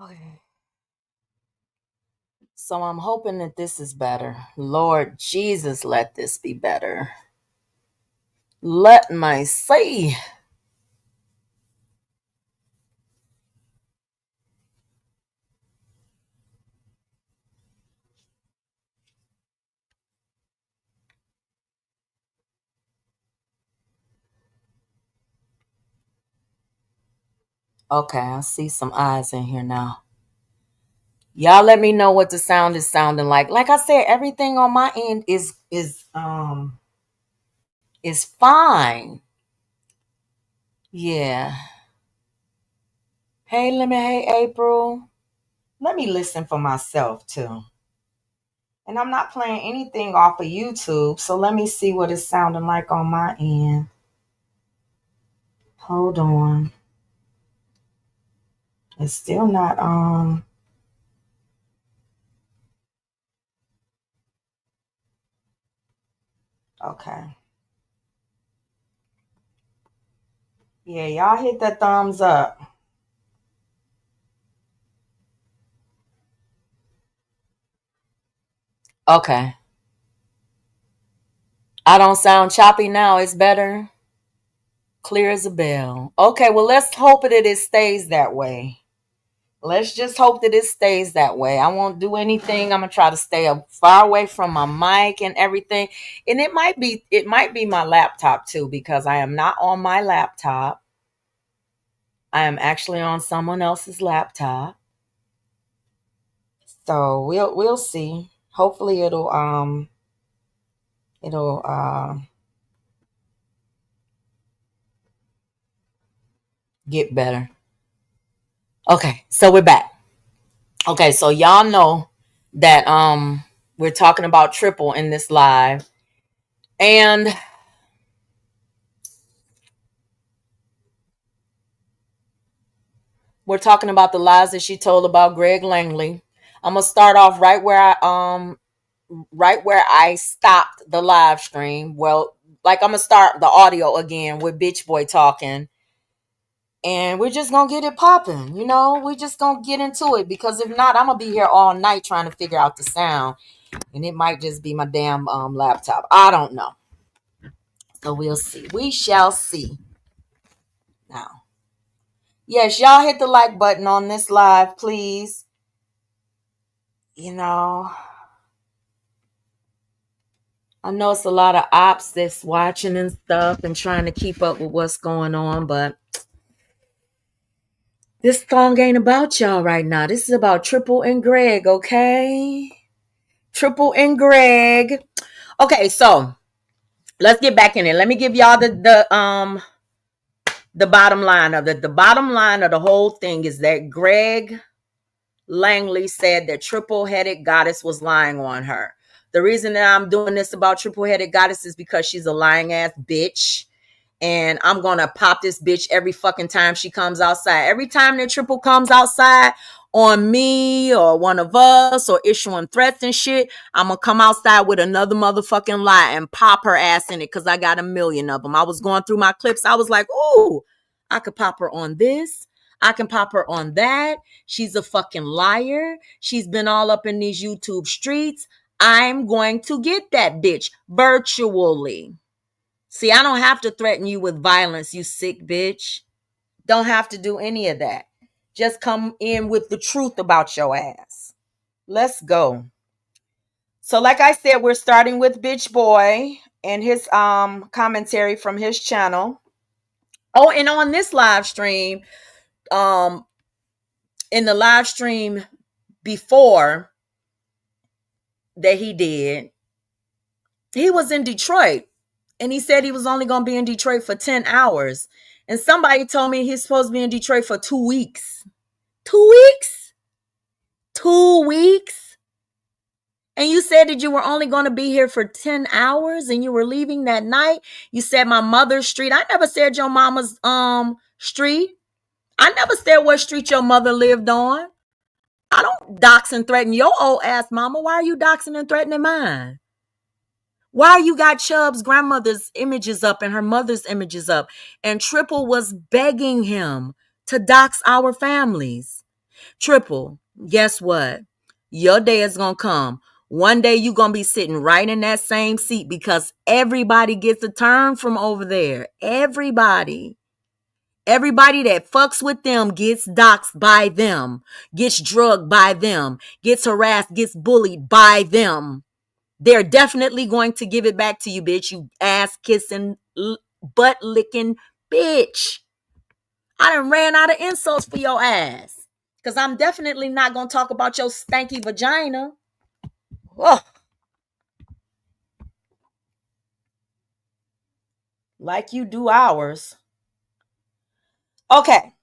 Okay. So I'm hoping that this is better. Lord Jesus, let this be better. Let me see. Okay, I see some eyes in here now. Y'all let me know what the sound is sounding like. Like I said, everything on my end is fine. Yeah. Hey April. Let me listen for myself too. And I'm not playing anything off of YouTube, so let me see what it's sounding like on my end. Hold on. It's still not okay. Yeah, y'all hit that thumbs up. Okay. I don't sound choppy now. It's better. Clear as a bell. Okay, well, let's hope that it stays that way. Let's just hope that it stays that way. I won't do anything. I'm gonna try to stay far away from my mic and everything. And it might be my laptop too, because I am not on my laptop. I am actually on someone else's laptop. So we'll see. Hopefully it'll get better. Okay, so we're back. Okay, so y'all know that we're talking about triple in this live. And we're talking about the lies that she told about Greg Langley. I'm gonna start off right where I stopped the live stream. Well, like I'm gonna start the audio again with Bitch Boy talking. And we're just gonna get it popping, we're just gonna get into it, because if not, I'm gonna be here all night trying to figure out the sound. And it might just be my damn laptop. I don't know. So we'll see. We shall see. Now, yes, y'all hit the like button on this live, please. You know, I know it's a lot of ops that's watching and stuff and trying to keep up with what's going on, but this song ain't about y'all right now. This is about Triple and Greg, okay? Triple and Greg. Okay, so let's get back in it. Let me give y'all the bottom line of it. The bottom line of the whole thing is that Greg Langley said that triple-headed goddess was lying on her. The reason that I'm doing this about triple-headed goddess is because she's a lying ass bitch. And I'm gonna pop this bitch every fucking time she comes outside. Every time that triple comes outside on me or one of us or issuing threats and shit, I'm gonna come outside with another motherfucking lie and pop her ass in it, because I got a million of them. I was going through my clips. I was like, ooh, I could pop her on this. I can pop her on that. She's a fucking liar. She's been all up in these YouTube streets. I'm going to get that bitch virtually. See, I don't have to threaten you with violence, you sick bitch. Don't have to do any of that. Just come in with the truth about your ass. Let's go. So, like I said, we're starting with Bitch Boy and his commentary from his channel. Oh, and on this live stream, um, in the live stream before that he did, he was in Detroit. And he said he was only going to be in Detroit for 10 hours. And somebody told me he's supposed to be in Detroit for 2 weeks. 2 weeks? 2 weeks? And you said that you were only going to be here for 10 hours and you were leaving that night. You said my mother's street. I never said your mama's street. I never said what street your mother lived on. I don't dox and threaten your old ass mama. Why are you doxing and threatening mine? Why you got Chubb's grandmother's images up and her mother's images up? And Triple was begging him to dox our families. Triple, guess what? Your day is going to come. One day you're going to be sitting right in that same seat because everybody gets a turn from over there. Everybody. Everybody that fucks with them gets doxxed by them, gets drugged by them, gets harassed, gets bullied by them. They're definitely going to give it back to you, bitch. You ass kissing, butt licking bitch. I done ran out of insults for your ass. Because I'm definitely not going to talk about your stanky vagina. Oh, like you do ours. Okay.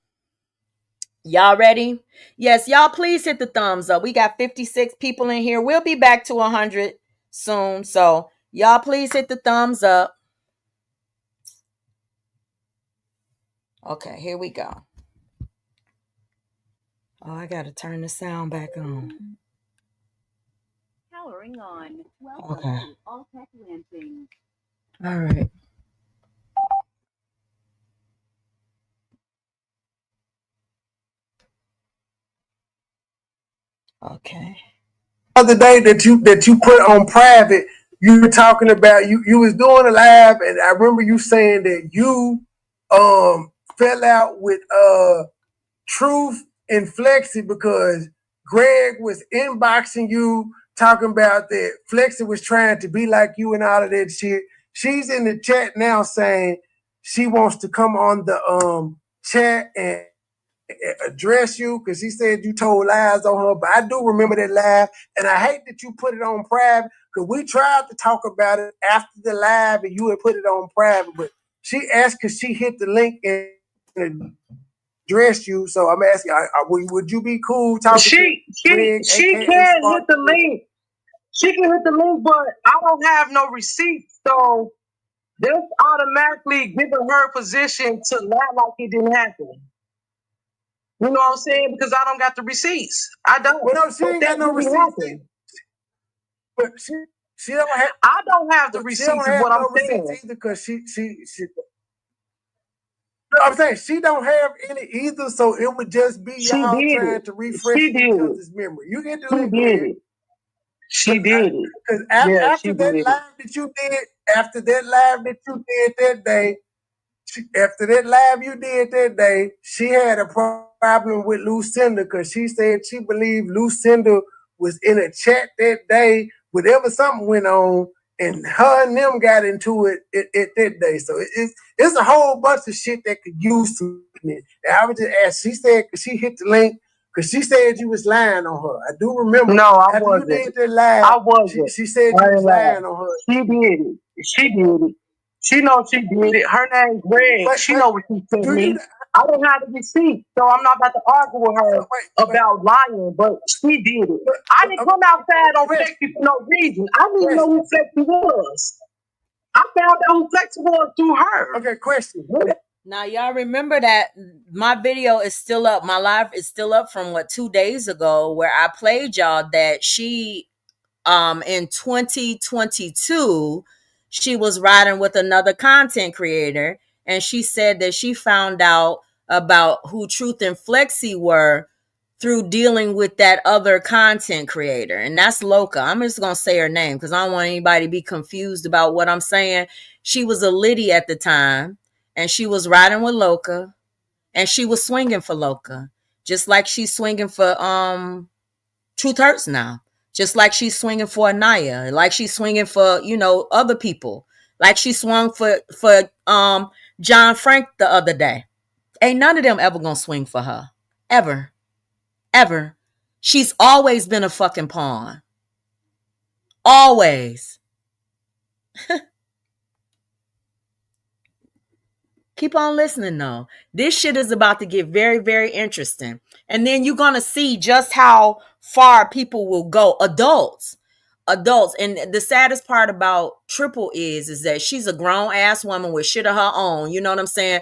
Y'all ready? Yes, y'all please hit the thumbs up. We got 56 people in here. We'll be back to 100 soon. So y'all please hit the thumbs up. Okay, here we go. Oh, I got to turn the sound back on. Powering on. Welcome Okay. to All Tech Lansing. All right. Okay. Other day that you put on private, you were talking about you was doing a live, and I remember you saying that you fell out with Truth and Flexi because Greg was inboxing you talking about that Flexi was trying to be like you and all of that shit. She's in the chat now saying she wants to come on the chat and address you because he said you told lies on her. But I do remember that live, and I hate that you put it on private because we tried to talk about it after the live, and you had put it on private. But she asked because she hit the link and addressed you. So I'm asking, would you be cool talking to Greg? She can hit the link. She can hit the link, but I don't have no receipt, so this automatically giving her position to lie like it didn't happen. You know what I'm saying? Because I don't got the receipts. I don't. Well, no, she ain't got no receipts. But she don't have. I don't have the receipts. Is what I'm saying. Either because she. I'm saying she don't have any either, so it would just be y'all trying to refresh each other's memory. You get the link. She did it. Because after that live that you did, after that live that you did that day, after that live you did that day, she had a problem with Lucinda because she said she believed Lucinda was in a chat that day. Whatever something went on, and her and them got into it that day. So it's a whole bunch of shit that could use to it. And I would just ask. She said she hit the link because she said you was lying on her. I do remember. No, I wasn't. You did that live, I wasn't. She said you was lying on her. She did it. She did it. She knows she did it. Her name's Greg. She know what she said to me. I don't have the receipt, so I'm not about to argue with her about lying, but she did it. I didn't come outside on Flexi for no reason. I didn't even know who Flexi was. I found out who Flexi was through her. Okay, question. Now, y'all remember that my video is still up. My live is still up from 2 days ago where I played y'all that she, in 2022, she was riding with another content creator, and she said that she found out about who Truth and Flexi were through dealing with that other content creator, and that's Loca. I'm just gonna say her name because I don't want anybody to be confused about what I'm saying. She was a Liddy at the time, and she was riding with Loca, and she was swinging for Loca, just like she's swinging for Truth Hurts now. Just like she's swinging for Anaya, like she's swinging for, other people. Like she swung for John Frank the other day. Ain't none of them ever gonna swing for her. Ever. Ever. She's always been a fucking pawn. Always. Keep on listening though. This shit is about to get very, very interesting. And then you're going to see just how far people will go. Adults. And the saddest part about Triple is that she's a grown ass woman with shit of her own. You know what I'm saying?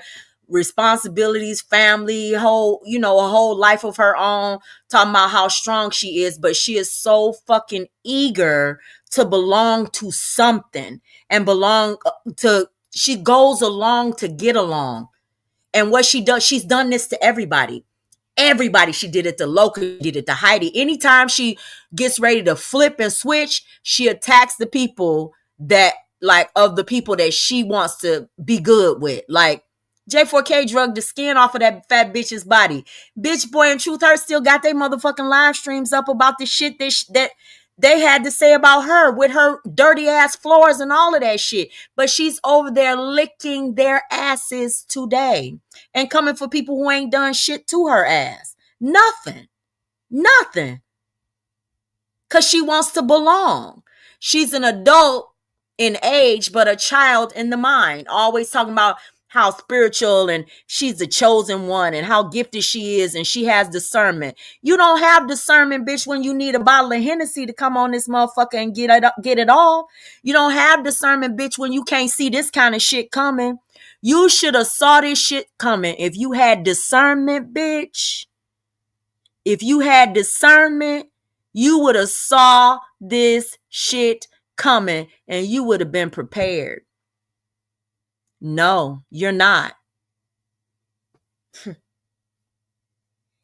Responsibilities, family, a whole life of her own, talking about how strong she is, but she is so fucking eager to belong to something and she goes along to get along. And what she does, she's done this to everybody. Everybody, she did it to Loki, did it to Heidi. Anytime she gets ready to flip and switch, she attacks the people that, like, of the people that she wants to be good with. Like, J4K drugged the skin off of that fat bitch's body. Bitch Boy and Truth Hurts still got their motherfucking live streams up about the shit that they had to say about her with her dirty ass floors and all of that shit. But she's over there licking their asses today and coming for people who ain't done shit to her ass. Nothing. Because she wants to belong. She's an adult in age, but a child in the mind. Always talking about how spiritual and she's the chosen one and how gifted she is and she has discernment. You don't have discernment, bitch, when you need a bottle of Hennessy to come on this motherfucker and get it all. You don't have discernment, bitch, when you can't see this kind of shit coming. You should have saw this shit coming. If you had discernment, bitch, if you had discernment, you would have saw this shit coming and you would have been prepared. No, you're not.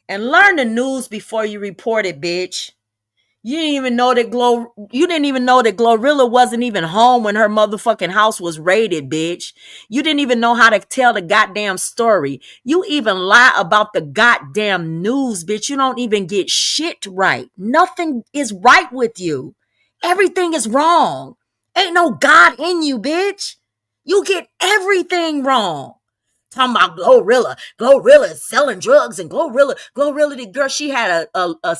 And learn the news before you report it, bitch. You didn't even know that Glorilla wasn't even home when her motherfucking house was raided, bitch. You didn't even know how to tell the goddamn story. You even lie about the goddamn news, bitch. You don't even get shit right. Nothing is right with you. Everything is wrong. Ain't no God in you, bitch. You get everything wrong. Talking about Glorilla. Glorilla is selling drugs, and Glorilla, the girl, she had a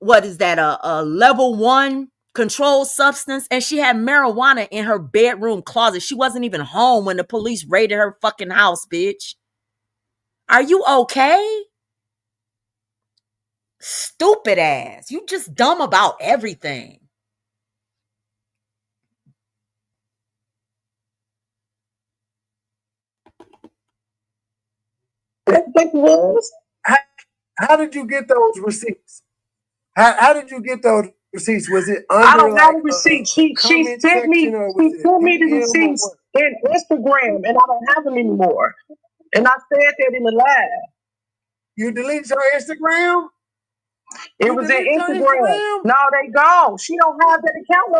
what is that, a level 1 controlled substance, and she had marijuana in her bedroom closet. She wasn't even home when the police raided her fucking house, bitch. Are you okay? Stupid ass. You just dumb about everything. How did you get those receipts? How did you get those receipts? Was it under, I don't have a receipt. She sent me the receipts in Instagram, and I don't have them anymore. And I said that in the live. You deleted your Instagram? It was in Instagram. No, they gone. She don't have that account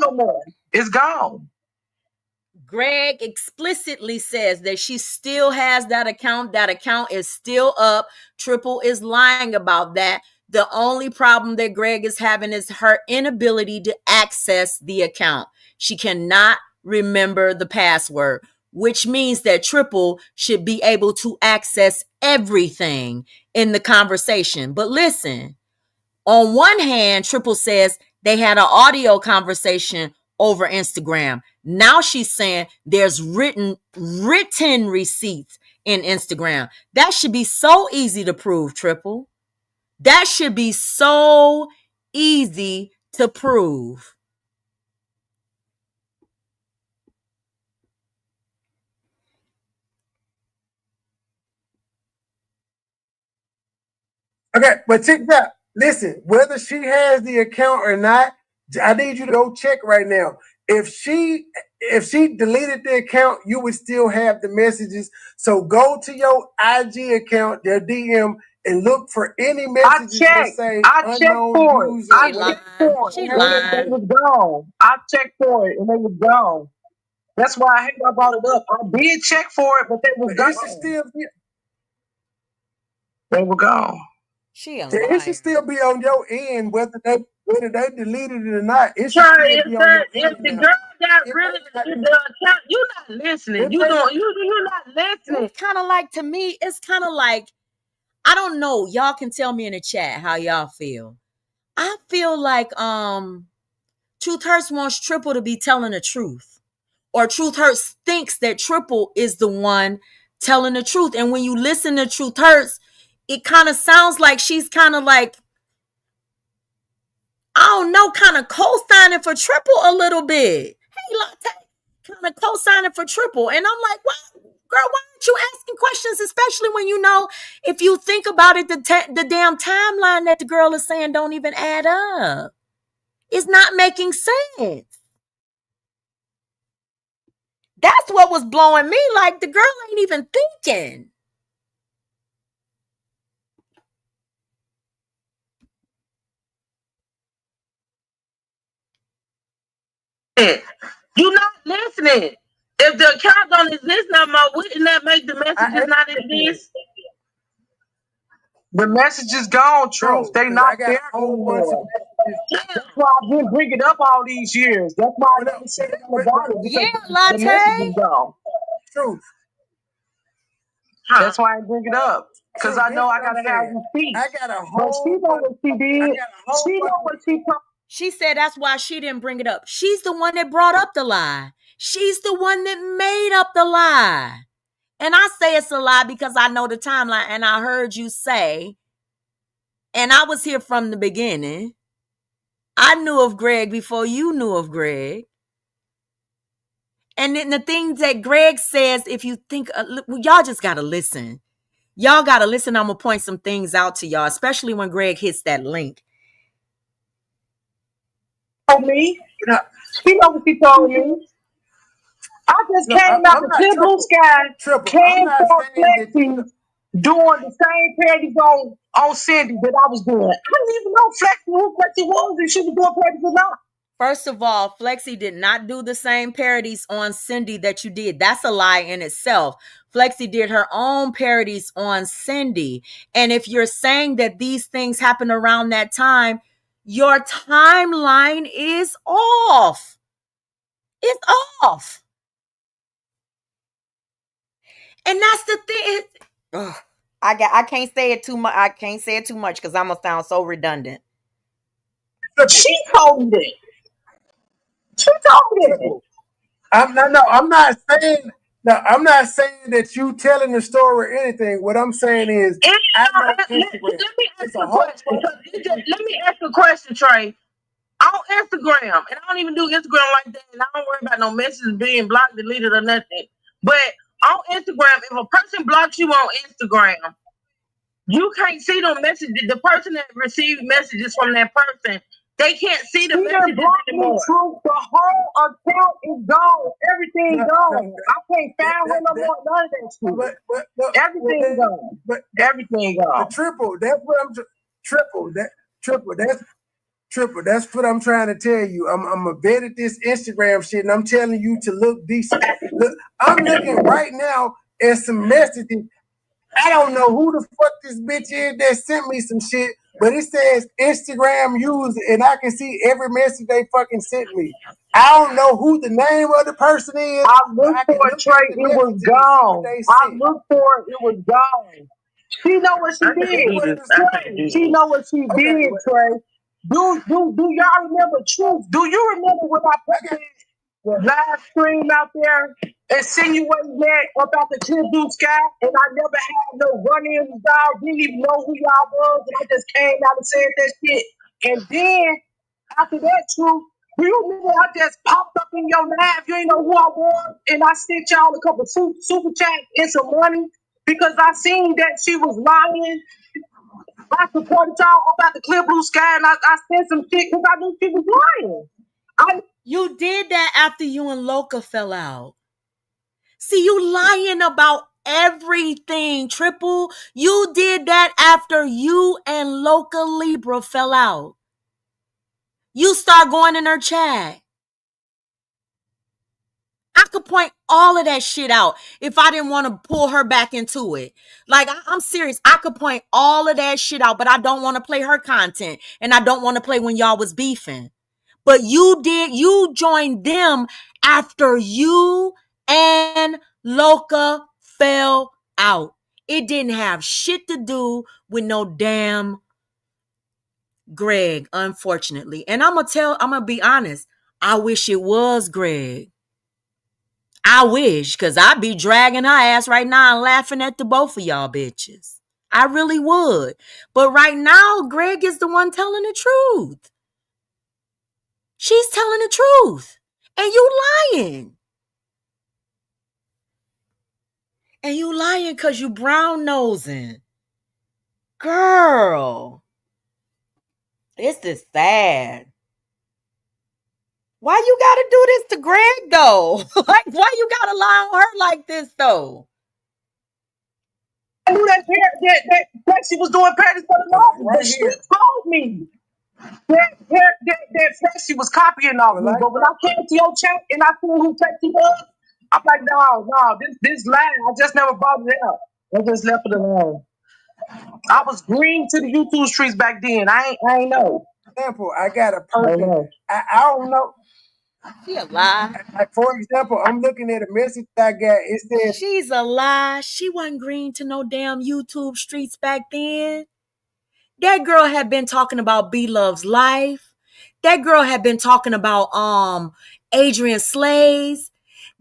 no more. It's gone. Greg explicitly says that she still has that account. That account is still up. Triple is lying about that. The only problem that Greg is having is her inability to access the account. She cannot remember the password, which means that Triple should be able to access everything in the conversation. But listen, on one hand, Triple says they had an audio conversation over Instagram. Now she's saying there's written receipts in Instagram. That should be so easy to prove, Triple. That should be so easy to prove. Okay, but check that. Listen, whether she has the account or not, I need you to go check right now. If she deleted the account, you would still have the messages. So go to your IG account, their DM, and look for any messages that say unknown user. I checked for it. They was gone. I checked for it and they was gone. That's why I brought it up. I did check for it, but they was gone. They were gone. It should still be on your end, whether they deleted it or not. It should if the girl got rid of the account, you're not listening. You're not listening. It's kind of like, to me, it's kind of like, I don't know. Y'all can tell me in the chat how y'all feel. I feel like Truth Hurts wants Triple to be telling the truth, or Truth Hurts thinks that Triple is the one telling the truth. And when you listen to Truth Hurts, it kind of sounds like she's kind of like, I don't know, kind of co-signing for Triple a little bit. Hey, Latte, kind of co-signing for Triple. And I'm like, what? Girl, why aren't you asking questions, especially when you know, if you think about it, the damn timeline that the girl is saying don't even add up. It's not making sense. That's what was blowing me. Like, the girl ain't even thinking. You not listening. If the account don't exist no more, wouldn't that make the messages not exist? The messages gone, Truth. They not there anymore. That's why I've been bringing up all these years. That's why I never said anything about it. Yeah, Because the Latte. messages gone. Truth. That's why I bring it up. Because I know I gotta have you speak. I got a But whole she know what she did. She know what she told. She said that's why she didn't bring it up. She's the one that brought up the lie. She's the one that made up the lie. And I say it's a lie because I know the timeline and I heard you say, and I was here from the beginning. I knew of Greg before you knew of Greg. And then the things that Greg says, if you think, y'all just got to listen. Y'all got to listen. I'm going to point some things out to y'all, especially when Greg hits that link. Me? She know what she told me. I just came out the clear blue sky, came for Flexi, doing the same parodies on Cindy that I was doing. I didn't even know who Flexi was and she was doing parodies or not. First of all, Flexi did not do the same parodies on Cindy that you did. That's a lie in itself. Flexi did her own parodies on Cindy. And if you're saying that these things happened around that time, your timeline is off. It's off. And that's the thing. I can't say it too much. I can't say it too much because I'm gonna sound so redundant. She told it. She told it. I'm not saying that you telling the story or anything. What I'm saying is, let me ask a question, Trey. On Instagram, and I don't even do Instagram like that, and I don't worry about no messages being blocked, deleted, or nothing. But on Instagram, if a person blocks you on Instagram, you can't see the messages. The person that received messages from that person, they can't see the messages anymore. The whole account is gone. Everything gone. I can't find her no more. None of that shit. But everything gone. But everything gone. Triple. That's what I'm. Triple. That's what I'm trying to tell you. I'm a vet at this Instagram shit, and I'm telling you to look decent. Look, I'm looking right now at some messages. I don't know who the fuck this bitch is that sent me some shit, but it says Instagram user, and I can see every message they fucking sent me. I don't know who the name of the person is. I looked for it, Trey. It was gone. I looked for it. It was gone. She know what she did. She know what she did, Trey. Do y'all remember Truth? Do you remember when I put the live stream out there insinuating that about the clear blue sky, and I never had no run-ins with y'all, didn't even know who y'all was, and I just came out and said that shit. And then after that, Truth, do you remember I just popped up in your live? You ain't know who I was, and I sent y'all a couple super chats and some money because I seen that she was lying. I supported y'all about the clear blue sky, and I sent some shit because I knew she was lying. You did that after you and Loca fell out. See, you lying about everything, Triple. You did that after you and Loca Libra fell out. You start going in her chat. I could point all of that shit out if I didn't want to pull her back into it. Like, I'm serious. I could point all of that shit out, but I don't want to play her content. And I don't want to play when y'all was beefing. But you joined them after you and Loca fell out. It didn't have shit to do with no damn Greg, unfortunately. And I'm gonna be honest. I wish it was Greg. I wish, because I'd be dragging her ass right now and laughing at the both of y'all bitches. I really would. But right now, Greg is the one telling the truth. She's telling the truth. And you lying. And you lying because you brown nosing. Girl. This is sad. Why you gotta do this to Greg, though? Like, why you gotta lie on her like this, though? I knew that she was doing parodies for the law. Right, she told me. That first she was copying off me, but when I came to your chat and I seen who Texie was, I'm like, no, this line, I just never brought it up. I just left it alone. I was green to the YouTube streets back then. I ain't know. Example, I got a person. I don't know. She a lie. Like, for example, I'm looking at a message I got. It says she's a lie. She wasn't green to no damn YouTube streets back then. That girl had been talking about B Love's life. That girl had been talking about Adrian Slays.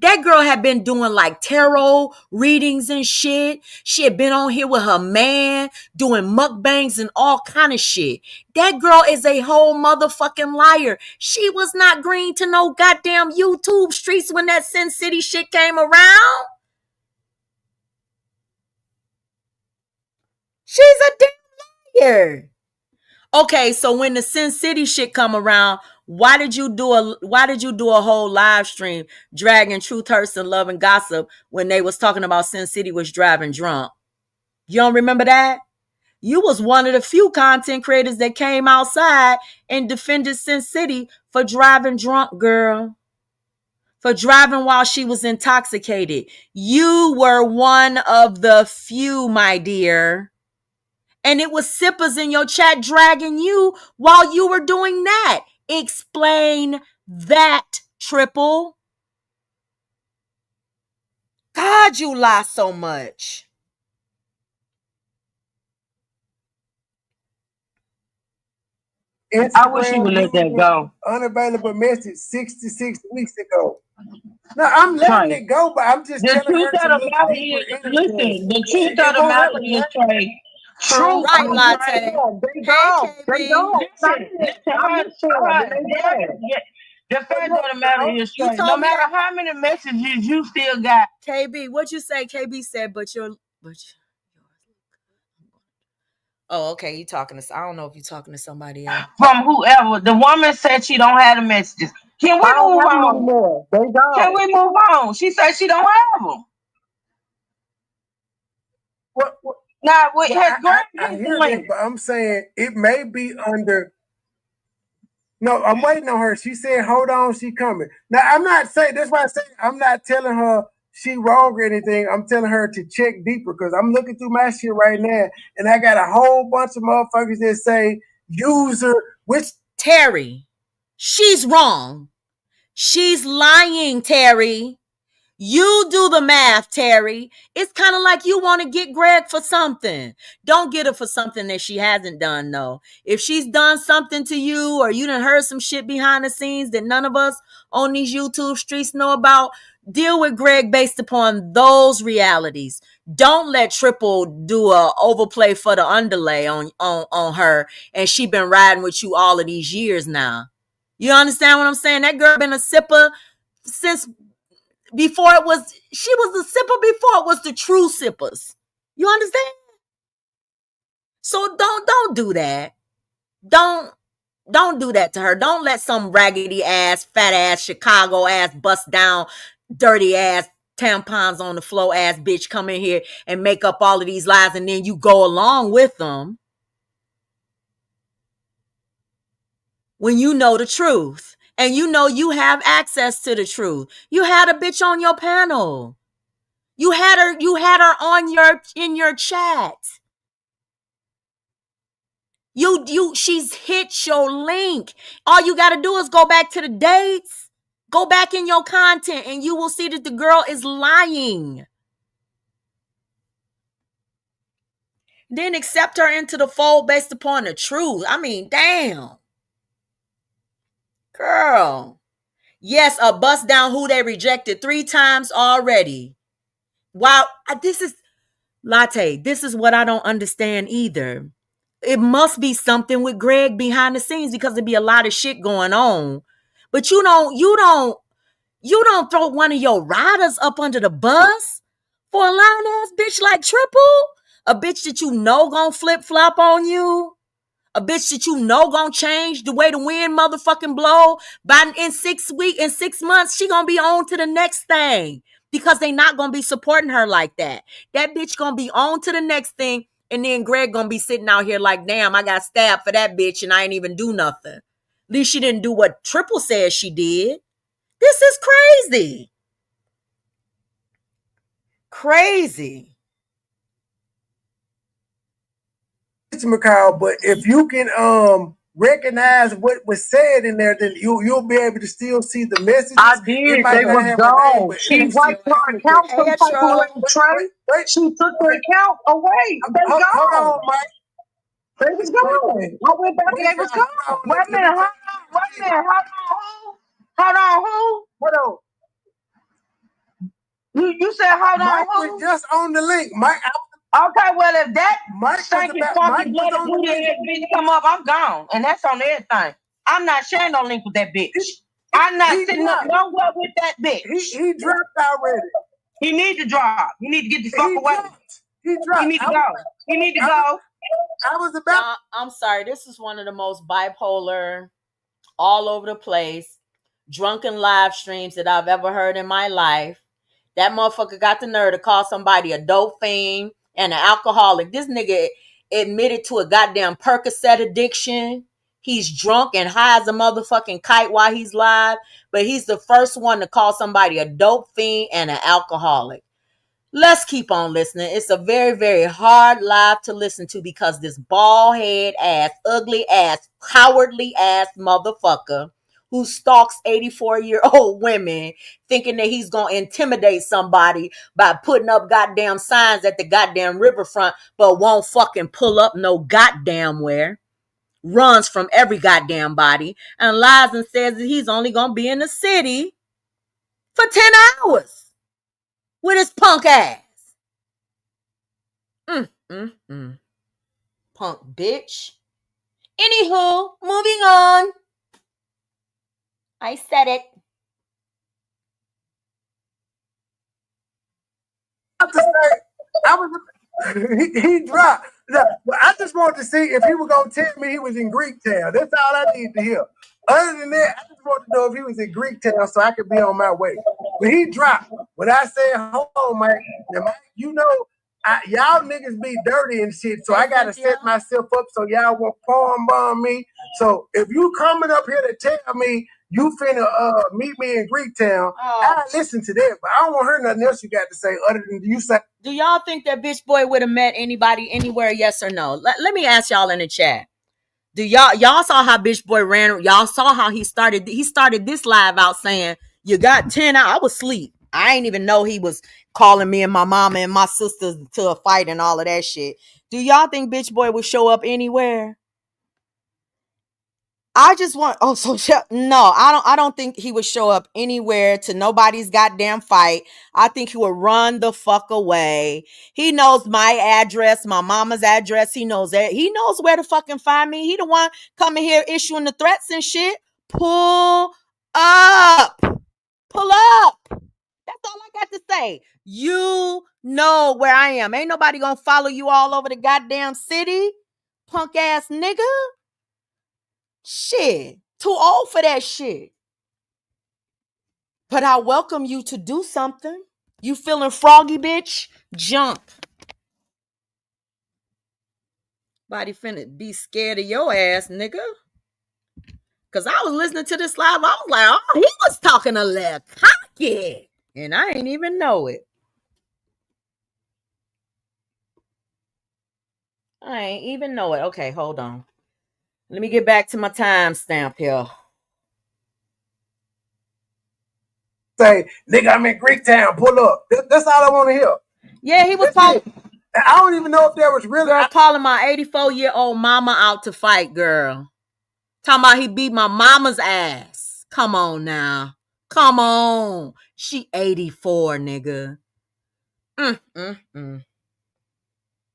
That girl had been doing like tarot readings and shit. She had been on here with her man doing mukbangs and all kind of shit. That girl is a whole motherfucking liar. She was not green to no goddamn YouTube streets when that Sin City shit came around. She's a damn liar. Okay, so when the Sin City shit come around, why did you do a whole live stream dragging Truth Hurts and Love and Gossip when they was talking about Sin City was driving drunk? You don't remember that? You was one of the few content creators that came outside and defended Sin City for driving drunk, girl. For driving while she was intoxicated. You were one of the few, my dear. And it was sippers in your chat dragging you while you were doing that. Explain that, Triple. God, you lie so much. I wish you would let that go. Unavailable message 66 weeks ago. No, I'm letting it go, but I'm just telling her to look deeper into this. Listen, the truth of the matter is, Trey. True, right, Latte. They don't. The fact of the matter is, Trey, no matter how many messages you still got. KB, what you say? KB said, but you're. Oh, okay. You talking to? I don't know if you're talking to somebody else. From whoever. The woman said she don't have the messages. Can we move on? Can we move on? She said she don't have them. What? Now, with I hear that, but I'm saying it may be under. No, I'm waiting on her. She said, "Hold on, she coming." Now, I'm not saying that's why I say I'm not telling her she wrong or anything. I'm telling her to check deeper because I'm looking through my shit right now, and I got a whole bunch of motherfuckers that say user, which Terry, she's wrong. She's lying, Terry. You do the math, Terry. It's kind of like you want to get Greg for something. Don't get her for something that she hasn't done, though. If she's done something to you or you done heard some shit behind the scenes that none of us on these YouTube streets know about, deal with Greg based upon those realities. Don't let Triple do a overplay for the underlay on her, and she been riding with you all of these years now. You understand what I'm saying? That girl been a sipper since before she was the sipper before it was the true sippers. You understand? So don't do that. Don't do that to her. Don't let some raggedy ass, fat ass, Chicago ass, bust down, dirty ass, tampons on the floor ass bitch come in here and make up all of these lies and then you go along with them when you know the truth. And you know you have access to the truth. You had a bitch on your panel. You had her on in your chat. She's hit your link. All you gotta do is go back to the dates. Go back in your content and you will see that the girl is lying. Then accept her into the fold based upon the truth. I mean, damn. Girl. Yes, a bust down who they rejected 3 times already. Wow, this is Latte. This is what I don't understand either. It must be something with Greg behind the scenes because there'd be a lot of shit going on. But you don't throw one of your riders up under the bus for a lying ass bitch like Triple, a bitch that you know gonna flip flop on you. A bitch that you know gonna change the way the wind motherfucking blow. In 6 months, she gonna be on to the next thing because they not gonna be supporting her like that. That bitch gonna be on to the next thing And then Greg gonna be sitting out here like, damn, I got stabbed for that bitch and I ain't even do nothing. At least she didn't do what Triple says she did. This is crazy. Crazy. It's McCall, but if you can recognize what was said in there, then you'll be able to still see the messages. I did. They was gone. She wiped her account some type of way, Trey. She took her account away. They gone. Hold on, Mike. They was gone. I went back and they was gone. Wait a minute. Hold on. Hold on. You said hold on. Mike was just on the link. Mike. Okay, well, if that stinking funky bloody booty ass bitch come up, I'm gone. And that's on everything. I'm not sharing no link with that bitch. I'm not sitting up nowhere with that bitch. He dropped already. He need to drop. He need to get the fuck away. He dropped. He need to go. He need to go. I was about. I'm sorry. This is one of the most bipolar, all over the place, drunken live streams that I've ever heard in my life. That motherfucker got the nerve to call somebody a dope fiend and an alcoholic. This nigga admitted to a goddamn Percocet addiction. He's drunk and high as a motherfucking kite while he's live. But he's the first one to call somebody a dope fiend and an alcoholic. Let's keep on listening. It's a very, very hard live to listen to because this bald head ass, ugly ass, cowardly ass motherfucker who stalks 84-year-old women thinking that he's going to intimidate somebody by putting up goddamn signs at the goddamn riverfront, but won't fucking pull up no goddamn where. Runs from every goddamn body and lies and says that he's only going to be in the city for 10 hours with his punk ass. Punk bitch. Anywho, moving on. I said it. He dropped. I just wanted to see if he was gonna tell me he was in Greektown. That's all I need to hear. Other than that, I just wanted to know if he was in Greektown so I could be on my way. But he dropped. When I said, hold on, man, you know, y'all niggas be dirty and shit, so I gotta set myself up so y'all won't palm bomb me. So if you coming up here to tell me you finna meet me in Greektown, I listen to that, but I don't want to hear nothing else you got to say other than you say. Do y'all think that bitch boy would have met anybody anywhere? Yes or no? Let me ask y'all in the chat. Do y'all saw how bitch boy ran? Y'all saw how he started this live out saying, you got 10 hours. I was asleep. I ain't even know he was calling me and my mama and my sisters to a fight and all of that shit. Do y'all think bitch boy would show up anywhere? I just want no, I don't think he would show up anywhere to nobody's goddamn fight. I think he would run the fuck away. He knows my address, my mama's address. He knows that. He knows where to fucking find me. He the one coming here issuing the threats and shit. Pull up. Pull up. That's all I got to say. You know where I am. Ain't nobody gonna follow you all over the goddamn city. Punk ass nigga. Shit, too old for that shit. But I welcome you to do something. You feeling froggy, bitch? Jump. Body finna be scared of your ass, nigga. Cause I was listening to this live. I was like, oh, he was talking a little cocky. And I ain't even know it. I ain't even know it. Okay, hold on. Let me get back to my timestamp here. Say, nigga, I'm in Greektown. Pull up. That's all I want to hear. Yeah, he was calling. I don't even know if there was really. Girl, calling my 84-year-old mama out to fight, girl. Talking about he beat my mama's ass. Come on now. Come on. She 84, nigga.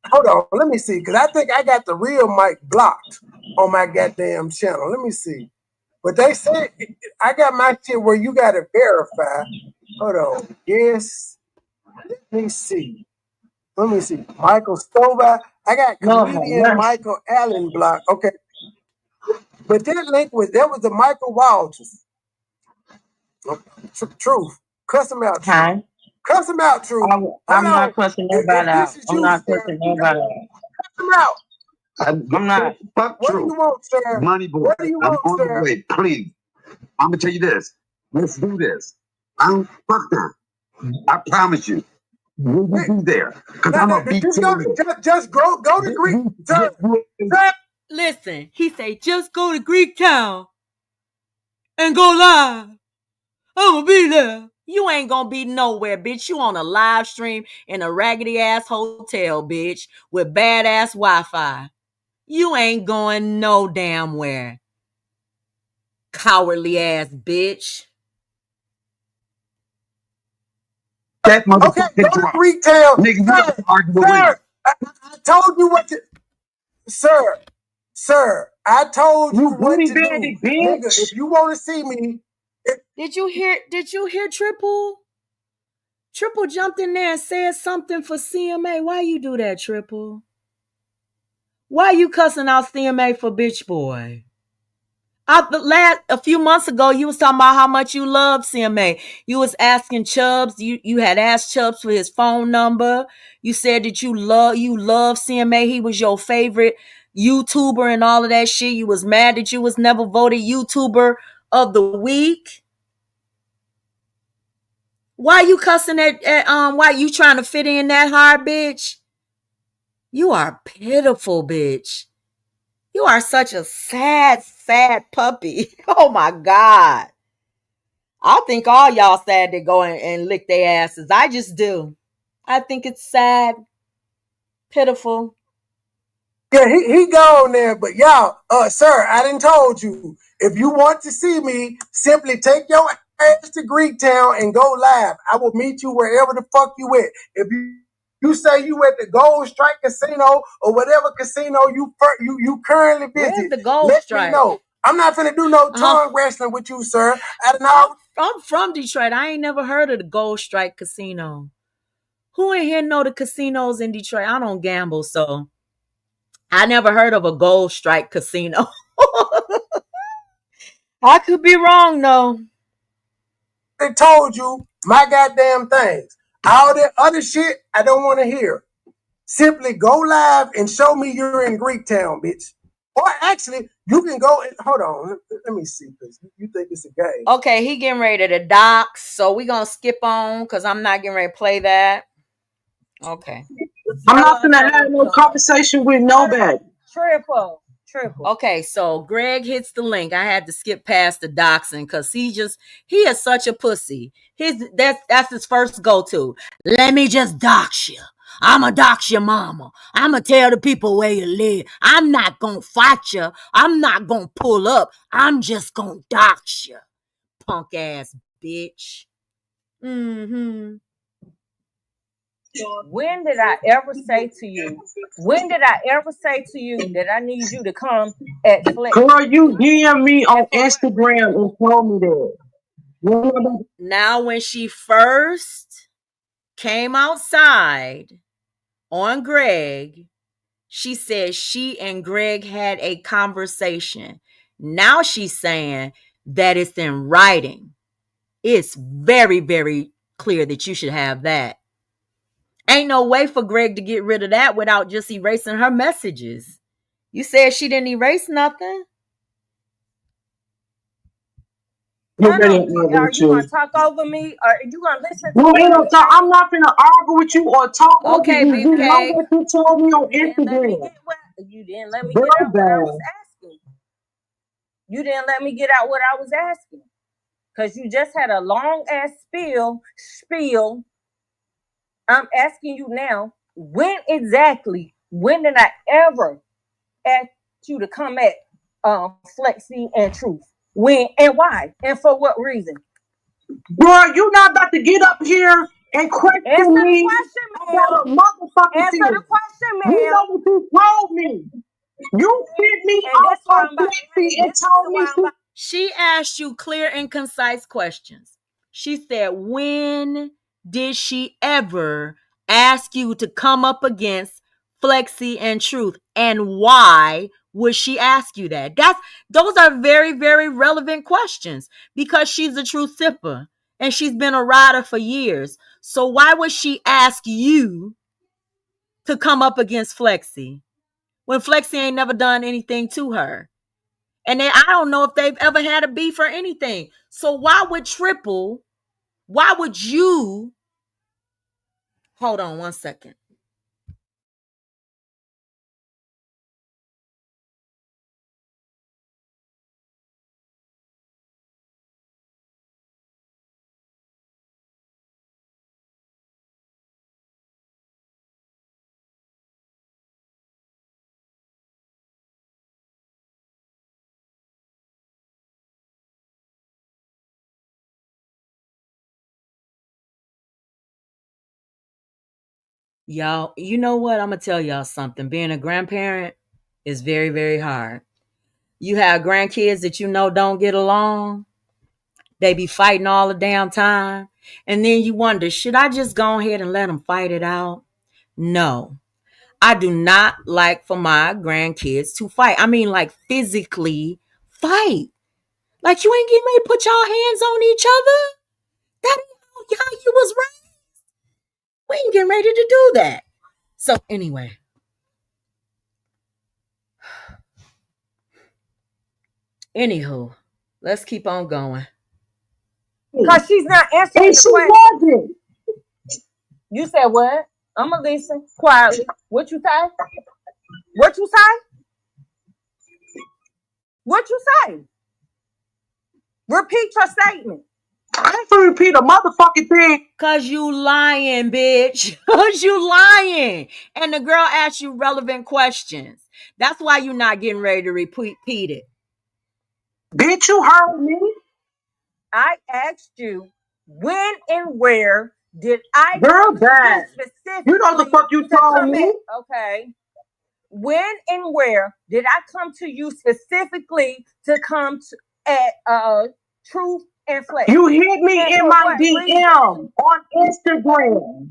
Hold on, let me see, because I think I got the real mic blocked on my goddamn channel. Let me see. But they said I got my shit where you got to verify. Hold on. Yes. Let me see. Michael Stovall. I got comedian Michael Allen blocked. Okay. But that link was the Michael Walters. Truth. Cuss him out. Cuss him out, Truth. I'm not cussing nobody out. I'm not cussing nobody out. out. I'm not. Fuck What do True. you want, sir? Money boy. What do you I'm want, on sir? the way. Please. I'm gonna tell you this. Let's do this. I'm fuck that. I promise you. We will be there. Because I'm a beat just go to Greek. Sir, sir. Listen, he say, just go to Greek Town and go live. I'ma be there. You ain't gonna be nowhere, bitch. You on a live stream in a raggedy ass hotel, bitch, with badass Wi-Fi. You ain't going no damn where. Cowardly ass bitch. That Okay, go to Greek Town. Sir, I told you what to. Sir, I told you what to do. Nigga, if you want to see me. Did you hear Triple? Triple jumped in there and said something for CMA. Why you do that, Triple? Why you cussing out CMA for bitch boy? A few months ago, you was talking about how much you love CMA. You was asking Chubbs. You had asked Chubbs for his phone number. You said that you love CMA. He was your favorite YouTuber and all of that shit. You was mad that you was never voted YouTuber of the week. Why you cussing at why you trying to fit in that hard, bitch? You are pitiful, bitch. You are such a sad puppy. Oh my God. I think all y'all sad to go and lick their asses. I just do. I think it's sad, pitiful. Yeah, he gone there, but y'all, sir, I done told you. If you want to see me, simply take your ass to Greek Town and go live. I will meet you wherever the fuck you at. If you say you at the Gold Strike Casino or whatever casino you currently visit, where's the Gold let Strike? me know. I'm not finna do no tongue wrestling with you, sir. I'm from Detroit. I ain't never heard of the Gold Strike Casino. Who in here know the casinos in Detroit? I don't gamble, so I never heard of a Gold Strike Casino. I could be wrong, though. They told you my goddamn things. All that other shit, I don't want to hear. Simply go live and show me you're in Greek Town, bitch. Or actually, you can go and hold on. Let me see, because you think it's a game. Okay, he getting ready to dox, so we gonna skip on because I'm not getting ready to play that. Okay. I'm not gonna have no conversation with nobody. Triple. Okay, so Greg hits the link. I had to skip past the doxing because he is such a pussy. That's his first go-to. Let me just dox you. I'ma dox your mama. I'ma tell the people where you live. I'm not gonna fight you. I'm not gonna pull up. I'm just gonna dox you. Punk ass bitch. Mm-hmm. When did I ever say to you that I need you to come at Flex? Girl, you DM me on Instagram and told me that. Now, when she first came outside on Greg, she said she and Greg had a conversation. Now she's saying that it's in writing. It's very, very clear that you should have that. Ain't no way for Greg to get rid of that without just erasing her messages. You said she didn't erase nothing? Are you gonna talk over me, or are you gonna listen to me? I'm not gonna argue with you or talk over you. You know what you told me on Instagram. You didn't let me get out what I was asking. You didn't let me get out what I was asking. Because you just had a long ass spiel. I'm asking you now, when did I ever ask you to come at Flexi and Truth? When and why? And for what reason? Girl, you not about to get up here and question me about a motherfucking thing. Answer the question, man. You know what you told me. You hit me off on Flexi and told me she asked you clear and concise questions. She said, when did she ever ask you to come up against Flexi and Truth? And why would she ask you that? Those are very, very relevant questions because she's a truth sipper and she's been a rider for years. So why would she ask you to come up against Flexi? when Flexi ain't never done anything to her. And I don't know if they've ever had a beef or anything. So why would you, hold on one second. Y'all, you know what? I'm going to tell y'all something. Being a grandparent is very, very hard. You have grandkids that you know don't get along. They be fighting all the damn time. And then you wonder, should I just go ahead and let them fight it out? No. I do not like for my grandkids to fight. I mean, like physically fight. Like you ain't getting ready to put y'all hands on each other. That ain't how you was raised. We ain't getting ready to do that. So anyway. Anywho, let's keep on going. Because she's not answering And the she question. wasn't. You said what? I'm going to listen quietly. What you say? What you say? What you say? Repeat your statement. I ain't gonna repeat a motherfucking thing. Cause you lying, bitch. Cause you lying. And the girl asked you relevant questions. That's why you're not getting ready to repeat it. Bitch, you heard me. I asked you when and where did I Girl, come to bad. you specifically? You know the fuck you to told come me. in? Okay. When and where did I come to you specifically to come at Truth and Flex? You hit me And in for my what DM reason? on Instagram.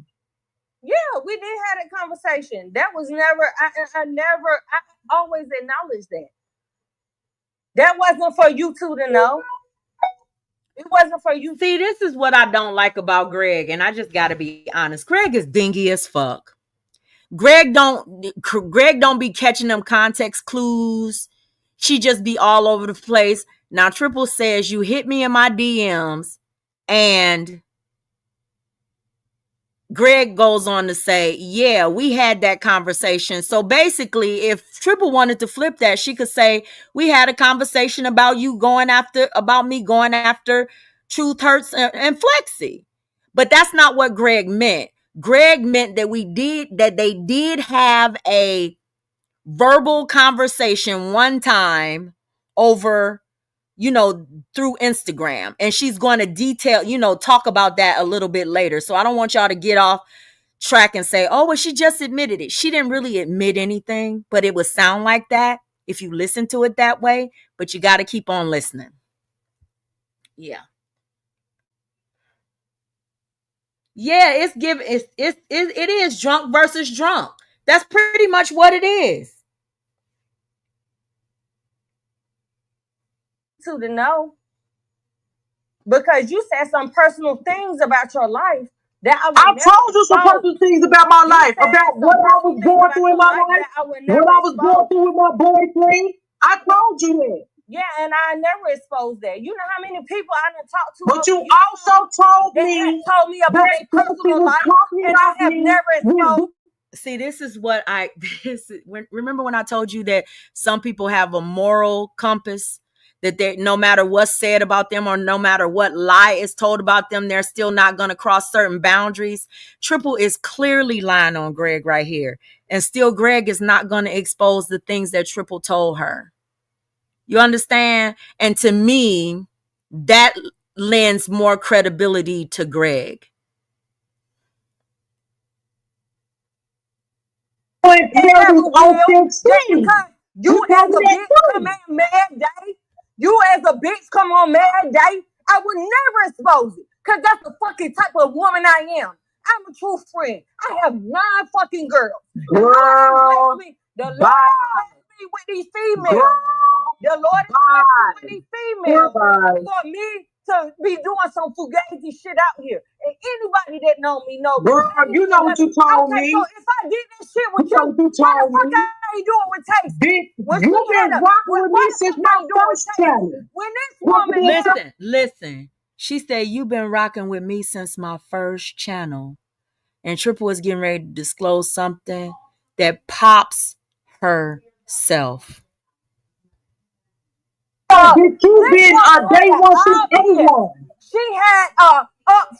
Yeah, we did have a conversation. That was never, I always acknowledge that. That wasn't for you two to know. It wasn't for you. See, this is what I don't like about Greg, and I just got to be honest. Greg is dingy as fuck. Greg don't be catching them context clues. She just be all over the place. Now, Triple says you hit me in my DMs, and Greg goes on to say, yeah, we had that conversation. So basically, if Triple wanted to flip that, she could say, we had a conversation about me going after Truth Hurts and Flexi. But that's not what Greg meant. Greg meant that they did have a verbal conversation one time over, through Instagram. And she's going to detail, talk about that a little bit later. So I don't want y'all to get off track and say, oh, well, she just admitted it. She didn't really admit anything, but it would sound like that if you listen to it that way. But you got to keep on listening. Yeah. Yeah, it is drunk versus drunk. That's pretty much what it is. To know, because you said some personal things about your life that I told you some personal things about my life, about what I was going through in my life, what I was going through with my boyfriend. I told you that. Yeah, and I never exposed that. You know how many people I done talked to? But you also told me about their personal life, and I have never exposed. See, this is what remember when I told you that some people have a moral compass, that they, no matter what's said about them or no matter what lie is told about them, they're still not going to cross certain boundaries. Triple is clearly lying on Greg right here. And still Greg is not going to expose the things that Triple told her. You understand? And to me, that lends more credibility to Greg. You as a bitch come on Mad Day. You as a bitch come on Mad Day. I would never expose it. Because that's the fucking type of woman I am. I'm a true friend. I have 9 fucking girls. Girl, the Lord has blessed me with these females. The Lord has blessed me with these females. For me to be doing some fugazi shit out here. And anybody that know me knows. Girl, you know what you told me. So if I did this shit with you, why the fuck I ain't doing with Tasty. Bitch, When you she had been a rocking what with why me the since fuck my ain't doing with first Tasty? channel. When this woman had Listen. She said, you've been rocking with me since my first channel. And Triple is getting ready to disclose something that pops herself. Bitch, you this been woman a day had one since obvious. A1. She had up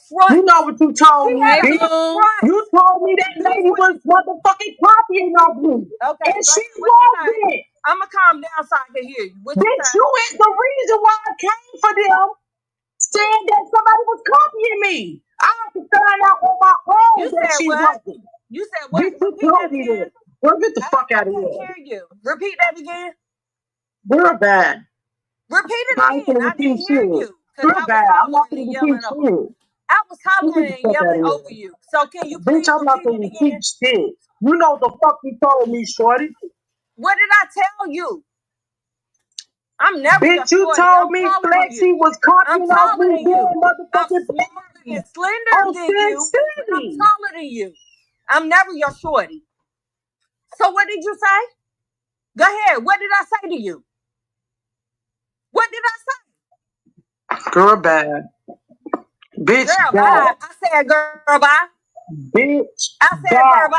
front. You know what you told She me, had Hey, a bitch. Blue. front. You told me that Bitch, lady was motherfucking copying off me. Okay, And go she ahead. What you say? wasn't. I'ma calm down so I can hear you. What you Bitch, say? you is the reason why I came for them, saying that somebody was copying me. I have to find out on my own You that said she what? wasn't. You said what? Bitch, you Repeat told that me again. that. Girl, get the fuck I out of can't here. hear you. Repeat that again. Real bad. Repeat it I ain't again. gonna I didn't repeat hear shit. you because Real I was bad. I'm not hollering gonna and repeat yelling over. shit. I was You hollering get the and fuck out yelling of over here. you. So can you Bitch, please I'm not repeat gonna it again? repeat shit. You know the fuck you told me, shorty. What did I tell you? I'm never your Bitch, you shorty. told I'm me taller than Flexi you. was I'm copying off taller me than you. doing I'm motherfucking smaller and pictures slender on than Sin you, but I'm City. taller than you. I'm never your shorty. So what did you say? Go ahead. What did I say to you? What did I say? Girl, bad. Bitch, Girl, bad. bye. I said girl, bye. Bitch, I said bad. girl, bye.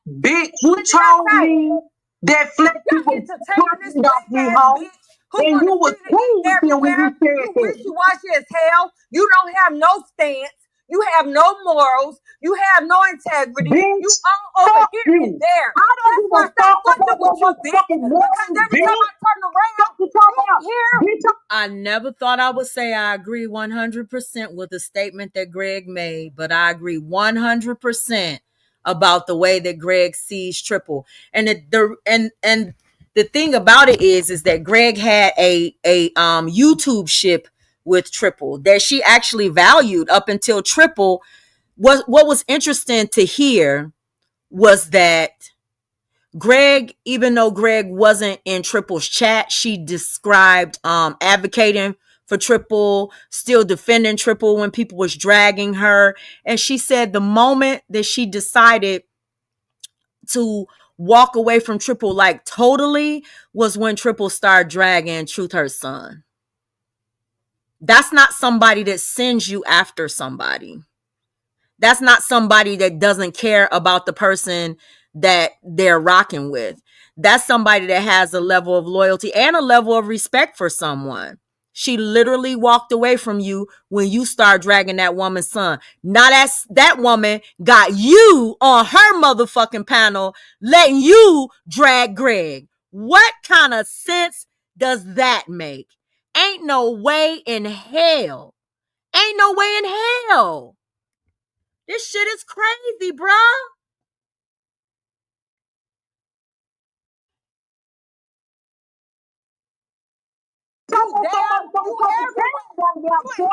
Bitch, you What did I told say? me that Flexi Y'all was get to taking this copying off fake me, ass hoe. bitch who And want you to was fit and cool eat with them when you everywhere. said You that. wishy-washy as hell. You don't have no stance. You have no morals. You have no integrity. Bitch, You all over fuck here you. and there. I don't That's give why a I stop fuck fucking about with you, no bitch. fucking Because morals, every time bitch. I turn around, Fuck you talking about? here. Bitch, I never thought I would say I agree 100% with the statement that Greg made, but I agree 100% about the way that Greg sees Triple. And the thing about it is that Greg had a YouTube ship with Triple that she actually valued up until Triple. What was interesting to hear was that Greg, even though Greg wasn't in Triple's chat, she described advocating for Triple, still defending Triple when people was dragging her. And she said the moment that she decided to walk away from Triple like totally was when Triple started dragging Truth Hurts son. That's not somebody that sends you after somebody. That's not somebody that doesn't care about the person that they're rocking with. That's somebody that has a level of loyalty and a level of respect for someone. She literally walked away from you when you start dragging that woman's son. Now that woman got you on her motherfucking panel, letting you drag Greg. What kind of sense does that make? Ain't no way in hell. Ain't no way in hell. This shit is crazy, bro. You damn, you everywhere.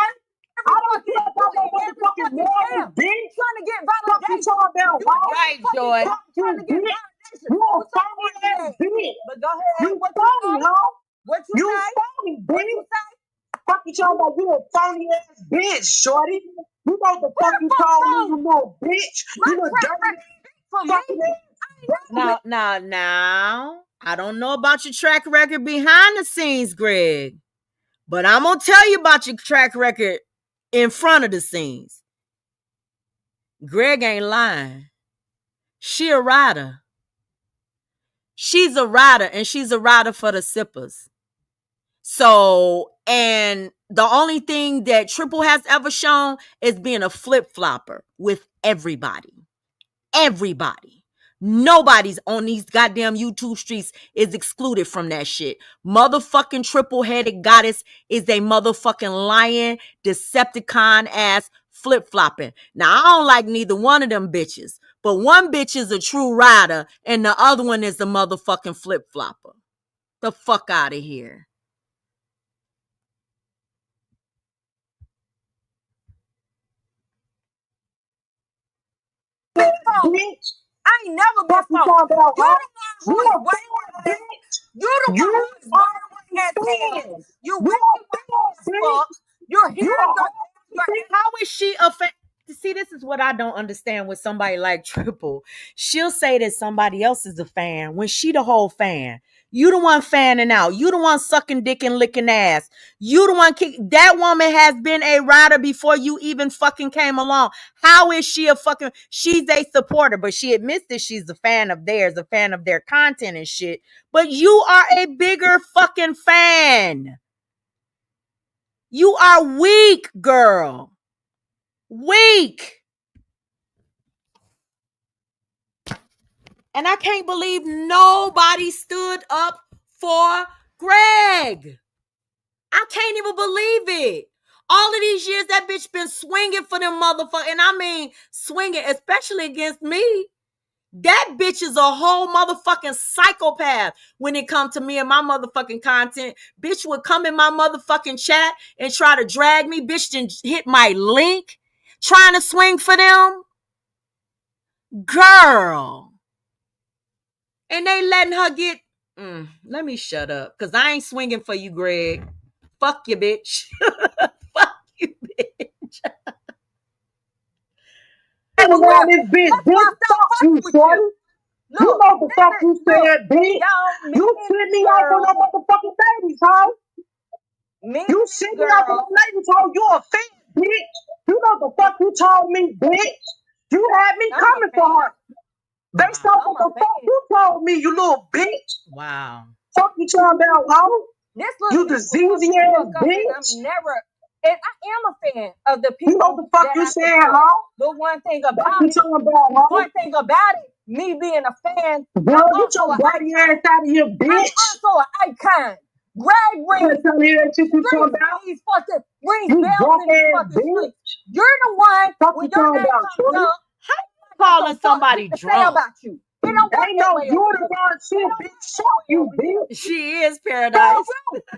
I don't care about no motherfucking morals, bitch. Trying to get Fuck you validation. talking about, hoe? Right, Joy. Trying to get Bitch. validation. You a What's up, phony ass bitch. But go ahead. You What you phony, say? hoe. What you You say? phony, What bitch. you say? Fuck you talking about, you a phony ass bitch, shorty. You know the Who fuck the you fuck told me, told you little bitch. my You little track dirty record for me? fucking ass. Now, I don't know about your track record behind the scenes, Greg, but I'm gonna tell you about your track record in front of the scenes. Greg ain't lying. She a rider. She's a rider, and she's a rider for the sippers. So, and the only thing that Triple has ever shown is being a flip-flopper with everybody. Everybody. Nobody's on these goddamn YouTube streets is excluded from that shit. Motherfucking triple-headed goddess is a motherfucking lying, Decepticon ass flip-flopping. Now, I don't like neither one of them bitches, but one bitch is a true rider and the other one is a motherfucking flip-flopper. The fuck out of here. Bitch. I ain't never been Fuck you talking about, You hoe. the one You who a is fan, bitch. You the You one who is are as fan. hell. You You wish a you fan, as fuck. bitch. You're here. You a How is she offended? See, this is what what I don't understand with somebody like Triple. She'll say that somebody else is a fan when she the whole fan. You the one fanning out. You the one sucking dick and licking ass. You the one that woman has been a rider before you even fucking came along. How is she she's a supporter, but she admits that she's a fan of theirs, a fan of their content and shit. But you are a bigger fucking fan. You are weak, girl. Weak. And I can't believe nobody stood up for Greg. I can't even believe it. All of these years, that bitch been swinging for them motherfuckers. And I mean, swinging, especially against me. That bitch is a whole motherfucking psychopath when it comes to me and my motherfucking content. Bitch would come in my motherfucking chat and try to drag me. Bitch didn't hit my link trying to swing for them. Girl. And they letting her get... let me shut up, because I ain't swinging for you, Greg. Fuck you, bitch. Fuck you, bitch. Around this bitch, bitch. Fuck you, shorty. You know the fuck you said, bitch. You sent me off on no motherfucking babies, hoe. You sent me off on the ladies, hoe. You a fan, bitch. You know the fuck you told me, bitch. You had me coming for her. Based off of the fuck you told me, you little bitch. Wow. Fuck you talking about, hoe? You diseasy ass bitch. And I am a fan of the people. You know the fuck you saying, hoe? The one thing about you talking about, hoe? One thing about it, me being a fan, girl, get your body ass out of here, bitch. I'm also an icon. Greg brings these fucking brings bells in these fucking streets. You're the one when your name comes up. Calling somebody drunk about you. It don't work ain't no unicorn shit, bitch. Fuck you, bitch. She is Paradise.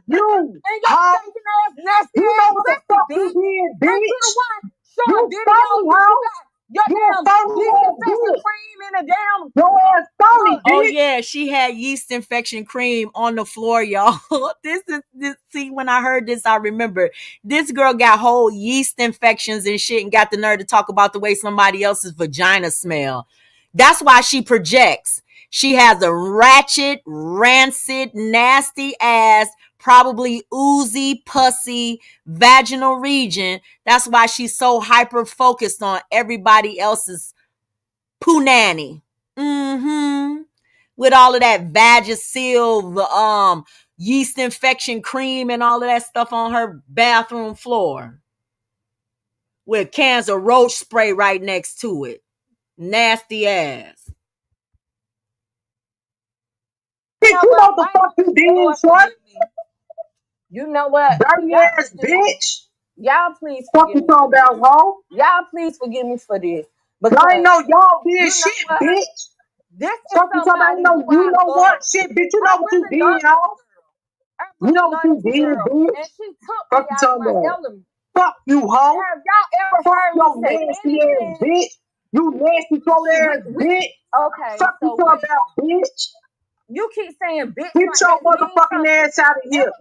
You, and your stinking ass, nasty you know what the ass, fuck bitch. you did, bitch. You the one showing You videos phony, hoe. your You damn phony yeast ass infection bitch. cream in a damn. Your ass phony, bitch. Oh yeah, she had yeast infection cream on the floor, y'all. This. See, when I heard this, I remember this girl got whole yeast infections and shit, and got the nerve to talk about the way somebody else's vagina smell. That's why she projects. She has a ratchet, rancid, nasty ass, probably oozy, pussy, vaginal region. That's why she's so hyper focused on everybody else's punani. With all of that Vagisil, yeast infection cream and all of that stuff on her bathroom floor. With cans of roach spray right next to it. Nasty ass. You know what the fuck you did, son? You know what? Dirty ass bitch. Y'all please fuck you talking about, hoe? Y'all please forgive me for this. But I ain't know y'all did you shit, know bitch. This is fuck you talking about? You know what? Shit, bitch. You know what you did, hoe? You know what you did, bitch. And she took fuck me you out of talking my about? element. Fuck you, hoe. Have y'all ever fuck heard your me say nasty anything? ass bitch. You nasty throat ass bitch. Okay. Fuck you talking about, bitch. You keep saying bitch. Get your motherfucking ass out of here.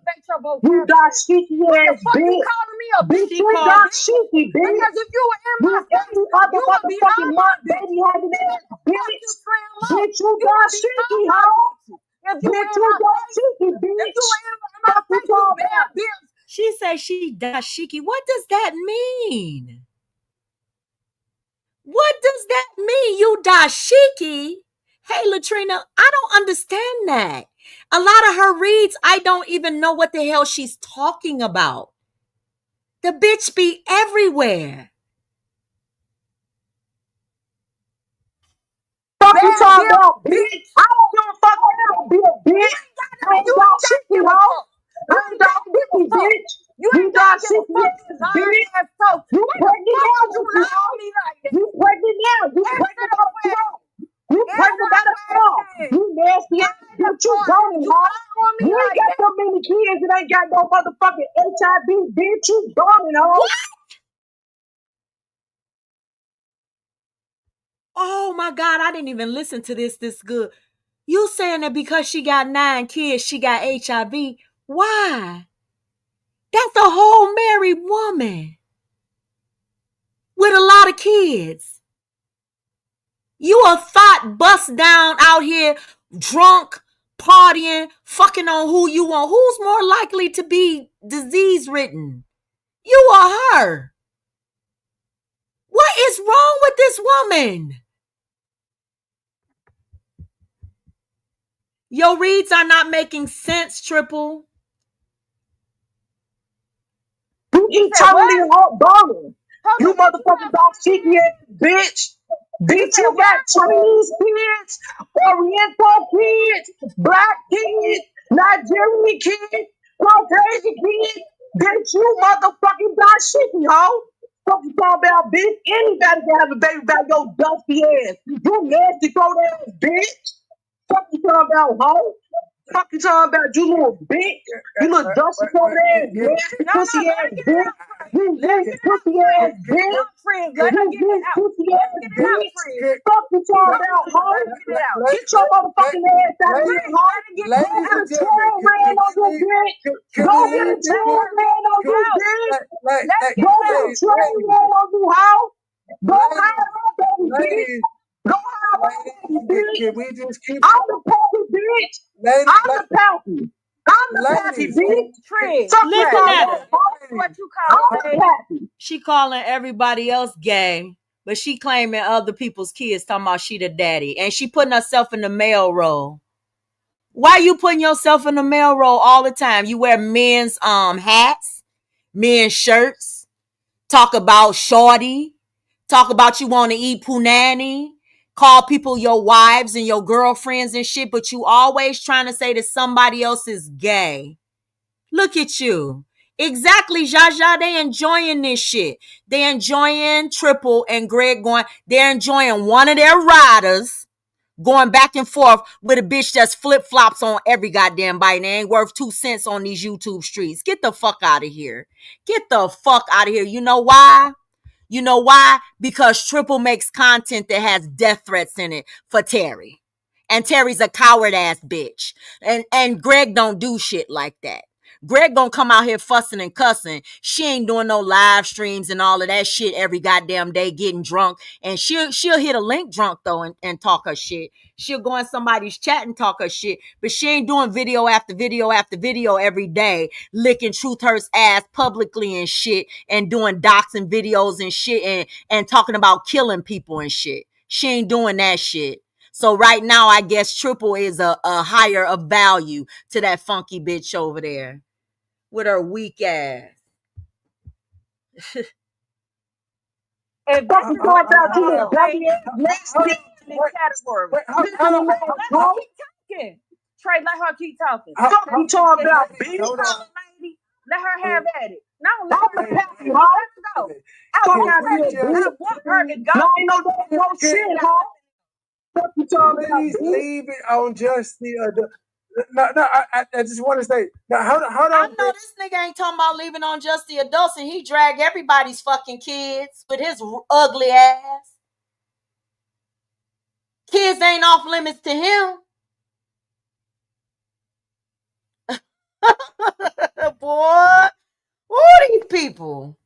You dashiki ass bitch. You bitch. calling me a Bitch, you dashiki, bitch. Because if you were in my face, you other motherfucking month, baby having ass bitch. Bitch, you dashiki, hoe. Bitch, you dashiki, bitch. Fuck you talking about? She says she dashiki. What does that mean? What does that mean? You dashiki? Hey, Latrina, I don't understand that. A lot of her reads, I don't even know what the hell she's talking about. The bitch be everywhere. Fuck you talking about, bitch? I don't give a fuck. I don't be a bitch. I ain't dashiki, hoe. I ain't dashiki, bitch. You dashiki ass bitch. You pregnant now, you hoe. You pregnant now. You pregnant by the phone. You pregnant by the phone. You nasty ass bitch. You going, hoe. You ain't got so many kids and ain't got no motherfucking HIV, bitch. You going, hoe. Oh my God, I didn't even listen to this good. You saying that because she got 9 kids, she got HIV? Why? That's a whole married woman. with a lot of kids. You a thought bust down out here, drunk, partying, fucking on who you want. Who's more likely to be disease ridden? You or her? What is wrong with this woman? Your reads are not making sense, Triple. You totally boning. You motherfucking dog cheeky ass bitch. Bitch, you got Chinese kids, Oriental kids, black kids, Nigerian kids, Caucasian kids. Bitch, you motherfucking dashiki, ho. Fuck you talking about, bitch? Anybody can have a baby about your dusty ass. You nasty cold ass bitch. Fuck you talking about, ho. Fuck you talking about, you little bitch. You little dusty cold ass nasty pussy ass bitch. You pussy ass bitch. Let her get it out. Pussy Let's ass get it out, bitch. friend. Fuck you talking about, ho. Get your motherfucking ass out of here, ho. Go get a trail ran on your bitch. Go get a trail ran on your bitch. Go get a trail ran on you, ho. Go hide my baby, bitch. Go hide my baby, bitch. Can we just keep I'm the puppy, bitch. ladies? I'm the pappy. I'm the pappy, Ladies. bitch. Friend, Fuck Listen you, at ho. her. what you I'm call the it? pappy. She calling everybody else gay, but she claiming other people's kids, talking about she the daddy. And she putting herself in the male role. Why you putting yourself in the male role all the time? You wear men's hats, men's shirts, talk about shorty, talk about you want to eat punani, call people your wives and your girlfriends and shit, but you always trying to say that somebody else is gay. Look at you. Exactly, Jaja. They enjoying this shit. They enjoying Triple and Greg going. They're enjoying one of their riders going back and forth with a bitch that's flip-flops on every goddamn bite and ain't worth 2 cents on these YouTube streets. Get the fuck out of here. Get the fuck out of here. You know why? You know why? Because Triple makes content that has death threats in it for Terry. And Terry's a coward ass bitch. And Greg don't do shit like that. Greg gonna come out here fussing and cussing. She ain't doing no live streams and all of that shit every goddamn day, getting drunk. And she'll hit a link drunk though and talk her shit. She'll go in somebody's chat and talk her shit. But she ain't doing video after video after video every day, licking Truth Hurt's ass publicly and shit, and doing doxing videos and shit, and talking about killing people and shit. She ain't doing that shit. So right now, I guess Triple is a higher of value to that funky bitch over there with her weak ass. If Fuck you talking about, you little dirty ass nasty in this category. Trey, let her keep talking. Fuck you talking about, bitch. Lady, let her have at it. No, let I'm her the have pappy, it. ho. Let's go. I Fuck want out her, of here, bitch. I want her to go. No, ain't no shit, ho. Fuck you talking about, Please bitch. leave it on just the. No, I just want to say. No, hold I on. know this nigga ain't talking about leaving on just the adults, and he drag everybody's fucking kids with his ugly ass. Kids ain't off limits to him. Boy, who are these people?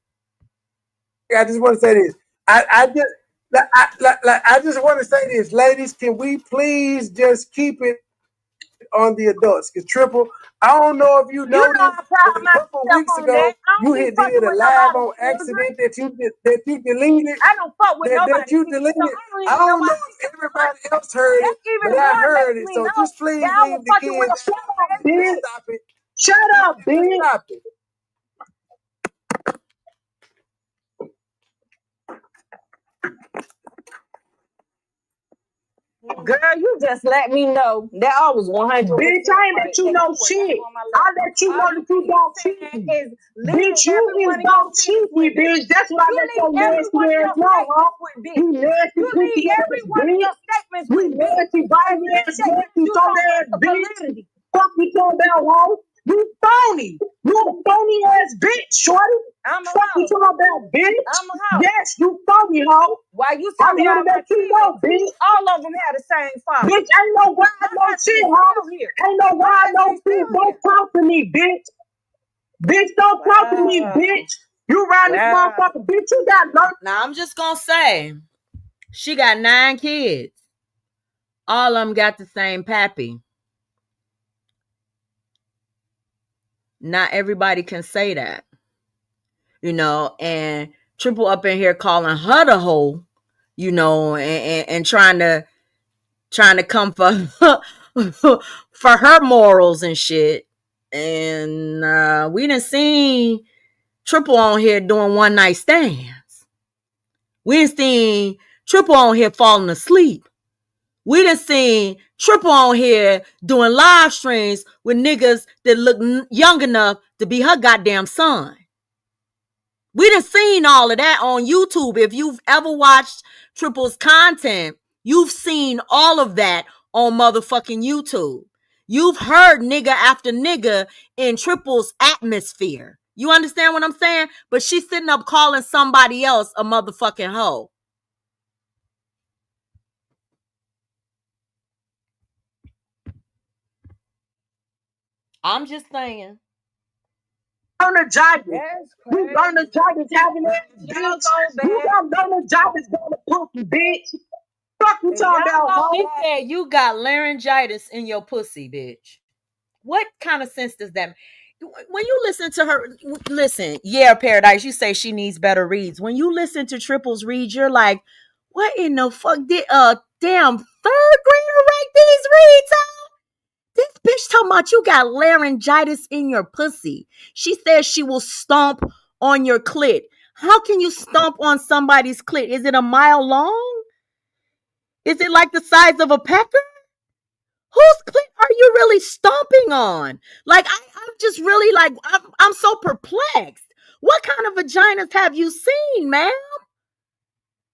I just want to say this. I just want to say this, ladies. Can we please just keep it on the adults? Because Triple, I don't know if you know You know I this, pride but a couple myself weeks on ago, that. I you don't be did fucking a with live nobody. on accident that you deleted. I don't fuck with nobody. That you So deleted. I I don't don't even know know if everybody else heard it, that's even but I more heard lets it. me So know just please that I leave was the fucking with kids. a Bitch. Stop it. Shut up, bitch. Stop it. girl. You just let me know that I was 100. Bitch, I ain't let you know shit. I let you know that you don't cheat me. Bitch, you is don't cheat me, bitch. That's what I let your nasty ass know, huh? You nasty pussy ass bitch. You nasty body ass bitch. You throw that ass bitch. Fuck you talking about, hoe? You phony. You a phony ass bitch, shorty. I'm a Fuck you hoe. talking about, bitch. I'm a hoe. Yes, you phony, hoe. Why you I'm talking here to about my let you kids? know, bitch. All of them had the same father. Bitch, ain't no why no shit, huh? Ain't no why no shit. Don't talk to me, bitch. Bitch, don't talk to me, bitch. You around this Yeah. motherfucker, bitch. You got no. Now I'm just gonna say, she got 9 kids. All of them got the same pappy. Not everybody can say that, you know. And Triple up in here calling her the hoe, you know, and trying to come for for her morals and shit. And we done seen Triple on here doing one night stands. We done seen Triple on here falling asleep. We done seen Triple on here doing live streams with niggas that look young enough to be her goddamn son. We done seen all of that on YouTube. If you've ever watched Triple's content, you've seen all of that on motherfucking YouTube. You've heard nigga after nigga in Triple's atmosphere. You understand what I'm saying? But she's sitting up calling somebody else a motherfucking hoe. I'm just saying. Energizers. That's You crazy. energizers having that bitch. Y'all go You back. got energizers going to pussy, bitch. Fuck you Y'all talking about, go hoe. She said you got laryngitis in your pussy, bitch. What kind of sense does that make? When you listen to her, listen, yeah, Paradise, you say she needs better reads. When you listen to Triple's reads, you're like, what in the fuck did damn third grader write these reads out? This bitch talking about you got laryngitis in your pussy. She says she will stomp on your clit. How can you stomp on somebody's clit? Is it a mile long? Is it like the size of a pecker? Whose clit are you really stomping on? Like, I'm just really like, I'm so perplexed. What kind of vaginas have you seen, ma'am?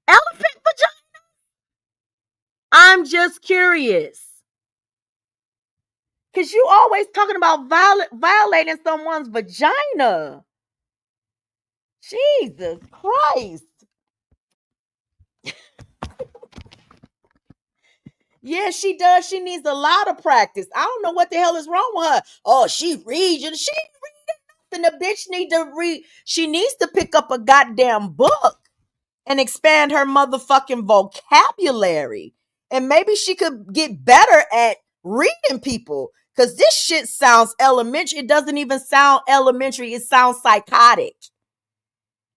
Elephant vagina? I'm just curious. Because you always talking about violating someone's vagina. Jesus Christ. Yeah, she does. She needs a lot of practice. I don't know what the hell is wrong with her. Oh, she reads. She reading nothing. The bitch need to read. She needs to pick up a goddamn book and expand her motherfucking vocabulary. And maybe she could get better at reading people. Because this shit sounds elementary. It doesn't even sound elementary. It sounds psychotic.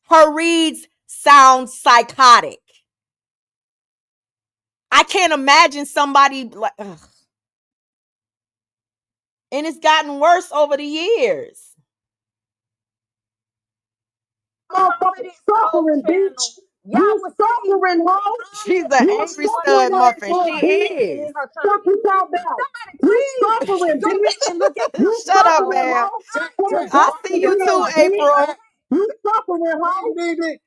Her reads sound psychotic. I can't imagine somebody like, ugh. And it's gotten worse over the years. Motherfucking suffering, bitch. You suffering, hoe. She's an You angry suffering, stud muffin. motherfucker, She bitch. is. Fuck you talking about? You suffering, bitch. You Shut up, suffering, man. hoe. I see you too, April. You suffering, hoe.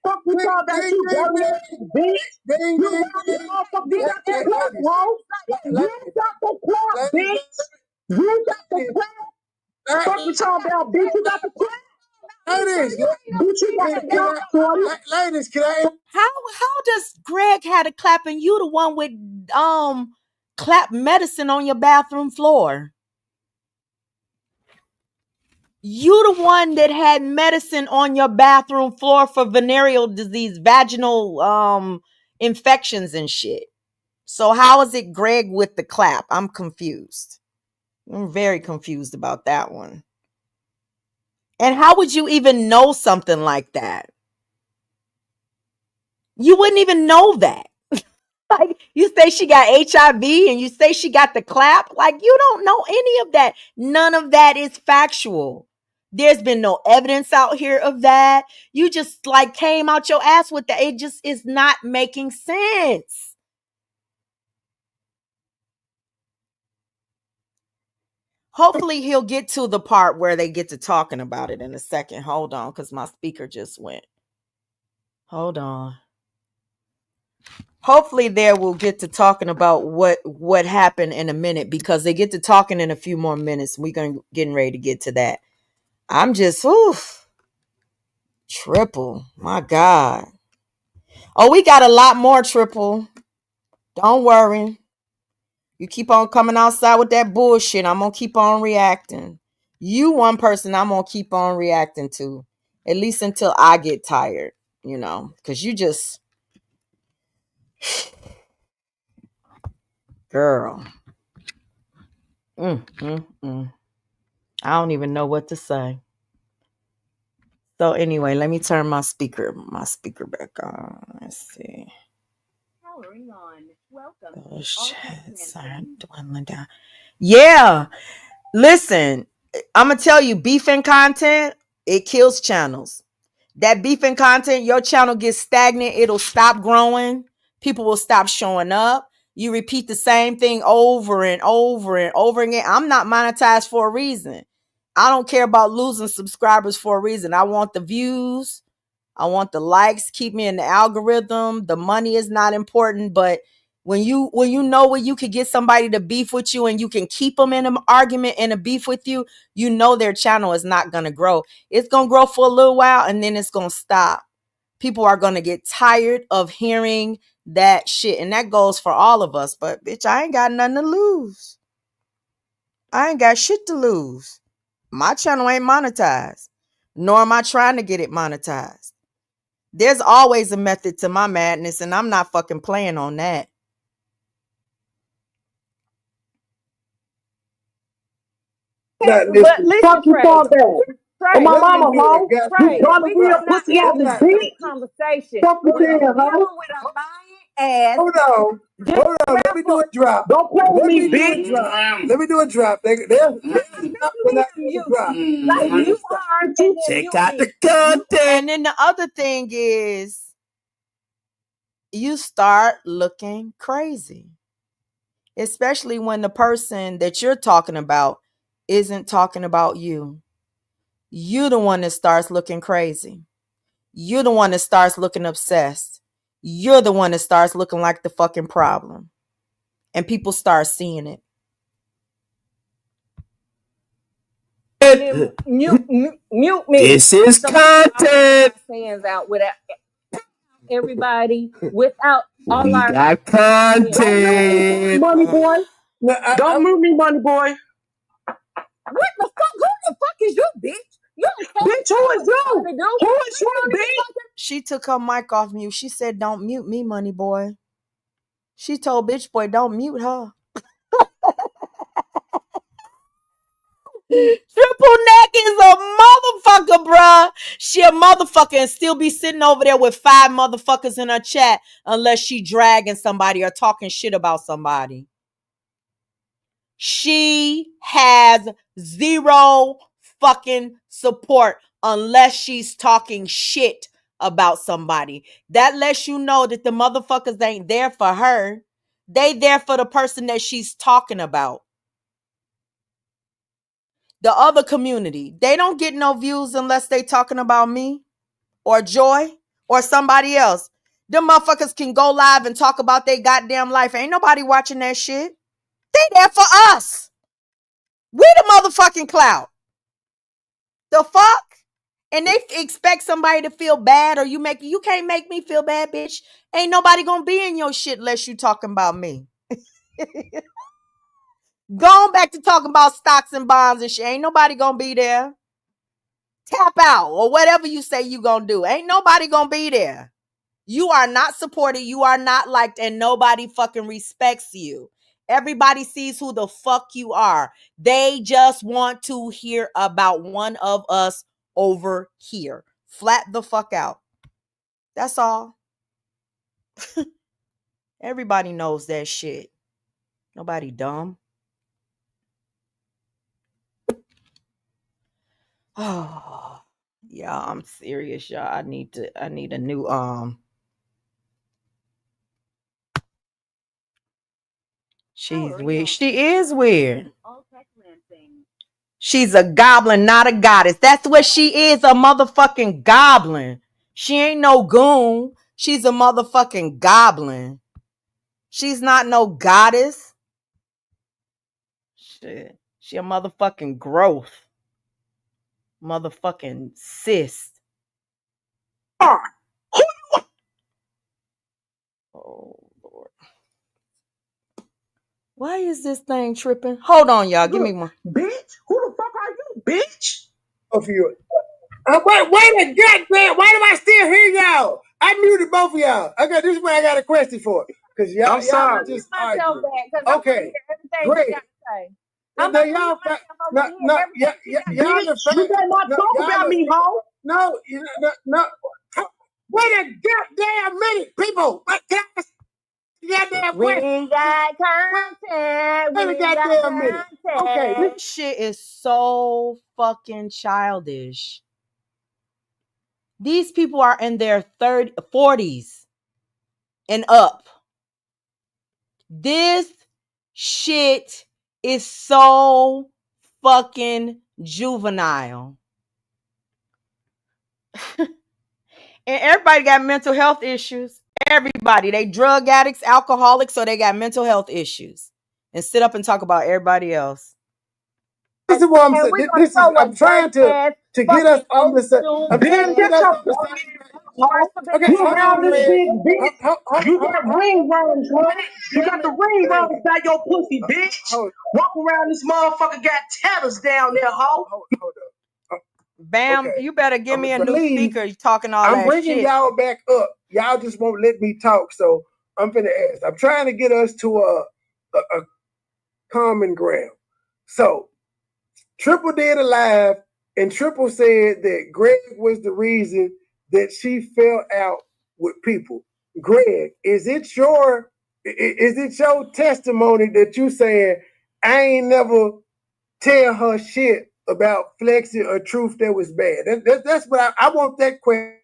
Fuck you talking about? You dirty ass bitch. You got this motherfucker. You got the clap, hoe. You got the clap, bitch. You got the clap. Fuck you talking about, bitch. You got the clap. Ladies, bitch, you got the clap, shorty. Ladies, can I? How does Greg had a clap and you the one with clap medicine on your bathroom floor? You the one that had medicine on your bathroom floor for venereal disease, vaginal infections and shit. So how is it Greg with the clap? I'm confused. I'm very confused about that one. And how would you even know something like that? You wouldn't even know that. Like, you say she got HIV and you say she got the clap. Like, you don't know any of that. None of that is factual. There's been no evidence out here of that. You just like came out your ass with that. It just is not making sense. Hopefully he'll get to the part where they get to talking about it in a second. Hold on, because my speaker just went. Hold on. Hopefully there we'll get to talking about what happened in a minute, because they get to talking in a few more minutes. We're getting ready to get to that. I'm just, Triple. My God. Oh, we got a lot more, Triple. Don't worry. You keep on coming outside with that bullshit. I'm going to keep on reacting. You one person I'm going to keep on reacting to. At least until I get tired, you know, because you just, girl. I don't even know what to say. So anyway, let me turn my speaker back on. Let's see. Powering on. Welcome. Oh shit, sorry, dwindling down. Yeah, listen, I'm gonna tell you, beefing content, it kills channels. That beefing content, your channel gets stagnant. It'll stop growing. People will stop showing up. You repeat the same thing over and over and over again. I'm not monetized for a reason. I don't care about losing subscribers for a reason. I want the views. I want the likes. Keep me in the algorithm. The money is not important, but when you know where you could get somebody to beef with you and you can keep them in an argument and a beef with you, you know their channel is not going to grow. It's going to grow for a little while and then it's going to stop. People are going to get tired of hearing that shit. And that goes for all of us. But bitch, I ain't got nothing to lose. I ain't got shit to lose. My channel ain't monetized, nor am I trying to get it monetized. There's always a method to my madness, and I'm not fucking playing on that. But listen, Trey, my mama, ho. Trey, we cannot have this deep conversation with a lying ass. Hold on. Let me do a drop. Don't play with me, bitch. Let me do a drop. There's nothing I can drop. Like you are. Check out the content. And then the other thing is, you start looking crazy, especially when the person that you're talking about isn't talking about you. You're the one that starts looking crazy. You're the one that starts looking obsessed. You're the one that starts looking like the fucking problem. And people start seeing it. Mute me. This is content. Hands out without everybody, without all We our got content. Money boy. Don't move me, money boy. What the fuck? Who the fuck is you, bitch? You bitch, who is you? Who is you, bitch? She took her mic off mute. She said, "Don't mute me, money boy." She told bitch boy, "Don't mute her." Triple neck is a motherfucker, bruh. She a motherfucker and still be sitting over there with 5 motherfuckers in her chat unless she dragging somebody or talking shit about somebody. She has 0 fucking support unless she's talking shit about somebody. That lets you know that the motherfuckers ain't there for her. They there for the person that she's talking about. The other community, they don't get no views unless they talking about me or Joy or somebody else. Them motherfuckers can go live and talk about their goddamn life. Ain't nobody watching that shit. They there for us. We the motherfucking clout. The fuck? And they expect somebody to feel bad, or you can't make me feel bad, bitch. Ain't nobody gonna be in your shit unless you talking about me. Going back to talking about stocks and bonds and shit. Ain't nobody gonna be there. Tap out or whatever you say you gonna do. Ain't nobody gonna be there. You are not supported. You are not liked, and nobody fucking respects you. Everybody sees who the fuck you are. They just want to hear about one of us over here. Flat the fuck out. That's all. Everybody knows that shit. Nobody dumb. Oh, yeah, I'm serious, y'all. I need a new She's weird. She is weird. She's a goblin, not a goddess. That's what she is, a motherfucking goblin. She ain't no goon. She's a motherfucking goblin. She's not no goddess. Shit. She a motherfucking growth. Motherfucking cyst. Oh, Lord. Why is this thing tripping? Hold on, y'all. Give me one. Bitch, who the fuck are you, bitch? Of you. Wait a goddamn! Why do I still hear y'all? I muted both of y'all. Okay, this is where I got a question for. Cause y'all just myself arguing. back because Okay, everything great. you got to say. Now, I'm about to y'all, mute myself over here. y'all, You better not talk about me, ho. no, no. Wait a goddamn minute, people. What goddamn question? We got content. Wait a We got goddamn minute. Okay, content. This shit is so fucking childish. These people are in their 40s and up. This shit is so fucking juvenile. And everybody got mental health issues. Everybody. They drug addicts, alcoholics, so they got mental health issues. And sit up and talk about everybody else. This is what I'm saying. I'm trying to get us on the same. I'm trying to get us on the same. Okay, You around this big bitch. You got ringworms, right? You got the ringworms by your pussy, bitch. Walk around this motherfucker got tatters down there, ho. Hold up. Bam, Okay. you better give me a new Believe speaker. You talking all I'm that bringing shit. y'all back up. Y'all just won't let me talk, so I'm finna ask. I'm trying to get us to a common ground. So Triple did a live, and Triple said that Greg was the reason that she fell out with people. Greg, is it your testimony that you saying I ain't never tell her shit about flexing or truth that was bad? That's what I want that question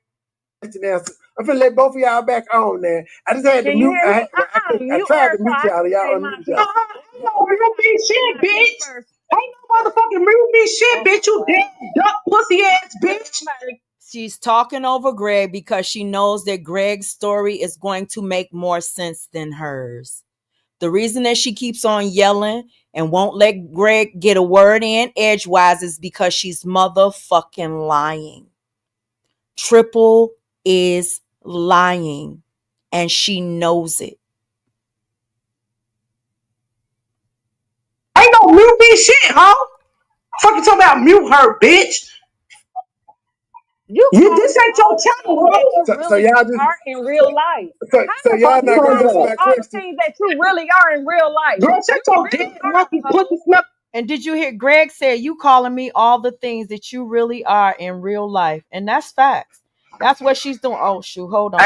answered. I'm finna let both of y'all back on there. I just had to mute. I tried to mute y'all. Y'all unmute y'all. No, mute me shit, bitch. Ain't no motherfucking mute me shit, bitch. You dead duck pussy ass bitch. She's talking over Greg because she knows that Greg's story is going to make more sense than hers. The reason that she keeps on yelling and won't let Greg get a word in edgewise is because she's motherfucking lying. Triple is lying, and she knows it. Ain't no mute me shit, huh? Fuck you talking about mute her, bitch. This ain't your channel, right? So y'all just are in real life. So y'all not gonna answer my all the question. things that you really are in real life. Girl, shut your dick, monkey pussy smell. And did you hear Greg say you calling me all the things that you really are in real life? And that's facts. That's what she's doing. Oh, shoot. Hold on.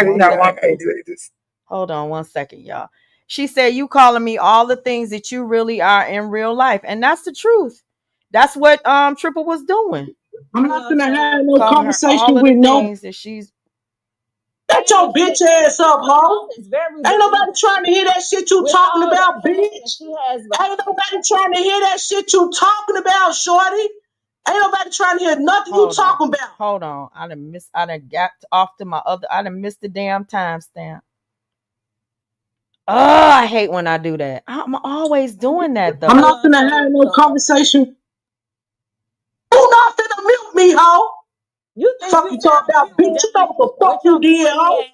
Hold on 1 second, y'all. She said you calling me all the things that you really are in real life. And that's the truth. That's what Triple was doing. I'm not gonna have no Calling conversation with no things that she's. Shut your bitch ass up, ho. Ain't nobody trying to hear that shit you talking about, bitch. Ain't nobody trying to hear that shit you talking about, shorty. Ain't nobody trying to hear nothing you talking about. Hold on. I done got off to my other. I done missed the damn timestamp. Oh, I hate when I do that. I'm always doing that though. I'm not gonna have no conversation. You not finna mute me, ho. You fuck you talking about, bitch? You know what the fuck you did, ho?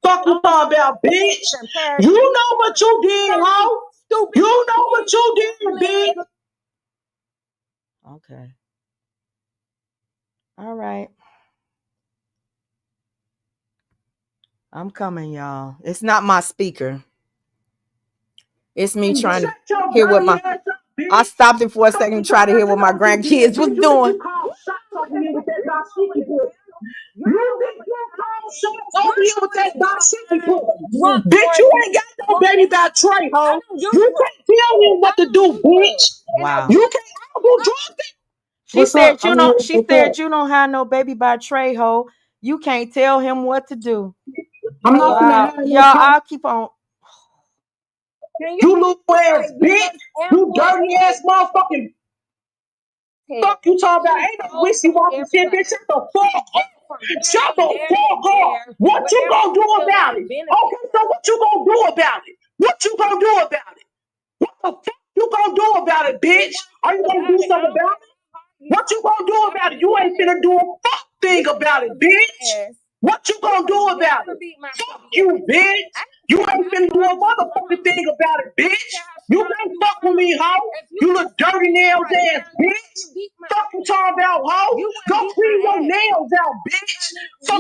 Fuck you talking about, bitch? You know what you did, ho? You know what you did, bitch? Okay. All right. I'm coming, y'all. It's not my speaker. It's me trying to hear what my. I stopped it for a second to try to hear what my grandkids was doing. Bitch, you ain't got no baby by Trey, ho. You can't tell him what to do, bitch. Wow. You can't. I'm gonna drop it. She said you don't. She said you don't have no baby by Trey, ho. You can't tell him what to do. I'm not gonna have no. Y'all, I'll keep on. You little ass bitch. You dirty ass motherfucking. Fuck you talking about? Ain't no wishy-washy shit, bitch. Shut the fuck up. Shut the fuck up. What you gonna do about it? Okay, so what you gonna do about it? What you gonna do about it? What the fuck you gonna do about it, bitch? Are you gonna do something about it? What you gonna do about it? You ain't finna do a fuck thing about it, bitch. What you gonna do about it? Fuck you, bitch. You ain't finna do a motherfucking thing about it, bitch. You can't fuck with me, hoe. You look dirty nails ass, bitch. Fuck you talking about, hoe. Go clean your nails out, bitch. So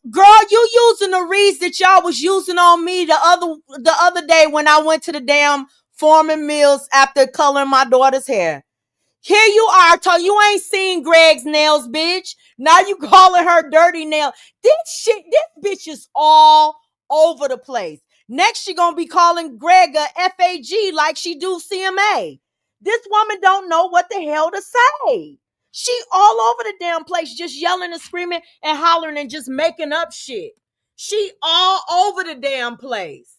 Girl, you using the reeds that y'all was using on me the other day when I went to the damn Foreman Mills after coloring my daughter's hair. Here you are, you ain't seen Greg's nails, bitch. Now you calling her dirty nail. This bitch is all over the place. Next, she gonna be calling Greg a FAG like she do CMA. This woman don't know what the hell to say. She all over the damn place, just yelling and screaming and hollering and just making up shit. She all over the damn place.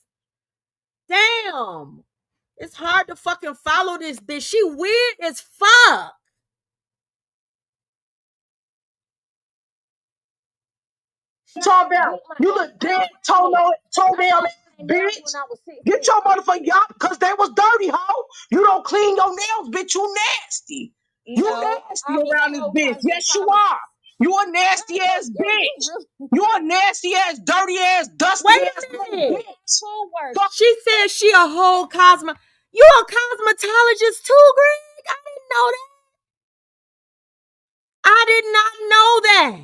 Damn. It's hard to fucking follow this bitch. She weird as fuck. Talk about you look dead toenail bitch. Get your motherfucking y'all because they was dirty, hoe. You don't clean your nails, bitch. You nasty. You nasty around this bitch. Yes, you are. You a nasty ass bitch. You a nasty ass, dirty ass, dusty ass bitch. She said she a whole You a cosmetologist too, Greg? I didn't know that. I did not know that.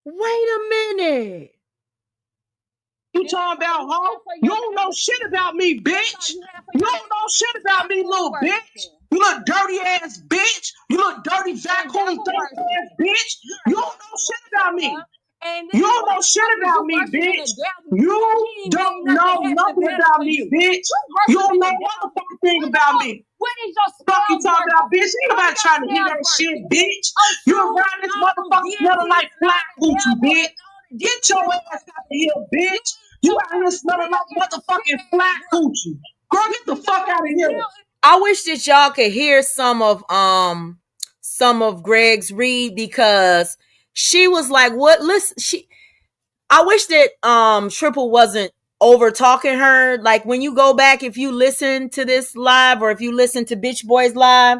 Wait a minute. You talking about, hoe? You don't know shit about me, bitch. You don't know shit about me, little bitch. You look dirty ass bitch. You look dirty vacuum ass bitch. You don't know shit about me. You don't know shit about me, bitch. You don't know nothing about me, bitch. You don't know motherfucking thing about me. What is your Fuck you talking about, bitch? Ain't nobody trying to hear that shit, bitch. You around this motherfucker smelling like flat coochie, bitch. Get your ass out of here, bitch. You out here smelling like motherfucking flat coochie. Girl, get the fuck out of here. I wish that y'all could hear some of Greg's read because she was like, what? Listen, I wish that Triple wasn't over talking her. Like when you go back, if you listen to this live or if you listen to Bitch Boys live,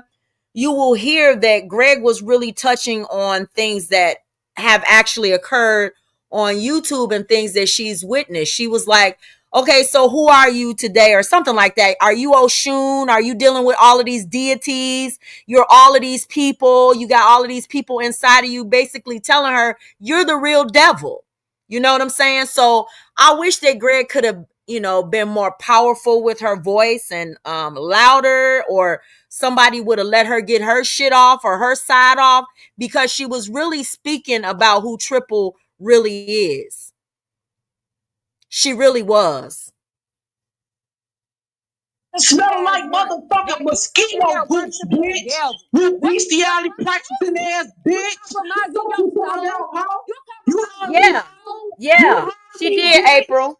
you will hear that Greg was really touching on things that have actually occurred on YouTube and things that she's witnessed. She was like, okay, so who are you today? Or something like that. Are you Oshun? Are you dealing with all of these deities? You're all of these people. You got all of these people inside of you, basically telling her you're the real devil. You know what I'm saying? So I wish that Greg could have, been more powerful with her voice and louder, or somebody would have let her get her shit off or her side off, because she was really speaking about who Triple really is. She really was. Smell like motherfucking mosquito boots, bitch. You bestiality practicing ass bitch. Yeah. She did, April.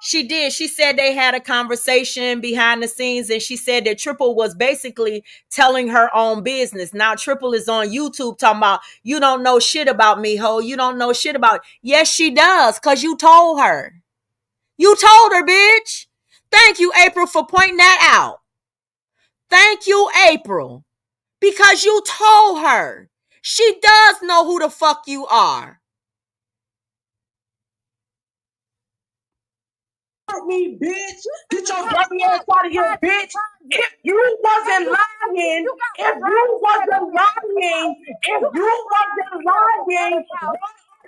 She did. She said they had a conversation behind the scenes, and she said that Triple was basically telling her own business. Now Triple is on YouTube talking about, you don't know shit about me, ho. You don't know shit about. Yes, she does, because you told her. You told her, bitch. Thank you, April, for pointing that out. Thank you, April, because you told her. She does know who the fuck you are. Me, bitch. Get your dirty ass out of here, bitch. If you wasn't lying, why are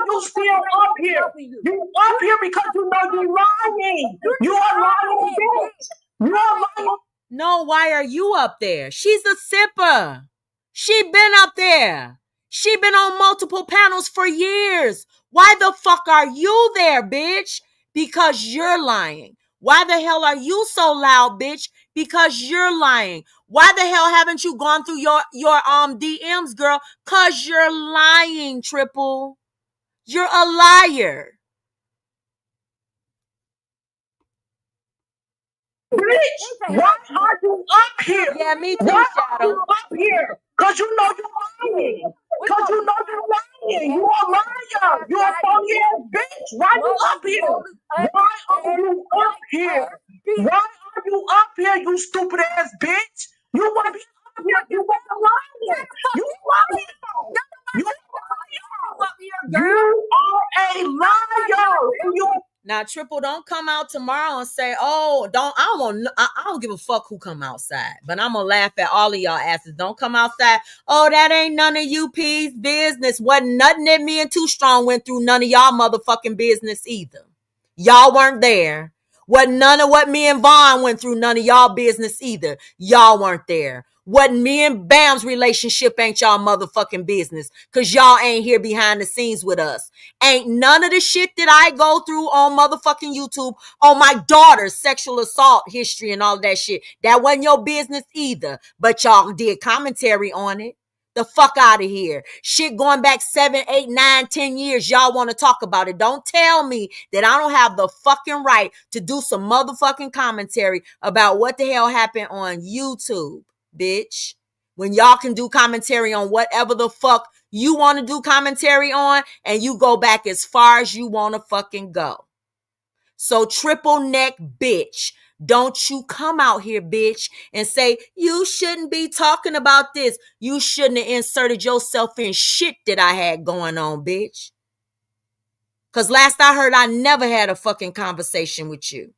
you still up here? You up here because you know you're lying. You are lying, bitch. You are lying. No, why are you up there? She's a sipper. She been up there. She been on multiple panels for years. Why the fuck are you there, bitch? Because you're lying. Why the hell are you so loud, bitch? Because you're lying. Why the hell haven't you gone through your DMs, girl? Cause you're lying, Triple. You're a liar. Bitch, why are you up here? Yeah, me too, Why Shadow. are you up here? Because you know you're lying. Because you know you're lying. You a liar. You a phony ass bitch. Why you up here? Why are you up here? Why are you up here, you stupid ass bitch? You want to be up here. You want to lie. You lying. You are a liar. Now, Triple, don't come out tomorrow and say, "Oh, I don't don't give a fuck who come outside, but I'm gonna laugh at all of y'all asses. Don't come outside. Oh, that ain't none of you P's business. Wasn't nothing that me and Too Strong went through. None of y'all motherfucking business either. Y'all weren't there. Wasn't none of what me and Vaughn went through. None of y'all business either. Y'all weren't there. What me and Bam's relationship ain't y'all motherfucking business, because y'all ain't here behind the scenes with us. Ain't none of the shit that I go through on motherfucking YouTube on my daughter's sexual assault history and all that shit. That wasn't your business either, but y'all did commentary on it. The fuck out of here. Shit going back 7, 8, 9, 10 years. Y'all want to talk about it. Don't tell me that I don't have the fucking right to do some motherfucking commentary about what the hell happened on YouTube, bitch. When y'all can do commentary on whatever the fuck you want to do commentary on, and you go back as far as you want to fucking go. So triple neck bitch, don't you come out here, bitch, and say you shouldn't be talking about this. You shouldn't have inserted yourself in shit that I had going on, bitch. Because last I heard, I never had a fucking conversation with you.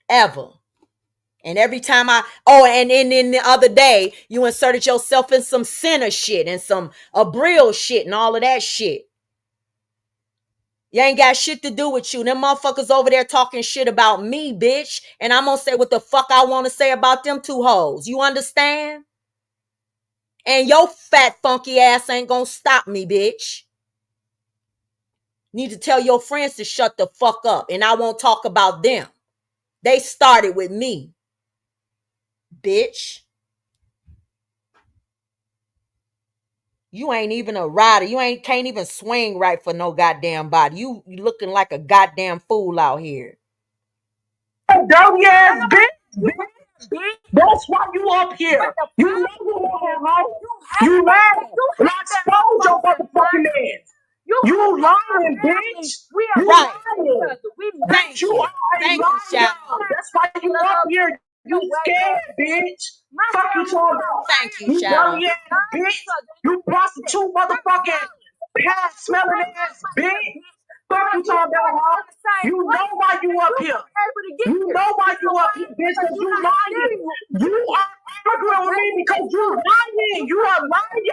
Ever. And every time and then the other day, you inserted yourself in some sinner shit and some Abril shit and all of that shit. You ain't got shit to do with you. Them motherfuckers over there talking shit about me, bitch. And I'm gonna say what the fuck I want to say about them two hoes. You understand? And your fat, funky ass ain't gonna stop me, bitch. Need to tell your friends to shut the fuck up. And I won't talk about them. They started with me, bitch. You ain't even a rider. You can't even swing right for no goddamn body. You looking like a goddamn fool out here. Dirty ass bitch. That's why you up here. You know you mad. And I exposed your motherfucking ass. You lying, bitch. You right. lying. Bitch, you are a liar. That's why you up here. You scared, bitch. Fuck you talking about. Thank you, You Shadow. dirty ass bitch. You prostitute motherfucking past smelling ass bitch. Fuck you talking about, huh? You know why you up here. You know why you up here, bitch, because you lying. You are arguing with me because you lying. You are lying.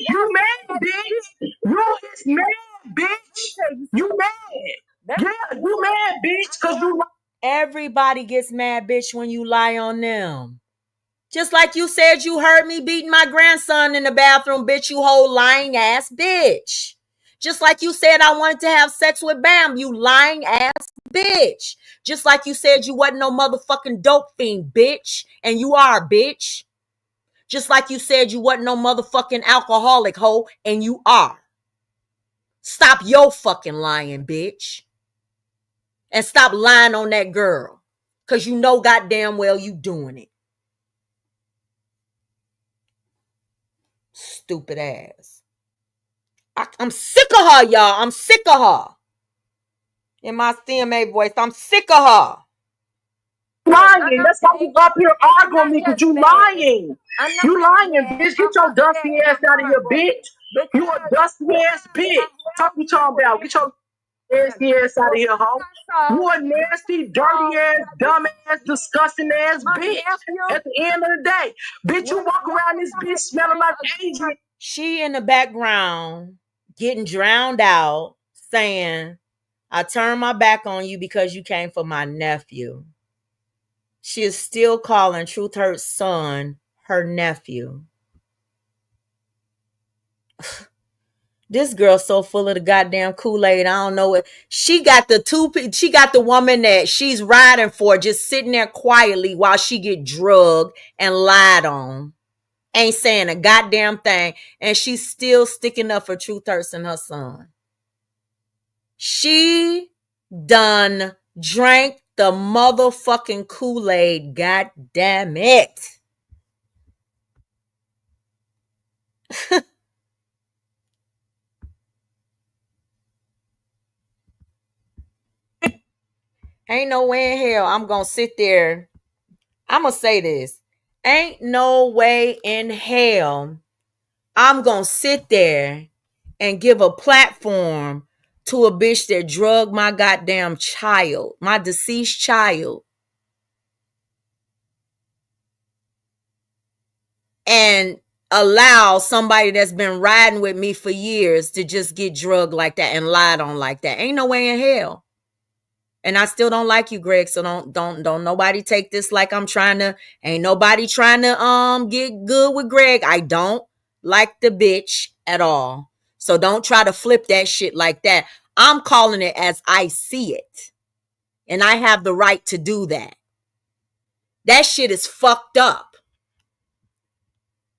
You mad, bitch. You is mad, bitch. You mad. Yeah, you mad, bitch, because you lying. Everybody gets mad, bitch, when you lie on them. Just like you said you heard me beating my grandson in the bathroom, bitch, you whole lying ass bitch. Just like you said I wanted to have sex with Bam, you lying ass bitch. Just like you said you wasn't no motherfucking dope fiend, bitch. And you are, bitch. Just like you said you wasn't no motherfucking alcoholic hoe, and you are. Stop your fucking lying, bitch. And stop lying on that girl. Because you know goddamn well you doing it. Stupid ass. I'm sick of her, y'all. I'm sick of her. In my CMA voice, I'm sick of her. Lying. That's why you up here arguing me, because you lying. You lying, bitch. Get your dusty ass out of here, bitch. You a dusty ass bitch. Talk you talking about. Get your nasty ass out of here, hoe. You a nasty, dirty ass, dumb ass, disgusting ass bitch. At the end of the day, bitch, you walk around this bitch smelling like Adrian. She in the background getting drowned out saying, I turned my back on you because you came for my nephew. She is still calling Truth Hurt's son her nephew. This girl's so full of the goddamn Kool-Aid. I don't know it. She got the woman that she's riding for just sitting there quietly while she get drugged and lied on. Ain't saying a goddamn thing. And she's still sticking up for Truth Hurts and her son. She done drank the motherfucking Kool-Aid. God damn it. Ain't no way in hell I'm gonna sit there. I'm gonna say this. Ain't no way in hell I'm gonna sit there and give a platform to a bitch that drugged my goddamn child, my deceased child, and allow somebody that's been riding with me for years to just get drugged like that and lied on like that. Ain't no way in hell. And I still don't like you, Greg. So don't nobody take this like I'm trying to. Ain't nobody trying to get good with Greg. I don't like the bitch at all. So don't try to flip that shit like that. I'm calling it as I see it. And I have the right to do that. That shit is fucked up.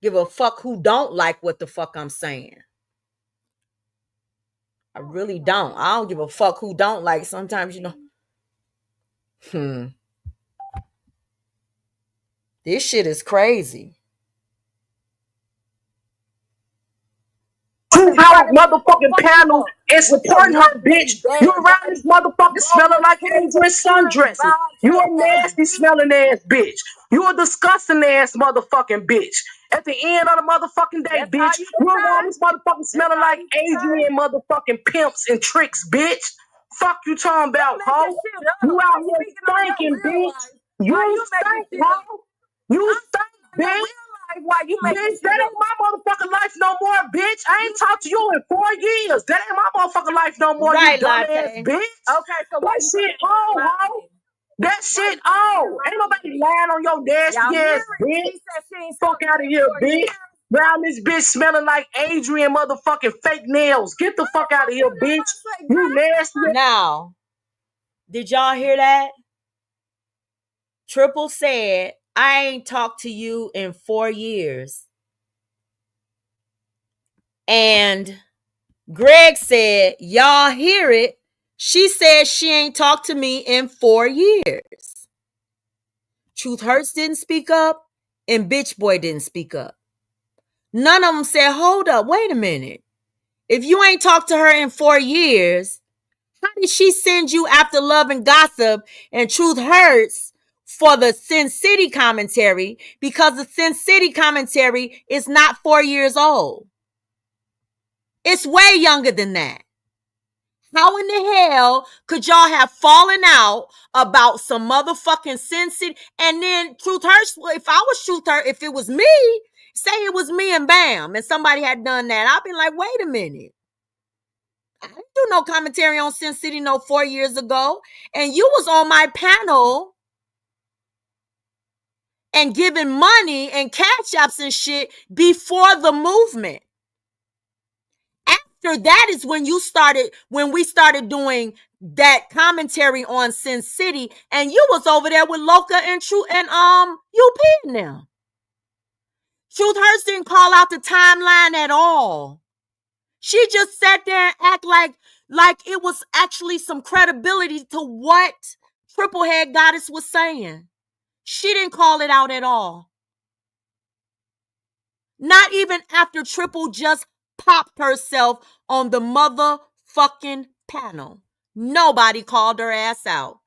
Give a fuck who don't like what the fuck I'm saying. I really don't. I don't give a fuck who don't like. Sometimes, you know. This shit is crazy. Our motherfucking panel and supporting her, bitch. You around this motherfucker smelling like Adrian sundressing. You a nasty smelling ass bitch. You a disgusting ass motherfucking bitch. At the end of the motherfucking day, bitch, you around this motherfucker smelling like Adrian motherfucking pimps and tricks, bitch. Fuck you talking about, hoe? You out here stinking, bitch. You stink, hoe. You stink, bitch. Why you make bitch, that ain't my motherfucking life no more, bitch. I ain't talked to you in 4 years. That ain't my motherfucking life no more, Right, you dumbass Latte. bitch. Okay, so that shit on, ho. That shit on. Ain't nobody lying on your nasty ass, bitch. Fuck out of here, bitch. Round this bitch smelling like Adrian motherfucking fake nails. Get the fuck out of here, bitch. You nasty. Now, did y'all hear that? Triple said, I ain't talked to you in 4 years. And Greg said, y'all hear it. She said she ain't talked to me in 4 years. Truth Hurts didn't speak up, and Bitch Boy didn't speak up. None of them said, hold up, wait a minute. If you ain't talked to her in 4 years, how did she send you after Love and Gossip and Truth Hurts for the Sin City commentary? Because the Sin City commentary is not 4 years old. It's way younger than that. How in the hell could y'all have fallen out about some motherfucking Sin City? And then Truth Hurts, if I was Truth Hurts, if it was me, say it was me and Bam, and somebody had done that, I'd be like, wait a minute. I didn't do no commentary on Sin City no 4 years ago. And you was on my panel and giving money and cash apps and shit before the movement. After that is when we started doing that commentary on Sin City, and you was over there with Loca and True and UP now. Truth Hurts didn't call out the timeline at all. She just sat there and act like it was actually some credibility to what Triple Head Goddess was saying. She didn't call it out at all. Not even after Triple just popped herself on the motherfucking panel. Nobody called her ass out.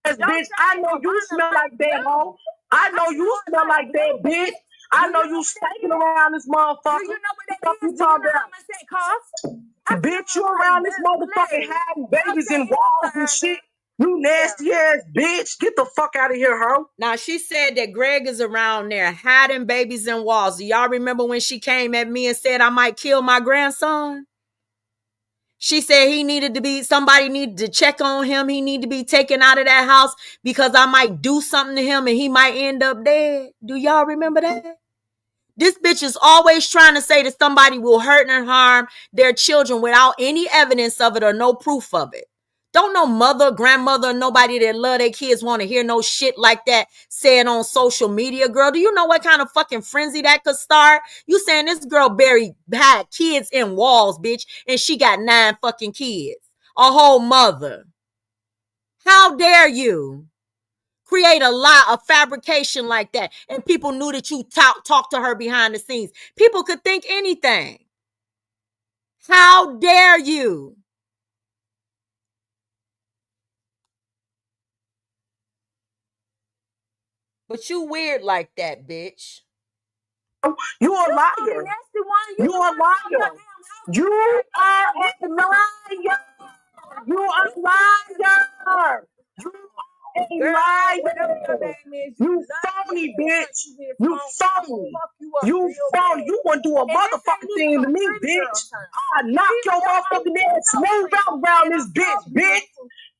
Bitch, I know you smell like that, hoe. I know you smell like that, bitch. I know you stinking around this motherfucker. You know what you talking about? Bitch, you around this motherfucker hiding babies in walls and shit. You nasty ass bitch. Get the fuck out of here, hoe. Now, she said that Greg is around there hiding babies in walls. Do y'all remember when she came at me and said I might kill my grandson? She said somebody needed to check on him. He needed to be taken out of that house because I might do something to him and he might end up dead. Do y'all remember that? This bitch is always trying to say that somebody will hurt and harm their children without any evidence of it or no proof of it. Don't no mother, grandmother, nobody that love their kids want to hear no shit like that said on social media, girl. Do you know what kind of fucking frenzy that could start? You saying this girl had kids in walls, bitch, and she got 9 fucking kids. A whole mother. How dare you create a lie, a fabrication like that, and people knew that you talked to her behind the scenes. People could think anything. How dare you? But you weird like that, bitch. You a liar. Nasty one. You a liar. You are a liar. You a liar. You a liar. You phony, bitch. You phony. You phony. You wouldn't do a motherfucking thing to me, bitch. I knock your motherfucking ass smooth out around this bitch.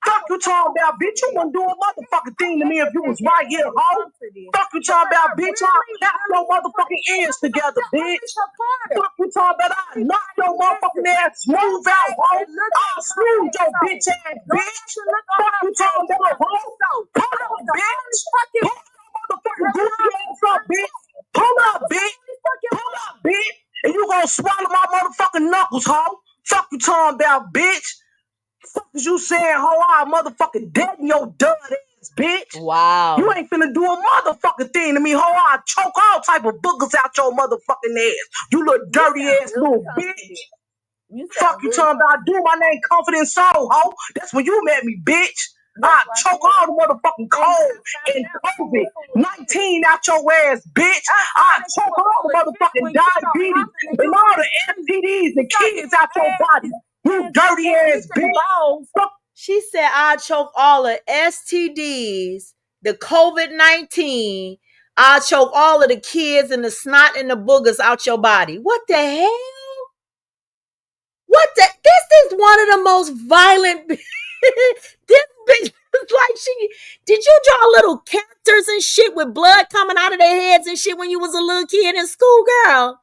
Fuck you talking about, bitch. You wouldn't do a motherfucking thing to me if you was right here, ho. Fuck you talking about, bitch. I'll clap your motherfucking ears together, bitch. Fuck you talking about, I'll knock your motherfucking ass smooth out, ho. I'll smooth your bitch ass, bitch. Fuck you talking about, ho. Pull up, bitch. Pull your motherfucking goofy ass up, bitch. Pull up, bitch. Pull up, bitch. And you gonna swallow my motherfucking knuckles, ho. Fuck you talking about, bitch. Fuck is you saying, ho? I motherfucking dead in your dud ass, bitch. Wow. You ain't finna do a motherfucking thing to me, ho. I choke all type of boogers out your motherfucking ass. You little dirty ass little bitch. Fuck you talking about? Do my name Confident Soul, ho. That's when you met me, bitch. I choke all the motherfucking cold and COVID-19 out your ass, bitch. I choke all the motherfucking diabetes and all the STDs and kids out your body. You dirty ass bitch. She said, I choke all the STDs, the COVID-19. I choke all of the kids and the snot and the boogers out your body. What the hell? This is one of the most violent. This bitch is like did you draw little characters and shit with blood coming out of their heads and shit when you was a little kid in school, girl?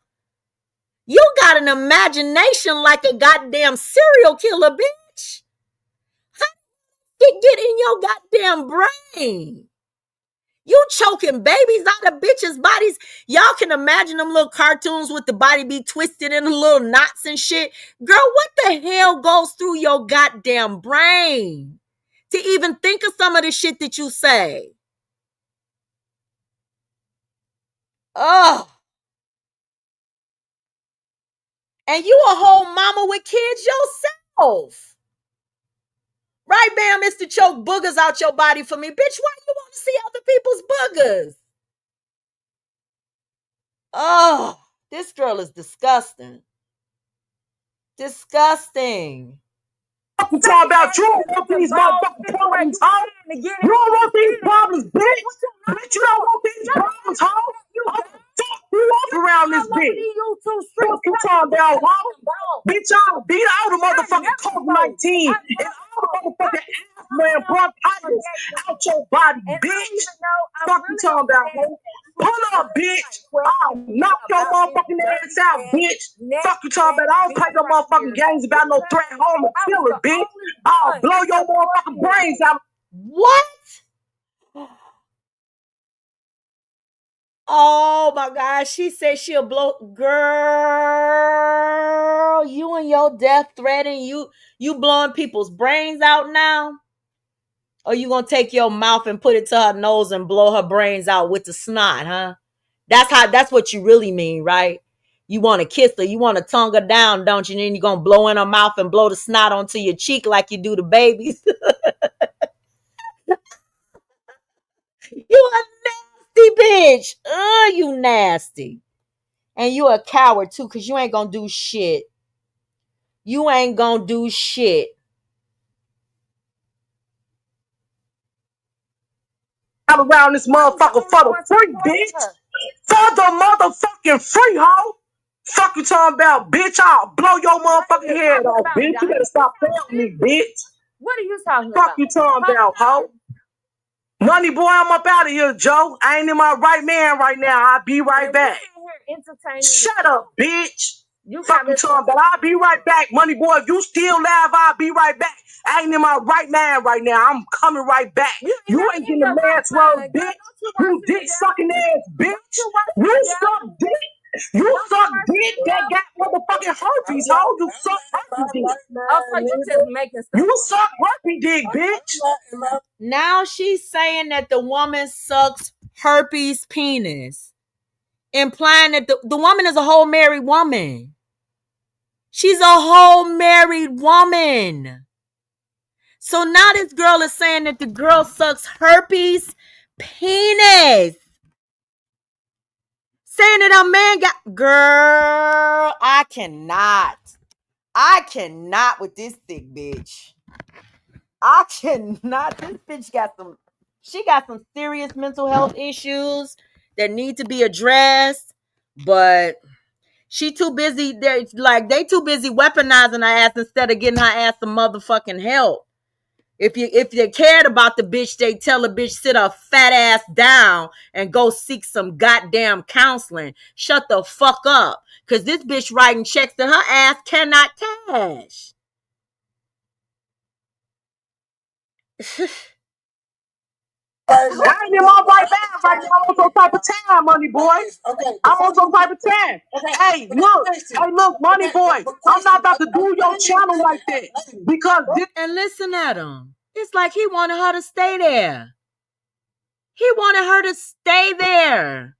You got an imagination like a goddamn serial killer, bitch. How did it get in your goddamn brain? You choking babies out of bitches' bodies. Y'all can imagine them little cartoons with the body be twisted in little knots and shit. Girl, what the hell goes through your goddamn brain to even think of some of the shit that you say? Oh. And you a whole mama with kids yourself. Right, bam, is to choke boogers out your body for me. Bitch, why you want to see other people's boogers? Oh, this girl is disgusting. Disgusting. You talking about you don't want these motherfucking problems, ho? You don't want these problems, bitch. Bitch, you don't want these problems, ho? Fuck you up around this bitch. Fuck you talking about, ho? Bitch, I'll beat all the motherfucking COVID-19 and all the motherfucking asthma and bronchitis out your body, bitch. Fuck you talking about, ho? Pull up, bitch. I'll knock your motherfucking ass out, bitch. Fuck you talking about. I don't play no motherfucking games about no threat home and killer, bitch. I'll blow your motherfucking brains out. What? Oh my God. She said she'll blow. Girl, you and your death threat and you blowing people's brains out now? Or you gonna take your mouth and put it to her nose and blow her brains out with the snot, huh? That's what you really mean, right? You want to kiss her, you want to tongue her down, don't you? And then you're gonna blow in her mouth and blow the snot onto your cheek like you do the babies. You a nasty bitch. You nasty. And you a coward too, because you ain't gonna do shit. You ain't gonna do shit. Out around this motherfucker for the free, bitch. For the motherfucking free, ho. Fuck you talking about, bitch. I'll blow your motherfucking head off, bitch. You better stop playing with me, bitch. What are you talking about? Fuck you talking about, ho. Money boy, I'm up out of here, Joe. I ain't in my right man right now. I'll be right back. Shut up, bitch. Fuck you talking about. I'll be right back. Money boy, if you still live, I'll be right back. I ain't in my right man right now. I'm coming right back. You ain't getting the man's world, bitch. You dick sucking ass, bitch. You suck dick. You suck dick that got motherfucking herpes, ho. You suck herpes dick. Oh, so you just making stuff. You suck herpes dick, bitch. Now she's saying that the woman sucks herpes penis, implying that the woman is a whole married woman. She's a whole married woman. So now this girl is saying that the girl sucks herpes penis. saying that a man got, girl, I cannot with this thick bitch. I cannot. This bitch got some serious mental health issues that need to be addressed, but she too busy. They too busy weaponizing her ass instead of getting her ass some motherfucking help. If they cared about the bitch, they tell the bitch sit her fat ass down and go seek some goddamn counseling. Shut the fuck up, cause this bitch writing checks that her ass cannot cash. I ain't in my right now. Right now, I'm on some type of time, money boy. Okay. I'm on some type of time. Okay. Hey, look, money boy. I'm not about to do your channel like that because this. And listen at him. It's like he wanted her to stay there. He wanted her to stay there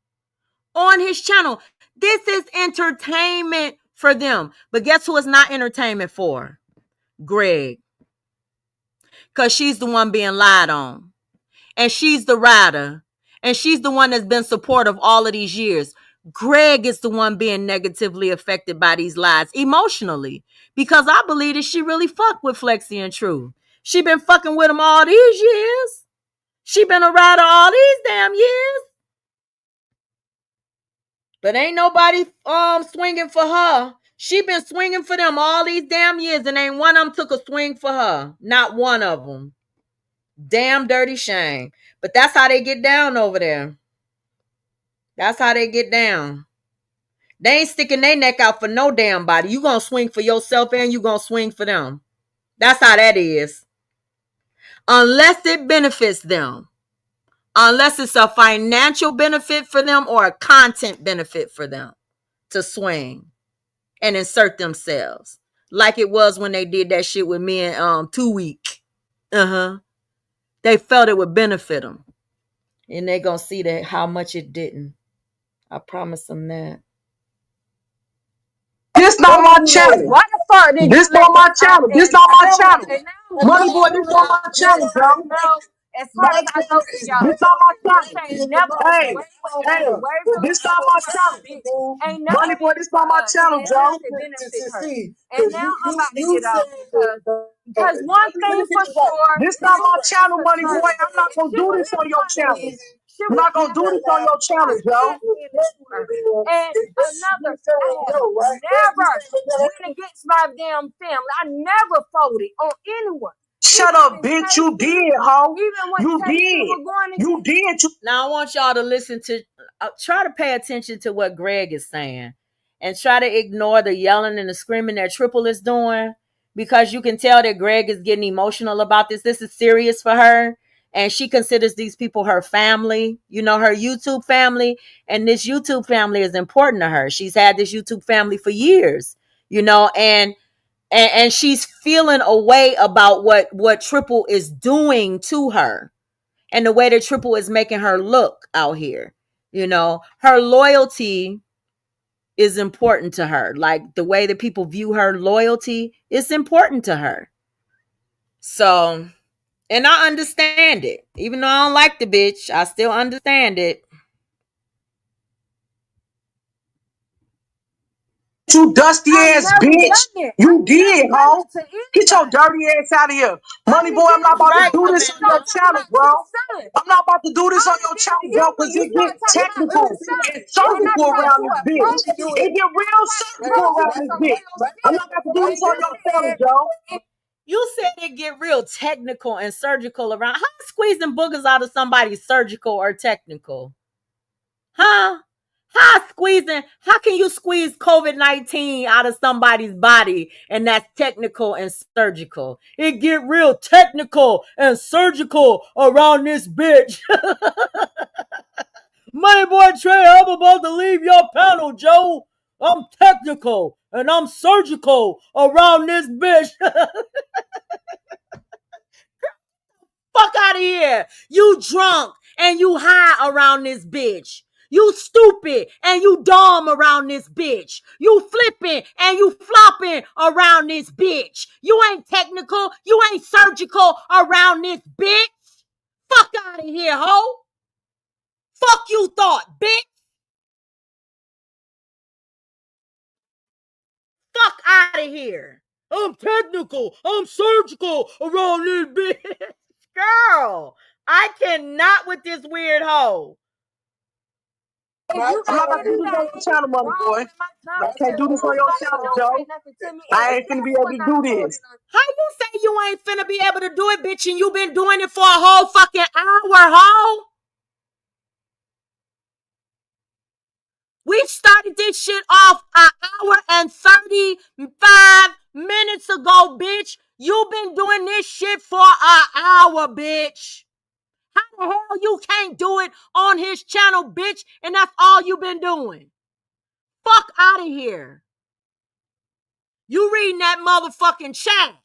on his channel. This is entertainment for them. But guess who it's not entertainment for? Greg. Because she's the one being lied on. And she's the rider. And she's the one that's been supportive all of these years. Greg is the one being negatively affected by these lies emotionally. Because I believe that she really fucked with Flexi and True. She been fucking with him all these years. She been a rider all these damn years. But ain't nobody swinging for her. She been swinging for them all these damn years, and ain't one of them took a swing for her. Not one of them. Damn dirty shame. But that's how they get down over there. That's how they get down. They ain't sticking their neck out for no damn body. You gonna swing for yourself and you gonna swing for them. That's how that is. Unless it benefits them. Unless it's a financial benefit for them or a content benefit for them to swing and insert themselves. Like it was when they did that shit with me and 2 Week. They felt it would benefit them. And they gonna see that how much it didn't. I promise them that. This not my channel. Why the fuck did this not my channel. This not my channel. Money boy, this not my channel, bro. As far as I know, y'all, this not my channel. ain't never. Hey, this not my channel. Ain't never. Money boy, this not my channel, bro. And now I'm about to get off because one thing for sure, this not my channel, money boy. I'm not gonna do this on your channel. I'm not gonna do this on your channel, Joe. And another, I never went against my damn family. I never folded on anyone. Shut up, bitch. You did, ho. You did. You did. Now I want y'all to listen to, try to pay attention to what Greg is saying and try to ignore the yelling and the screaming that Triple is doing, because you can tell that Greg is getting emotional about this. This is serious for her. And she considers these people her family, you know, her YouTube family. And this YouTube family is important to her. She's had this YouTube family for years, you know, and she's feeling a way about what Triple is doing to her and the way that Triple is making her look out here. You know, her loyalty is important to her. Like the way that people view her loyalty is important to her. So, and I understand it. Even though I don't like the bitch, I still understand it. You dusty ass bitch. You did, ho. Get your dirty ass out of here. Money boy, I'm not about to do this on your channel, bro. I'm not about to do this on your channel, bro, because it gets technical and surgical around this bitch. It get real surgical around this bitch. I'm not about to do this on your channel, Joe. You said it get real technical and surgical around. How squeezing boogers out of somebody surgical or technical? Huh? How can you squeeze COVID-19 out of somebody's body and that's technical and surgical? It get real technical and surgical around this bitch. Money boy Trey, I'm about to leave your panel, Joe. I'm technical and I'm surgical around this bitch. Fuck out of here. You drunk and you high around this bitch. You stupid and you dumb around this bitch. You flipping and you flopping around this bitch. You ain't technical. You ain't surgical around this bitch. Fuck out of here, ho. Fuck you thought, bitch. Fuck out of here. I'm technical. I'm surgical around this bitch. Girl, I cannot with this weird hoe. I'm not gonna do this on your channel, mother boy. I can't do this on your channel, Joe. I ain't finna be able to do this. How you say you ain't finna be able to do it, bitch, and you been doing it for a whole fucking hour, hoe? We started this shit off an hour and 35 minutes ago, bitch. You been doing this shit for an hour, bitch. How the hell you can't do it on his channel, bitch, and that's all you been doing? Fuck out of here. You reading that motherfucking chat.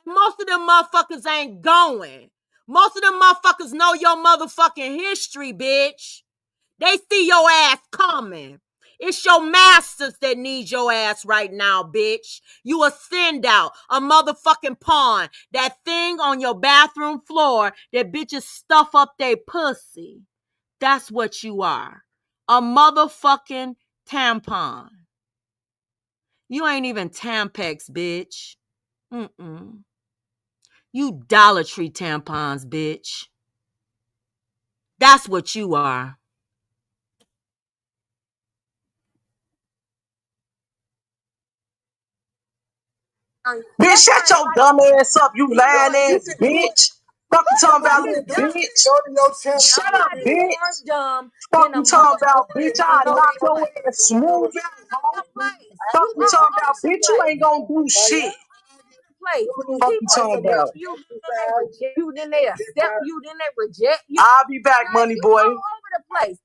Most of them motherfuckers ain't going. Most of them motherfuckers know your motherfucking history, bitch. They see your ass coming. It's your masters that need your ass right now, bitch. You a send out, a motherfucking pawn. That thing on your bathroom floor that bitches stuff up their pussy. That's what you are. A motherfucking tampon. You ain't even Tampax, bitch. You Dollar Tree tampons, bitch. That's what you are. Bitch, shut your dumb ass up, you lying ass bitch. Fuck you talking about, little bitch. Shut up, bitch. Fuck you talking about, bitch. I knock your ass smooth out. Fuck you talking about, bitch. You ain't gonna do shit. Fuck you talking about. You then they accept you, then they reject you. I'll be back, money boy. All over the place.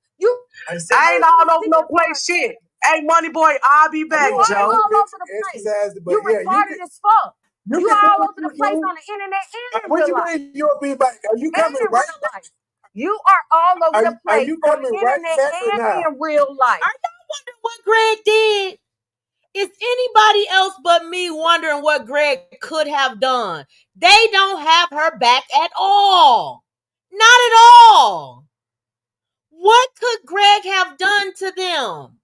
I ain't all over no place shit. Hey, money boy, I'll be back, You Joe. all over the place. You retarded as fuck. You all over the place on the internet and in real life. You'll be back. Are you coming And in right real life. You are all over the Are place you on the coming right internet back or and not? in real life. Are y'all wondering what Greg did? Is anybody else but me wondering what Greg could have done? They don't have her back at all. Not at all. What could Greg have done to them?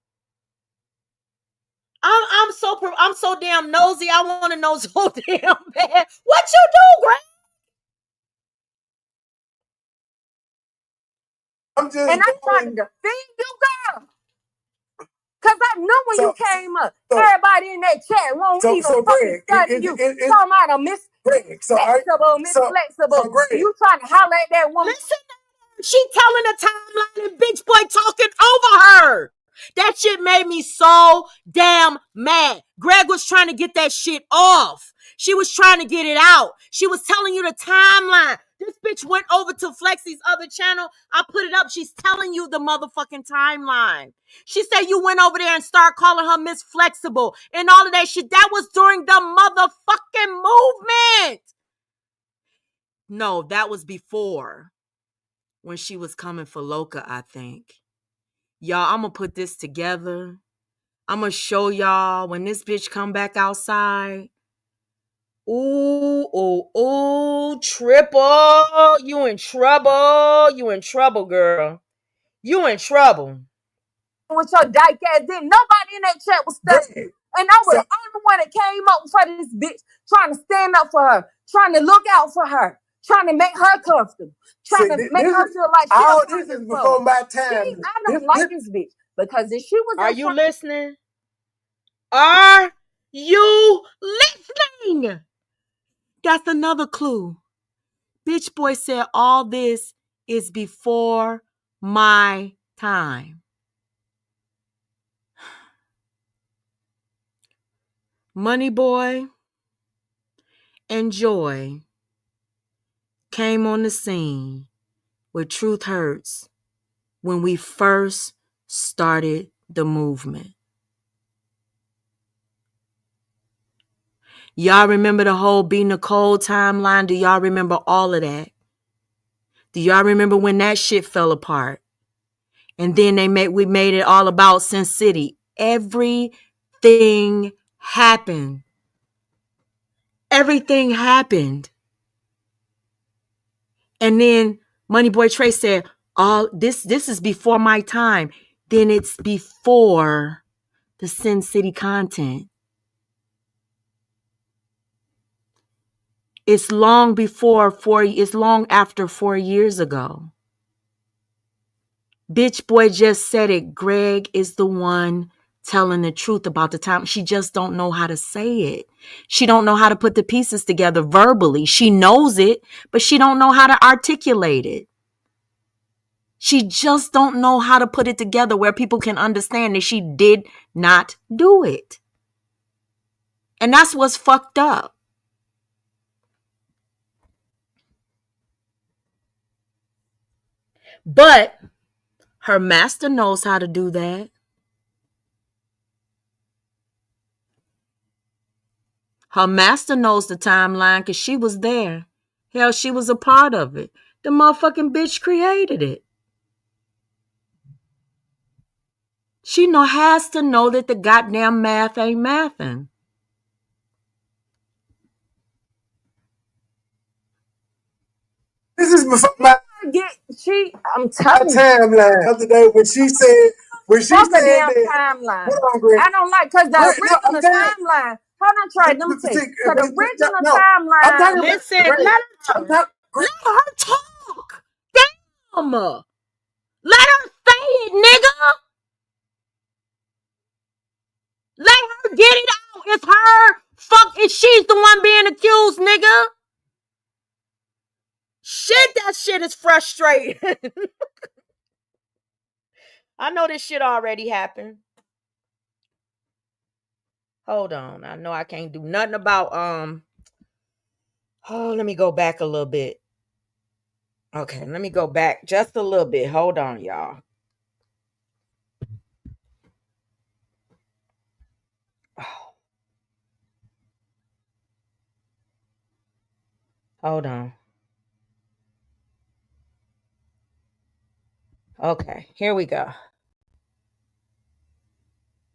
I'm so damn nosy. I want to know so damn bad. What you do, Greg? I'm just And I tried to defend you, girl. Because I know when you came up, everybody in that chat won't even fucking study you. Talking about a flexible. You trying to holler at that woman. Listen, she telling the timeline and bitch boy talking over her. That shit made me so damn mad. Greg was trying to get that shit off. She was trying to get it out. She was telling you the timeline. This bitch went over to Flexy's other channel. I put it up. She's telling you the motherfucking timeline. She said you went over there and started calling her Miss Flexible and all of that shit. That was during the motherfucking movement. No, that was before. When she was coming for Loca, I think. Y'all, I'm going to put this together. I'm going to show y'all when this bitch come back outside. Ooh, triple. You in trouble. You in trouble, girl. You in trouble. With your dyke ass, then nobody in that chat was studying. And I was the only one that came up for this bitch, trying to stand up for her, trying to look out for her, trying to make her comfortable, trying to make her feel like she all this is before my time. I don't like this bitch because if she was, are you listening? Are you listening? That's another clue. Bitch boy said all this is before my time. Money Boy and Joy came on the scene with Truth Hurts when we first started the movement. Y'all remember the whole B. Nicole timeline? Do y'all remember all of that? Do y'all remember when that shit fell apart? And then we made it all about Sin City. Everything happened. Everything happened. And then Money Boy Trey said, "All this is before my time." Then it's before the Sin City content. It's long after 4 years ago. Bitch boy just said it. Greg is the one telling the truth about the time. She just don't know how to say it. She don't know how to put the pieces together verbally. She knows it, but she don't know how to articulate it. She just don't know how to put it together where people can understand that she did not do it. And that's what's fucked up. But her master knows how to do that. Her master knows the timeline because she was there. Hell, she was a part of it. The motherfucking bitch created it. She has to know that the goddamn math ain't mathing. This is before my I'm telling you. timeline the other day when she said Fuck a damn that. timeline. Hold on, Greg. I don't like, because the Greg, no, original timeline. Hold on, Trey, let me tell you. See, So the original no, I'm timeline. talking about Listen, Greg. let her talk. Damn. Let her say it, nigga. Let her get it out. It's her. Fuck it. She's the one being accused, nigga. Shit, that shit is frustrating. I know this shit already happened. Hold on. I know I can't do nothing about let me go back a little bit. Okay, let me go back just a little bit. Hold on, y'all. Hold on. Okay, here we go.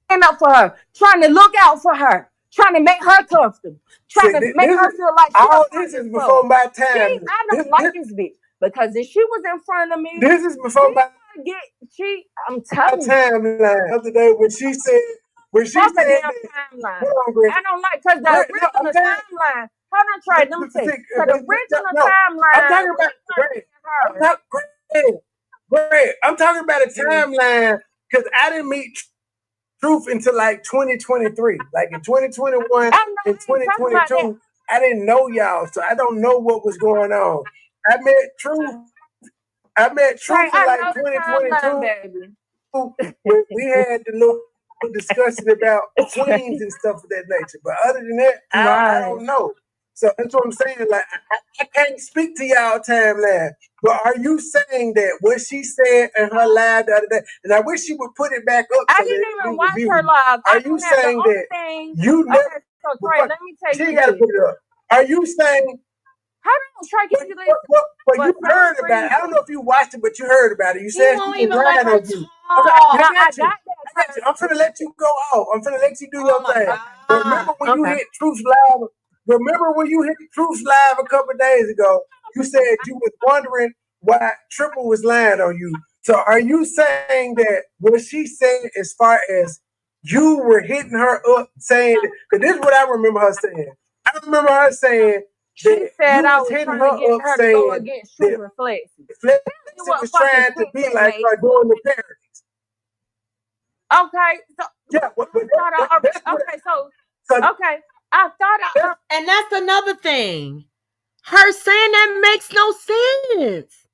Stand up for her, trying to look out for her, trying to make her comfortable, trying to make her feel like all this is before my time. I don't like this bitch because if she was in front of me, this is before my I'm telling you. timeline the other day when she said Fuck a that. damn timeline. Hold on, Greg. I don't like, because the original timeline. Hold on, Trey, let me tell you. So the original timeline. I'm talking about Greg. I'm talking about a timeline because I didn't meet Truth until like 2023. Like in 2021 and 2022, I didn't know y'all, so I don't know what was going on. I met Truth in like 2022. We had the little discussion about queens and stuff of that nature. But other than that, I don't know. So that's what I'm saying. Like I can't speak to y'all timeline. But are you saying that what she said in her live the other day, and I wish she would put it back up. I didn't even watch her live. Are you saying that you never? So Trey, let me tell you. She gotta put it up. Are you saying? How do you try to get But you heard about it. I don't know if you watched it, but you heard about it. You said won't she was even let lying her on you. I got that. I'm finna let you go off. I'm finna let you do your thing. God. Remember when you hit Truth Live? Remember when you hit Truth Live a couple of days ago? You said you was wondering why Triple was lying on you. So are you saying that what she said as far as you were hitting her up saying, because this is what I remember her saying. I remember her saying she said I was hitting trying her to get up her to saying go against True Reflex. Flexi was trying to be like her doing the parodies. Okay, so yeah, I thought and that's another thing. Her saying that makes no sense.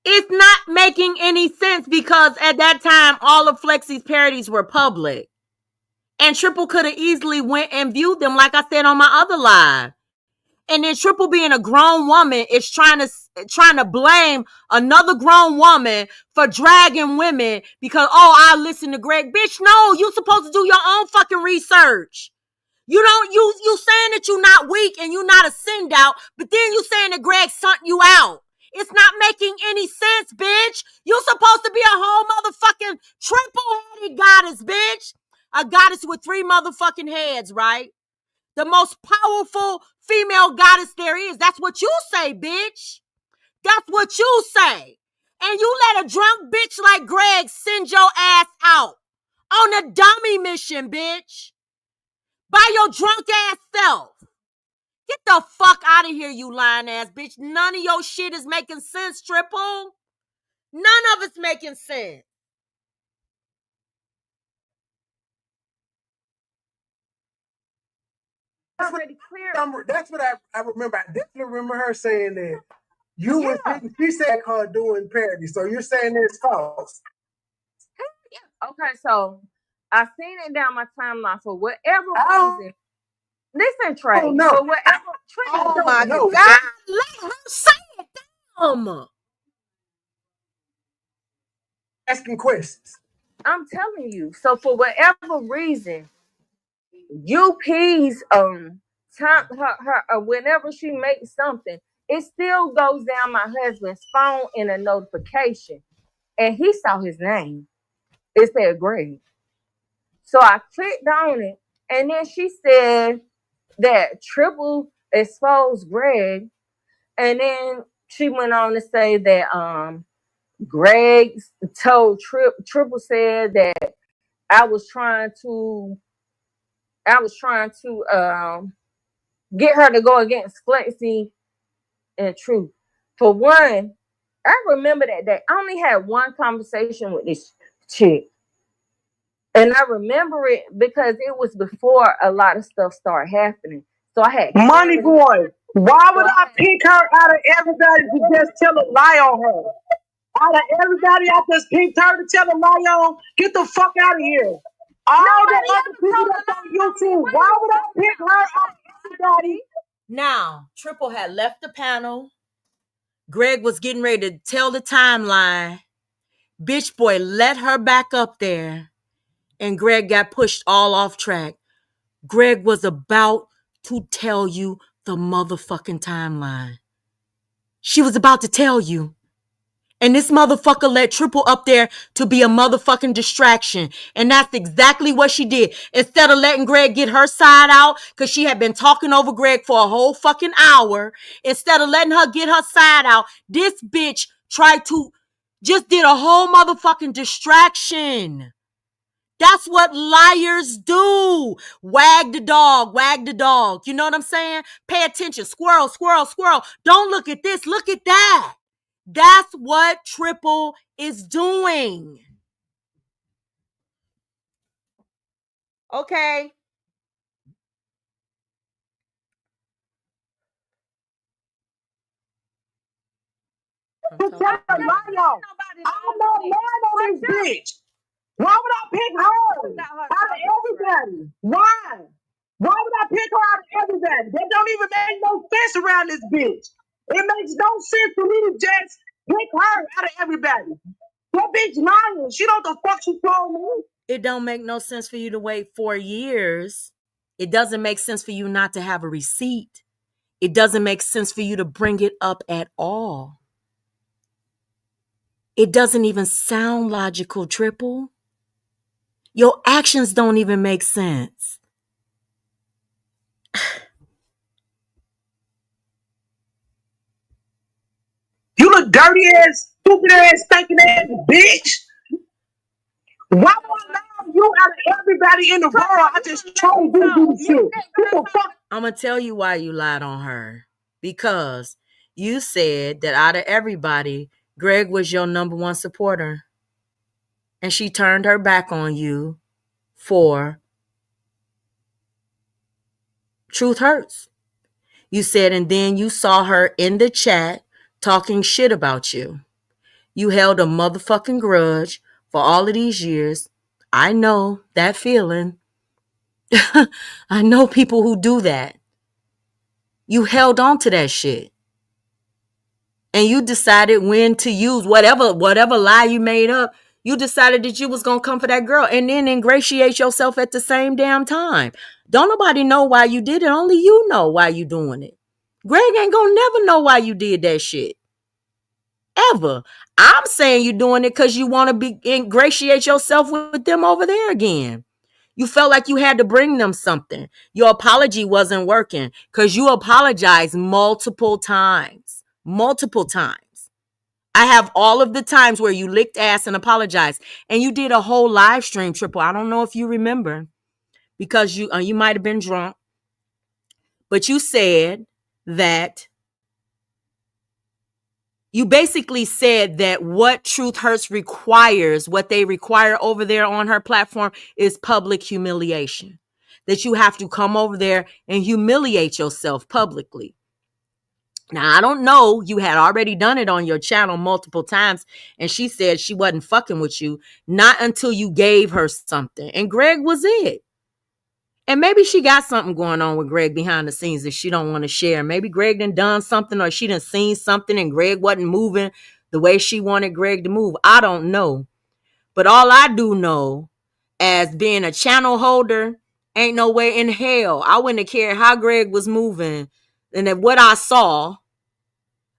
It's not making any sense because at that time all of Flexi's parodies were public. And Triple could have easily went and viewed them, like I said on my other live. And then Triple, being a grown woman, is trying to blame another grown woman for dragging women because, I listen to Greg. Bitch, no, you supposed to do your own fucking research. You don't, you saying that you're not weak and you're not a send out, but then you saying that Greg sent you out. It's not making any sense, bitch. You're supposed to be a whole motherfucking triple-headed goddess, bitch. A goddess with 3 motherfucking heads, right? The most powerful female goddess there is. That's what you say, bitch. That's what you say. And you let a drunk bitch like Greg send your ass out on a dummy mission, bitch. By your drunk ass self. Get the fuck out of here, you lying ass bitch. None of your shit is making sense, Triple. None of it's making sense. That's what I remember. I definitely remember her saying that you was she said her doing parody. So you're saying it's false. Okay, so I seen it down my timeline for whatever reason. Listen, Trey. Oh, no. For whatever Oh my no. God. Let her say it. Damn. Asking questions. I'm telling you. So for whatever reason, UP's time her whenever she makes something, it still goes down my husband's phone in a notification, and he saw his name. It said Greg. So I clicked on it, and then she said that Triple exposed Greg, and then she went on to say that Greg told Triple said that I was trying to get her to go against Flexi and Truth. For one, I remember that day. I only had one conversation with this chick. And I remember it because it was before a lot of stuff started happening. So I had Money Boy. Why would I pick her out of everybody to just tell a lie on her? Out of everybody, I just picked her to tell a lie on. Get the fuck out of here. All the other people that's on YouTube, why would I pick her out of everybody? Now, Triple had left the panel. Greg was getting ready to tell the timeline. Bitch boy let her back up there. And Greg got pushed all off track. Greg was about to tell you the motherfucking timeline. She was about to tell you. And this motherfucker let Triple up there to be a motherfucking distraction. And that's exactly what she did. Instead of letting Greg get her side out, because she had been talking over Greg for a whole fucking hour, instead of letting her get her side out, this bitch tried to just did a whole motherfucking distraction. That's what liars do. Wag the dog, wag the dog. You know what I'm saying? Pay attention. Squirrel, squirrel, squirrel. Don't look at this. Look at that. That's what Triple is doing. Okay. To tell a lie on. I'm not mad on this bitch. Why would I pick her out of everybody? Why? Why would I pick her out of everybody? That don't even make no sense around this bitch. It makes no sense for me to just pick her out of everybody. That bitch lying. She don't know the fuck she told me. It don't make no sense for you to wait 4 years. It doesn't make sense for you not to have a receipt. It doesn't make sense for you to bring it up at all. It doesn't even sound logical, Triple. Your actions don't even make sense. You look dirty ass, stupid ass, stinking ass bitch. Why would I allow you out of everybody in the world? I just try to do this shit. What the fuck? I'm going to tell you why you lied on her. Because you said that out of everybody, Greg was your number one supporter. And she turned her back on you for Truth Hurts. You said, and then you saw her in the chat talking shit about you. You held a motherfucking grudge for all of these years. I know that feeling. I know people who do that. You held on to that shit. And you decided when to use whatever lie you made up. You decided that you was going to come for that girl and then ingratiate yourself at the same damn time. Don't nobody know why you did it. Only you know why you doing it. Greg ain't going to never know why you did that shit. Ever. I'm saying you're doing it because you want to ingratiate yourself with them over there again. You felt like you had to bring them something. Your apology wasn't working because you apologized multiple times. Multiple times. I have all of the times where you licked ass and apologized. And you did a whole live stream, Triple. I don't know if you remember because you might have been drunk. But you said that you basically said that what Truth Hurts requires, what they require over there on her platform is public humiliation. That you have to come over there and humiliate yourself publicly. Now, I don't know. You had already done it on your channel multiple times, and she said she wasn't fucking with you, not until you gave her something. And Greg was it. And maybe she got something going on with Greg behind the scenes that she don't want to share. Maybe Greg done something, or she done seen something and Greg wasn't moving the way she wanted Greg to move. I don't know. But all I do know, as being a channel holder, ain't no way in hell I wouldn't have cared how Greg was moving. And that what I saw,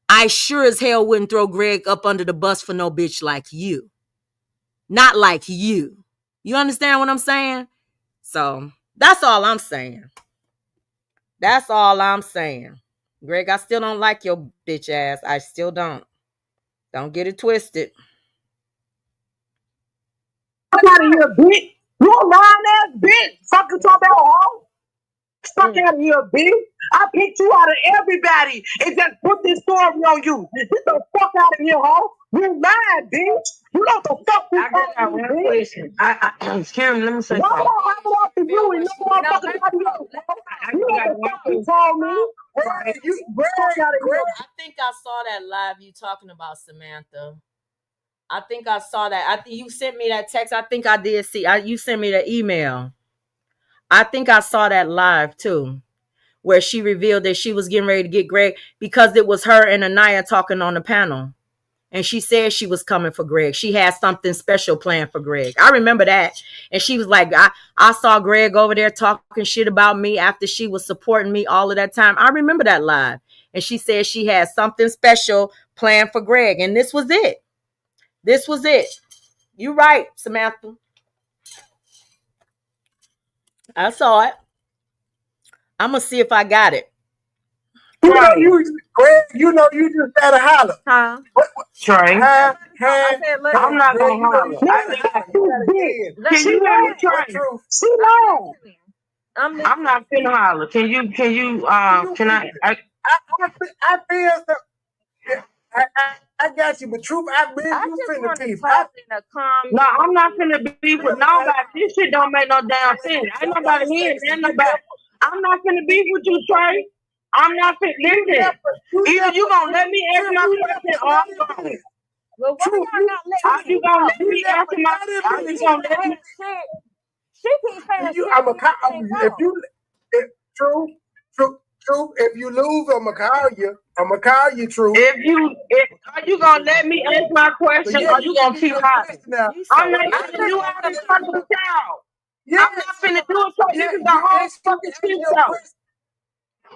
I sure as hell wouldn't throw Greg up under the bus for no bitch like you. Not like you. You understand what I'm saying? So that's all I'm saying. That's all I'm saying. Greg, I still don't like your bitch ass. I still don't. Don't get it twisted. Fuck out of here, bitch. You a lying ass bitch. Fucking talk about hoe. Fuck out of here, bitch. I picked you out of everybody and just put this story on you. Get the fuck out of here, hoe. You mad, bitch. You know what the fuck you talking about, bitch. Karen, let me say Why something. don't I have it off to you and no motherfucking body else? You know what the fuck you told me? Greg, I think I saw that live you talking about Samantha. I think I saw that. I think you sent me that text. I think I did see. You sent me the email. I think I saw that live too, where she revealed that she was getting ready to get Greg because it was her and Anaya talking on the panel. And she said she was coming for Greg. She had something special planned for Greg. I remember that. And she was like, I saw Greg over there talking shit about me after she was supporting me all of that time. I remember that live. And she said she had something special planned for Greg. And this was it. This was it. You right, Samantha. I saw it. I'm going to see if I got it. Greg, you just gotta holler. Huh? Trey. I said, look, I'm not Greg, gonna holler. Can you hear me, Trey? She know. I'm not finna holler. Can I feel so. I got you, but truth, I been I you just finna want to beef. talk in a calm. No, I'm not finna beef with nobody. This shit don't make no damn sense. Ain't nobody here. Ain't nobody. I'm not finna beef with you, Trey. I'm not finna listen. Either you gonna let me answer my question or I'm going. Well, why y'all not Are letting me you gonna talk? let me answer my? Are you gonna let me? She keeps saying shit. I'm a true, if you lose, I'ma call you, true. Are you gonna let me answer my question or you gonna keep hollering? I'm not finna do all this fucking with y'all. Yeah. I'm not finna do it so this is the whole fucking shit show.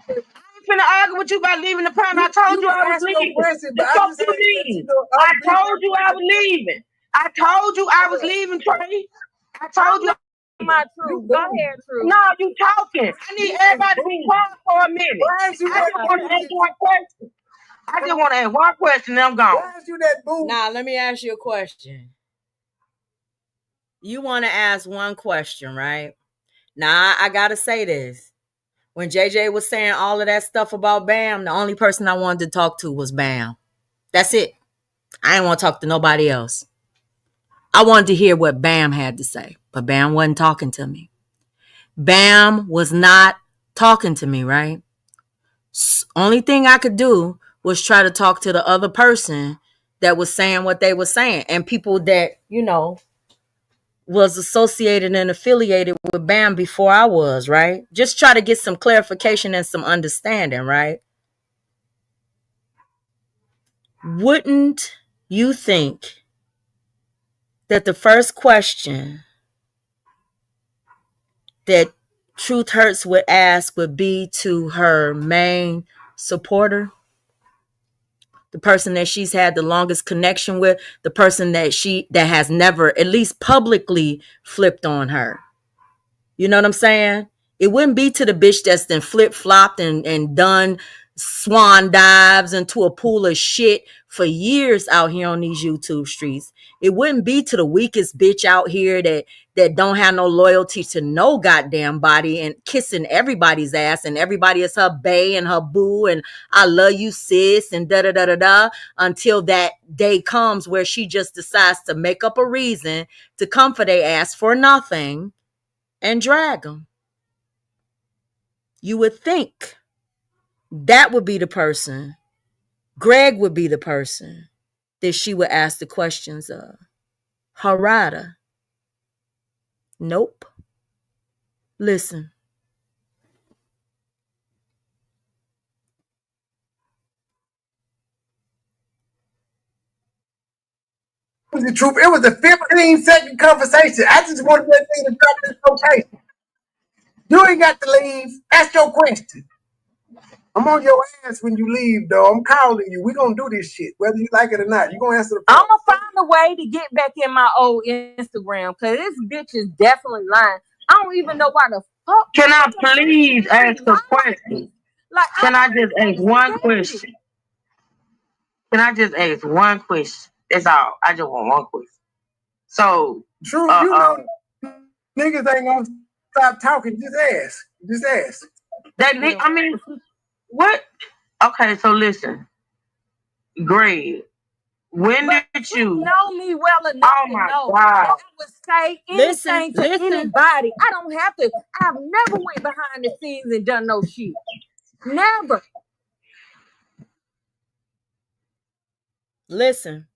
I ain't finna argue with you about leaving the panel. I told you I was leaving. The fuck you leave? I told you I was leaving. I told you I was leaving, Trey. I told you. My truth. Go ahead, truth. No, you talking. I need everybody to be quiet for a minute. I just want to ask one question. I just want to ask one question and I'm gone. Why is you that boo? Now, let me ask you a question. You want to ask one question, right? Now, I got to say this. When JJ was saying all of that stuff about Bam, the only person I wanted to talk to was Bam. That's it. I didn't want to talk to nobody else. I wanted to hear what Bam had to say, but Bam wasn't talking to me. Bam was not talking to me, right? Only thing I could do was try to talk to the other person that was saying what they were saying, and people that, was associated and affiliated with Bam before I was, right? Just try to get some clarification and some understanding, right? Wouldn't you think that the first question that Truth Hurts would ask would be to her main supporter? The person that she's had the longest connection with, the person that has never, at least publicly, flipped on her. You know what I'm saying? It wouldn't be to the bitch that's then flip-flopped and done swan dives into a pool of shit for years out here on these YouTube streets. It wouldn't be to the weakest bitch out here that don't have no loyalty to no goddamn body and kissing everybody's ass and everybody is her bae and her boo and I love you sis and da da da da da, until that day comes where she just decides to make up a reason to come for their ass for nothing and drag them. You would think that would be the person, Greg would be the person that she would ask the questions of. Harada. Nope. Listen. It was the truth. It was a 15-second conversation. I just wanted that thing to drop this location. You ain't got to leave. Ask your question. I'm on your ass when you leave, though. I'm calling you. We're going to do this shit, whether you like it or not. You're going to answer the phone. I'm going to find a way to get back in my old Instagram because this bitch is definitely lying. I don't even know why the fuck. Can I please ask a question? Like, Can I just ask one question? Can I just ask one question? That's all. I just want one question. So, True, you know, niggas ain't going to stop talking. Just ask. Just ask. I mean, what? Okay, so listen. Greg, when did you know me well enough to know God. I would say anything to anybody? I don't have to. I've never went behind the scenes and done no shit. Never. Listen.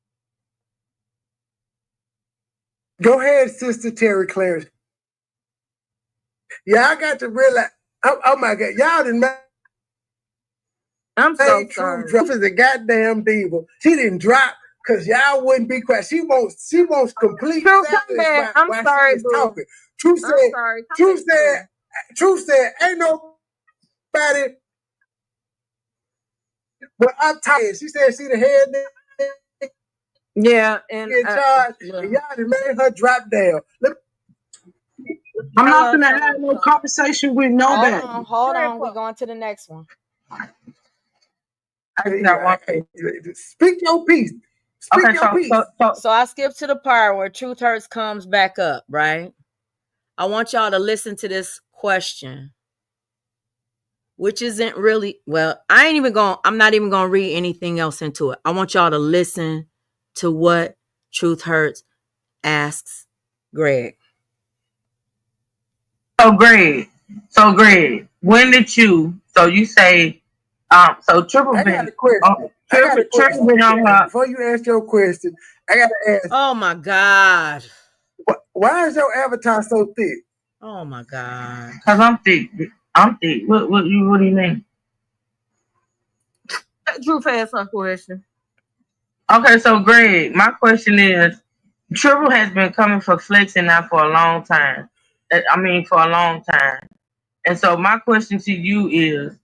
Go ahead, Sister Terry Clarence. Y'all got to realize. Oh my God, y'all didn't. I'm so sorry. True is a goddamn diva. She didn't drop because y'all wouldn't be quiet. She wants complete silence I'm sorry, she is talking. True said, ain't nobody. But I'm tired. She said she the head. Yeah, and in charge. And y'all done made her drop down. I'm not gonna have no conversation with nobody. Hold on. We're going to the next one. Speak your piece. Speak your piece. So I skipped to the part where Truth Hurts comes back up, right? I want y'all to listen to this question, which isn't really, well, I'm not even going to read anything else into it. I want y'all to listen to what Truth Hurts asks Greg. So Greg, when did you, so you say, so Triple I got a question. Before you ask your question, I got to ask. Oh my God. Why is your avatar so thick? Oh my God. Because I'm thick. What do you mean? Drew asked her question. Okay, so Greg, my question is, Triple has been coming for flexing now for a long time. And so my question to you is,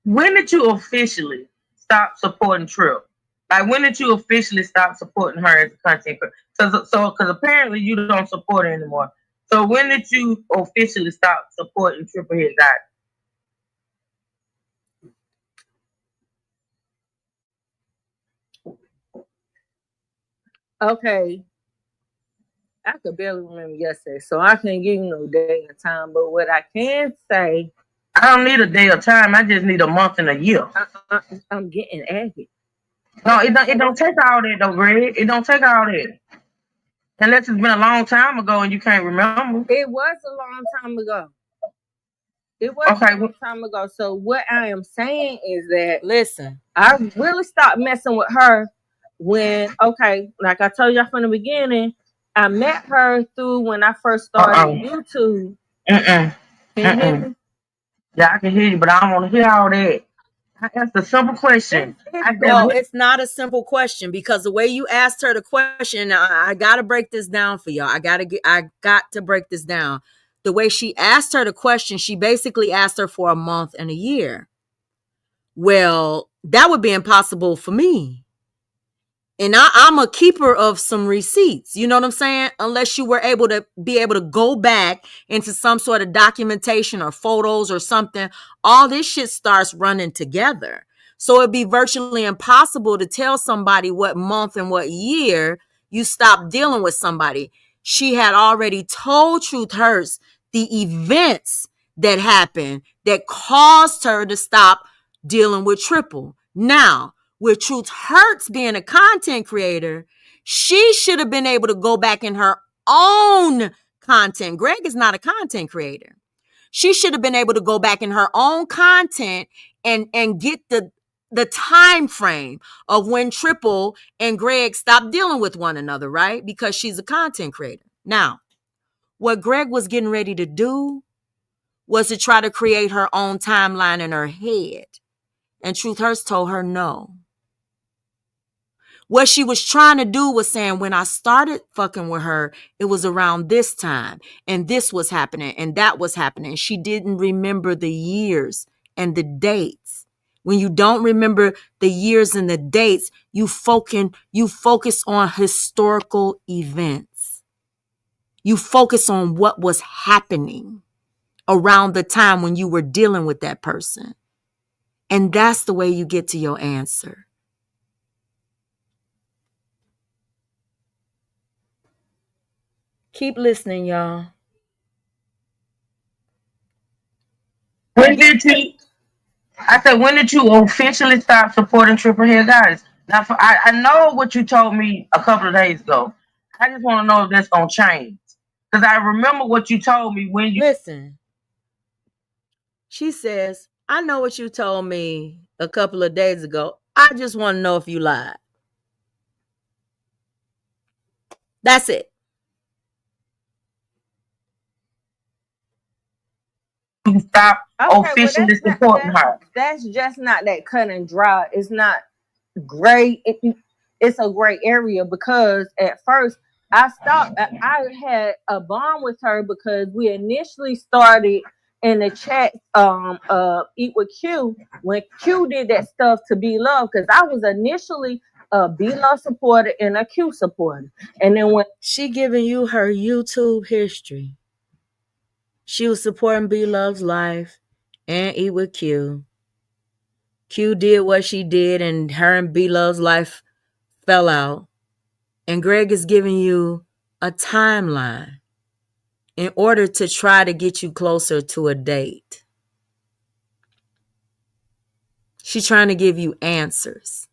when did you officially stop supporting Triple? Like, when did you officially stop supporting her as a content creator? Because apparently you don't support her anymore. So when did you officially stop supporting Triple Head Goddess? Okay. I could barely remember yesterday, so I can't give you no day or time. But what I can say, I don't need a day or time. I just need a month and a year. I'm getting at it. No, it don't take all that though, Greg. It don't take all that. Unless it's been a long time ago and you can't remember. It was a long time ago. So what I am saying is that, listen, I really stopped messing with her when, like I told y'all from the beginning, I met her through when I first started YouTube. Can you hear me? Yeah, I can hear you, but I don't want to hear all that. That's a simple question. No, it's not a simple question because the way you asked her the question, I got to break this down for y'all. I got to break this down. The way she asked her the question, she basically asked her for a month and a year. Well, that would be impossible for me And I'm a keeper of some receipts. You know what I'm saying? Unless you were able to go back into some sort of documentation or photos or something, all this shit starts running together. So it'd be virtually impossible to tell somebody what month and what year you stopped dealing with somebody. She had already told Truth Hurts the events that happened that caused her to stop dealing with Triple. Now, with Truth Hurts being a content creator, she should have been able to go back in her own content. Greg is not a content creator. She should have been able to go back in her own content and get the time frame of when Triple and Greg stopped dealing with one another, right? Because she's a content creator. Now, what Greg was getting ready to do was to try to create her own timeline in her head. And Truth Hurts told her no. What she was trying to do was saying, when I started fucking with her, it was around this time, and this was happening, and that was happening. She didn't remember the years and the dates. When you don't remember the years and the dates, you focus on historical events. You focus on what was happening around the time when you were dealing with that person. And that's the way you get to your answer. Keep listening, y'all. When did you officially stop supporting Triple Head Goddess? Now, I know what you told me a couple of days ago. I just want to know if that's going to change. Because I remember what you told me when you... Listen. She says, I know what you told me a couple of days ago. I just want to know if you lied. That's it. You stop officially supporting her. That's just not that cut and dry. It's not gray. It's a gray area because at first I had a bond with her because we initially started in the chat Eat with Q when Q did that stuff to Be Love, because I was initially a Be Love supporter and a Q supporter. And then when she giving you her YouTube history, she was supporting Be Love's life and Eat with Q. Q did what she did, and her and Be Love's life fell out. And Greg is giving you a timeline in order to try to get you closer to a date. She's trying to give you answers.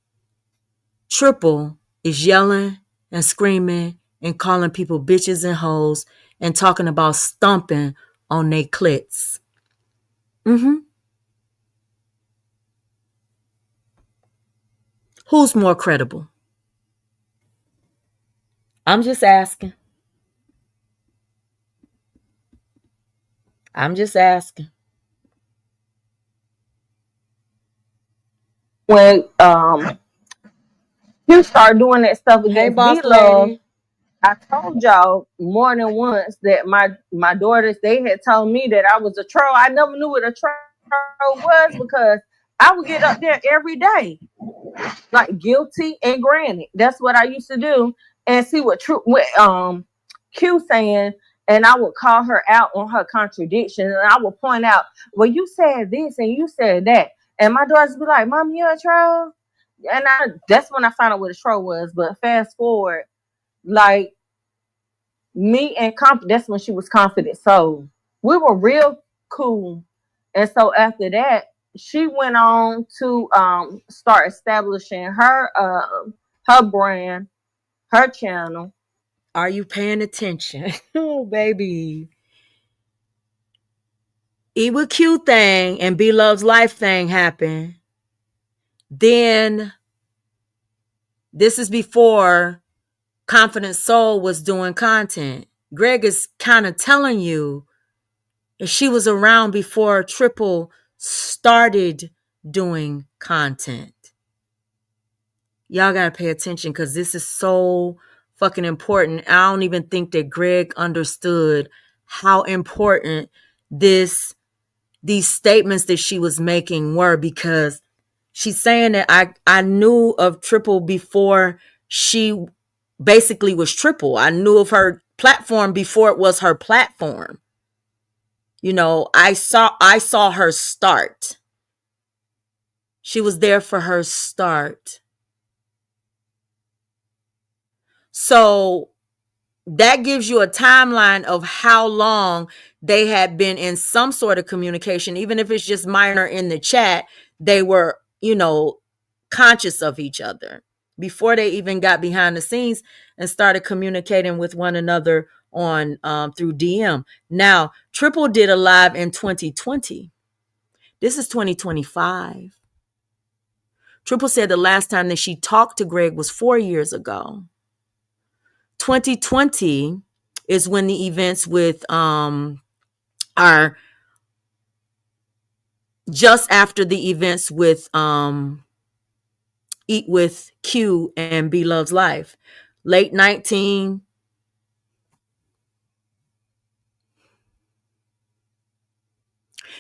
Triple is yelling and screaming and calling people bitches and hoes and talking about stomping on their clits. Who's more credible? I'm just asking. When you start doing that stuff against Be Love, I told y'all more than once that my daughters, they had told me that I was a troll. I never knew what a troll was because I would get up there every day, like guilty and granted. That's what I used to do, and see what Q saying, and I would call her out on her contradiction, and I would point out, well, you said this and you said that, and my daughters would be like, Mom, you're a troll. And that's when I found out what a troll was. But fast forward, like me and that's when she was Confident Soul. We were real cool. And so after that, she went on to start establishing her brand, her channel. Are you paying attention? Oh, baby. Eat with Q thing and Be Love's life thing happened. Then this is before Confident Soul was doing content. Greg is kind of telling you that she was around before Triple started doing content. Y'all got to pay attention because this is so fucking important. I don't even think that Greg understood how important these statements that she was making were, because she's saying that I knew of Triple before she basically was Triple. I knew of her platform before it was her platform. You know, I saw her start. She was there for her start. So that gives you a timeline of how long they had been in some sort of communication, even if it's just minor in the chat. They were, you know, conscious of each other before they even got behind the scenes and started communicating with one another on through DM. Now, Triple did a live in 2020. This is 2025. Triple said the last time that she talked to Greg was 4 years ago. 2020 is when the events with are just after the events with Eat with Q and B Loves Life. Late 19.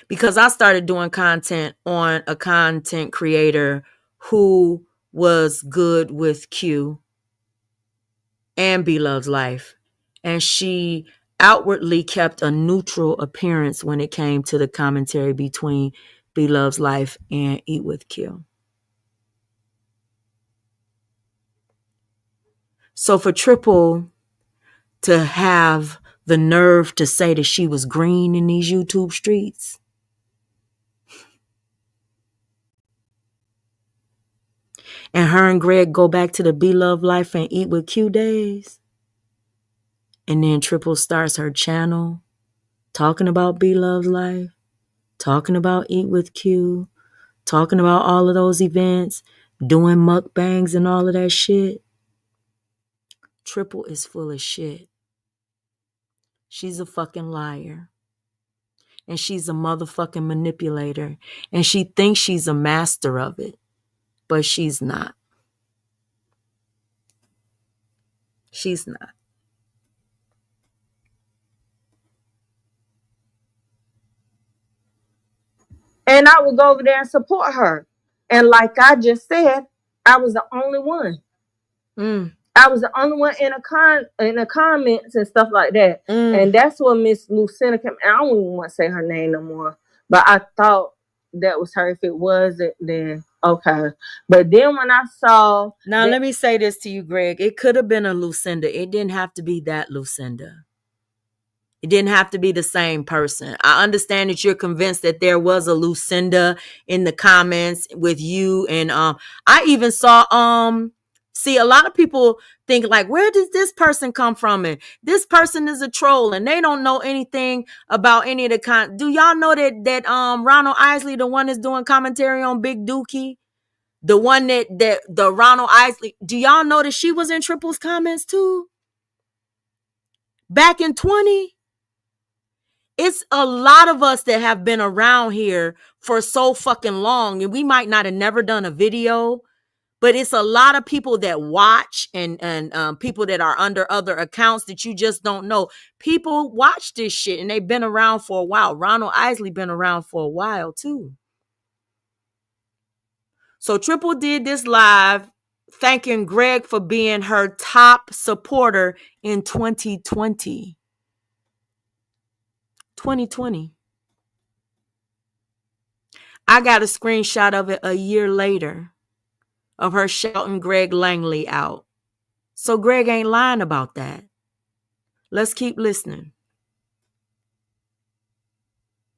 Because I started doing content on a content creator who was good with Q and B Loves Life. And she outwardly kept a neutral appearance when it came to the commentary between B Loves Life and Eat with Q. So for Triple to have the nerve to say that she was green in these YouTube streets, and her and Greg go back to the B Love Life and Eat with Q days, and then Triple starts her channel talking about B Love's Life, talking about Eat with Q, talking about all of those events, doing mukbangs and all of that shit. Triple is full of shit. She's a fucking liar. And she's a motherfucking manipulator. And she thinks she's a master of it. But she's not. She's not. And I would go over there and support her. And like I just said, I was the only one. I was the only one in the comments and stuff like that. And that's what Miss Lucinda came. I don't even want to say her name no more. But I thought that was her. If it wasn't, then okay. But then when I saw... Now, let me say this to you, Greg. It could have been a Lucinda. It didn't have to be that Lucinda. It didn't have to be the same person. I understand that you're convinced that there was a Lucinda in the comments with you. And I even saw... See, a lot of people think like, where does this person come from? And this person is a troll and they don't know anything about any of the do y'all know that Ronald Isley, the one that's doing commentary on Big Dookie, the one that the Ronald Isley, do y'all know that she was in Triple's comments too? Back in 20? It's a lot of us that have been around here for so fucking long, and we might not have never done a video. But it's a lot of people that watch and people that are under other accounts that you just don't know. People watch this shit and they've been around for a while. Ronald Isley been around for a while too. So Triple did this live thanking Greg for being her top supporter in 2020. 2020. I got a screenshot of it a year later. Of her shouting Greg Langley out. So Greg ain't lying about that. Let's keep listening.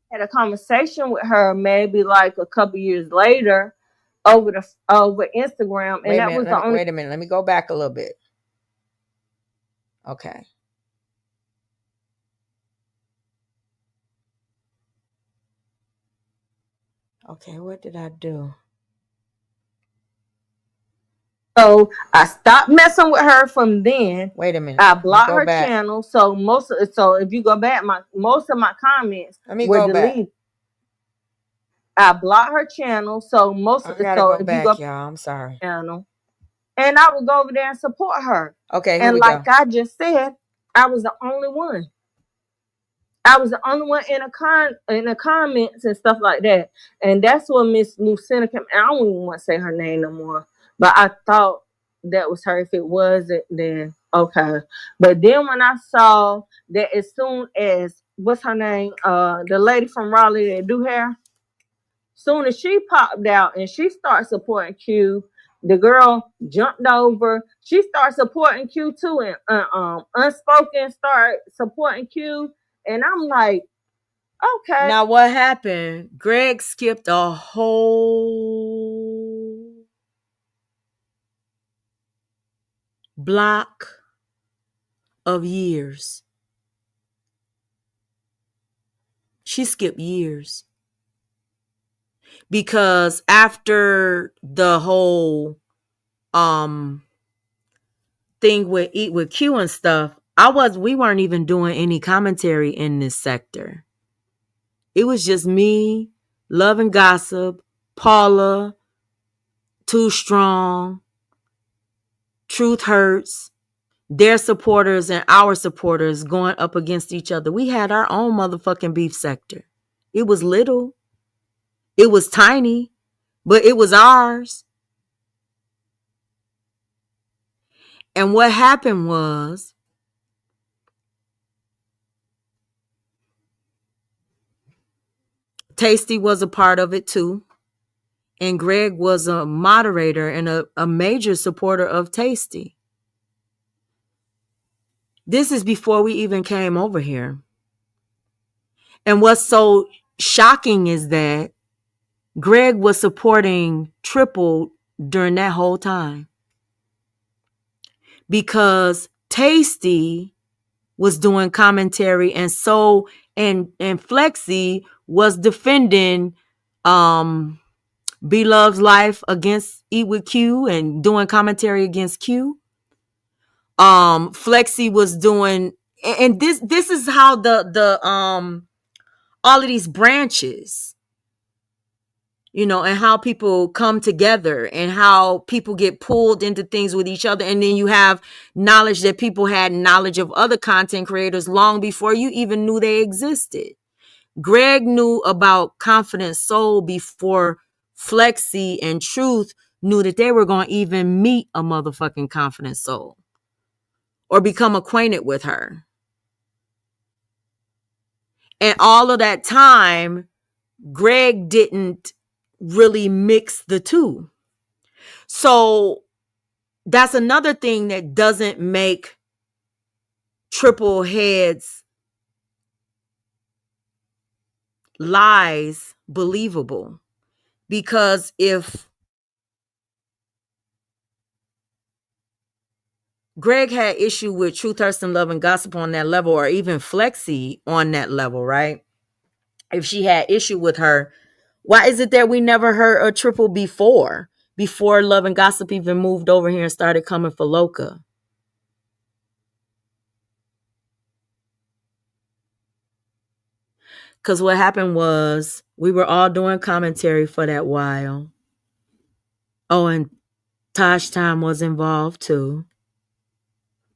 Had a conversation with her maybe like a couple years later over Instagram. And Wait a minute. Let me go back a little bit. Okay. Okay, what did I do? So I stopped messing with her from then. Wait a minute. I blocked her channel. So if you go back, most of my comments were deleted. I blocked her channel. So if you go y'all, I'm sorry. Channel, and I would go over there and support her. Okay. And like I just said, I was the only one. I was the only one in the comments and stuff like that. And that's what Miss Lucinda came. I don't even want to say her name no more. But I thought that was her. If it wasn't, then okay. But then when I saw that as soon as what's her name, the lady from Raleigh that do hair, soon as she popped out and she started supporting Q, the girl jumped over. She started supporting Q too, and Unspoken started supporting Q. And I'm like, okay. Now what happened? Greg skipped a whole block of years. She skipped years. Because after the whole thing with Q and stuff, we weren't even doing any commentary in this sector. It was just me, Love and Gossip, Paula, Too Strong, Truth Hurts, their supporters and our supporters going up against each other. We had our own motherfucking beef sector. It was little. It was tiny, but it was ours. And what happened was, Tasty was a part of it too. And Greg was a moderator and a major supporter of Tasty. This is before we even came over here. And what's so shocking is that Greg was supporting Triple during that whole time. Because Tasty was doing commentary, and so and Flexi was defending B Love's life against Eat with Q and doing commentary against Q. Flexi was doing, and this is how the all of these branches, you know, and how people come together and how people get pulled into things with each other. And then you have knowledge that people had knowledge of other content creators long before you even knew they existed. Greg knew about Confident Soul before Flexi and Truth knew that they were going to even meet a motherfucking Confident Soul or become acquainted with her. And all of that time, Greg didn't really mix the two. So that's another thing that doesn't make Triple Head's lies believable. Because if Greg had issue with Truth, Hurts, and Love and Gossip on that level, or even Flexi on that level, right? If she had issue with her, why is it that we never heard a Triple before Love and Gossip even moved over here and started coming for Loca? Because what happened was we were all doing commentary for that while. Oh, and Tosh Time was involved too.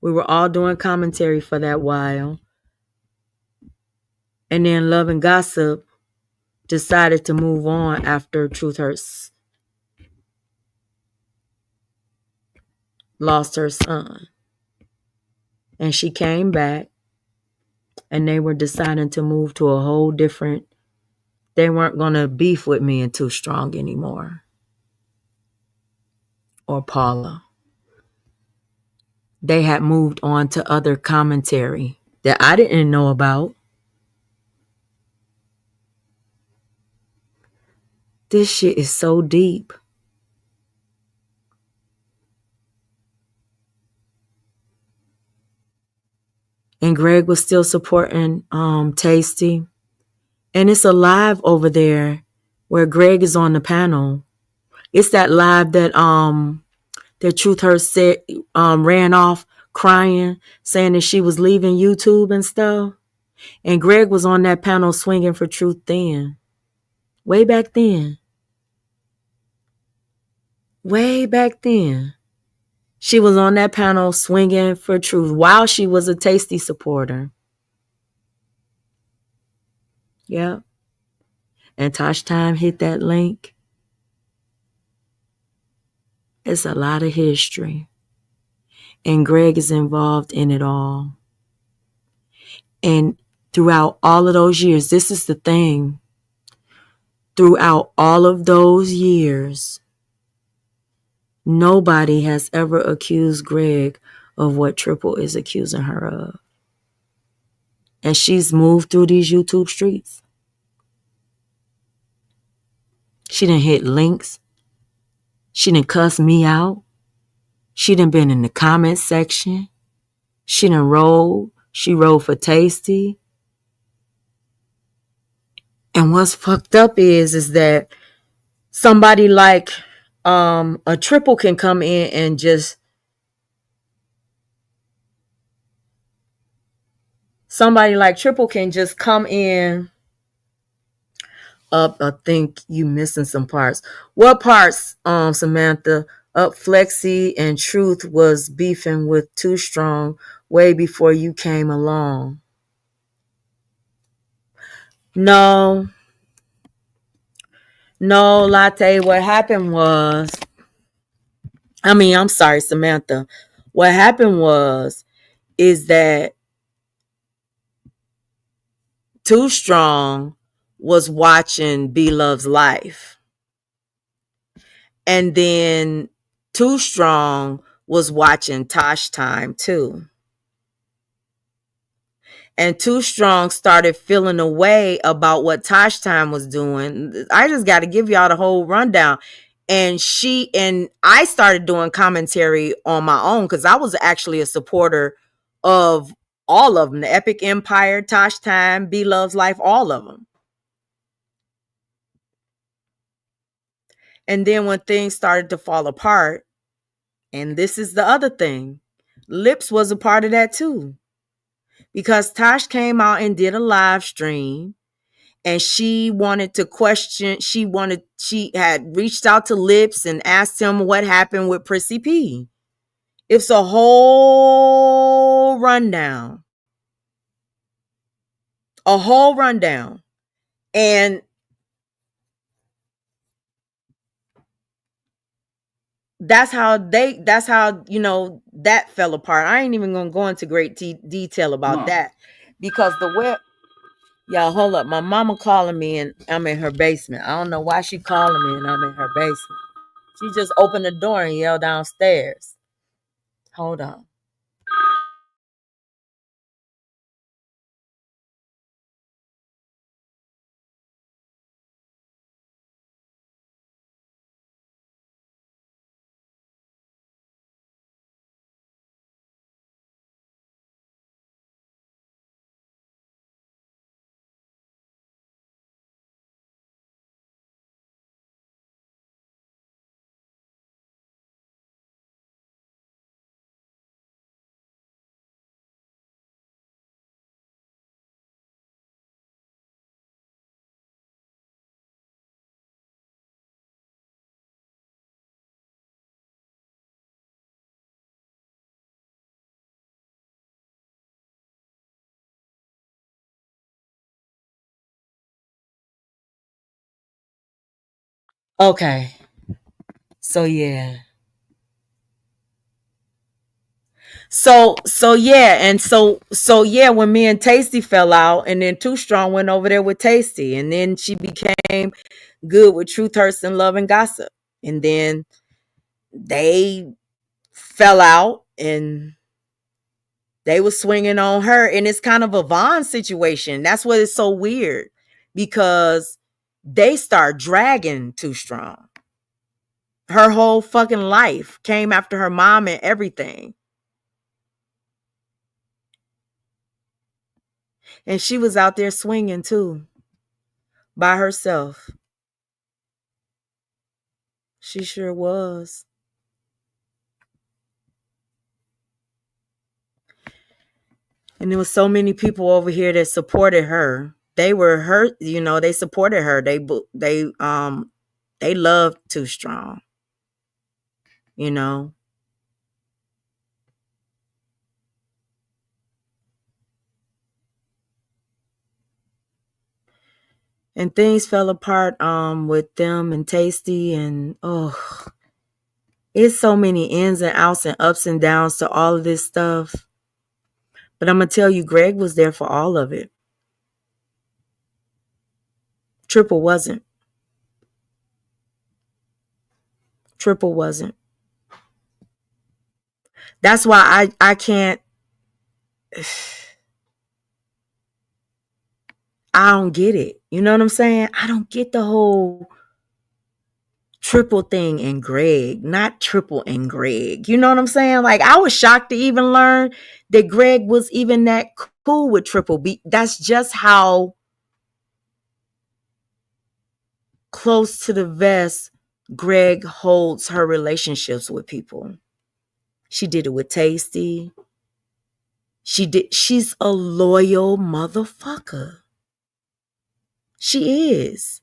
We were all doing commentary for that while. And then Love and Gossip decided to move on after Truth Hurts lost her son. And she came back and they were deciding to move to a whole different, they weren't going to beef with me and Too Strong anymore. Or Paula. They had moved on to other commentary that I didn't know about. This shit is so deep. And Greg was still supporting Tasty. And it's a live over there where Greg is on the panel. It's that live that Truth Hurts said ran off crying, saying that she was leaving YouTube and stuff. And Greg was on that panel swinging for Truth then. Way back then. Way back then. She was on that panel swinging for Truth while she was a Tasty supporter. Yep. And Tosh Time hit that link. It's a lot of history. And Greg is involved in it all. And throughout all of those years, this is the thing. Throughout all of those years, nobody has ever accused Greg of what Triple is accusing her of. And she's moved through these YouTube streets. She done hit links. She done cussed me out. She done been in the comment section. She done rolled. She rolled for Tasty. And what's fucked up is that somebody like a Triple can come in and just come in. I think you missing some parts. What parts, Samantha? Flexi and Truth was beefing with Too Strong way before you came along. No, Latte. What happened was, I'm sorry, Samantha. What happened is that Too Strong was watching B Love's Life. And then Too Strong was watching Tosh Time too. And Too Strong started feeling a way about what Tosh Time was doing. I just got to give y'all the whole rundown. And I started doing commentary on my own because I was actually a supporter of all of them. The Epic Empire, Tosh Time, B Love's Life, all of them. And then when things started to fall apart, and this is the other thing, Lips was a part of that too. Because Tosh came out and did a live stream and she wanted to question, she had reached out to Lips and asked him what happened with Prissy P. It's a whole rundown. And that's how that fell apart. I ain't even gonna go into great detail about that because y'all hold up, my mama calling me and I'm in her basement. I don't know why she calling me and I'm in her basement. She just opened the door and yelled downstairs. Hold on. Okay. So yeah. So yeah, and so yeah, when me and Tasty fell out, and then Too Strong went over there with Tasty, and then she became good with Truth Hurts and Love and Gossip, and then they fell out, and they was swinging on her, and it's kind of a Vaughn situation. That's what is so weird because they start dragging Too Strong. Her whole fucking life came after her mom and everything. And she was out there swinging too, by herself. She sure was. And there was so many people over here that supported her. They were her, they supported her. They loved Too Strong. And things fell apart with them and Tasty, and It's so many ins and outs and ups and downs to all of this stuff. But I'm going to tell you, Greg was there for all of it. Triple wasn't. Triple wasn't. That's why I can't. I don't get it. You know what I'm saying? I don't get the whole Triple thing and Greg, not Triple and Greg. You know what I'm saying? Like, I was shocked to even learn that Greg was even that cool with Triple. That's just how close to the vest Greg holds her relationships with people. She did it with Tasty. She's a loyal motherfucker. She is.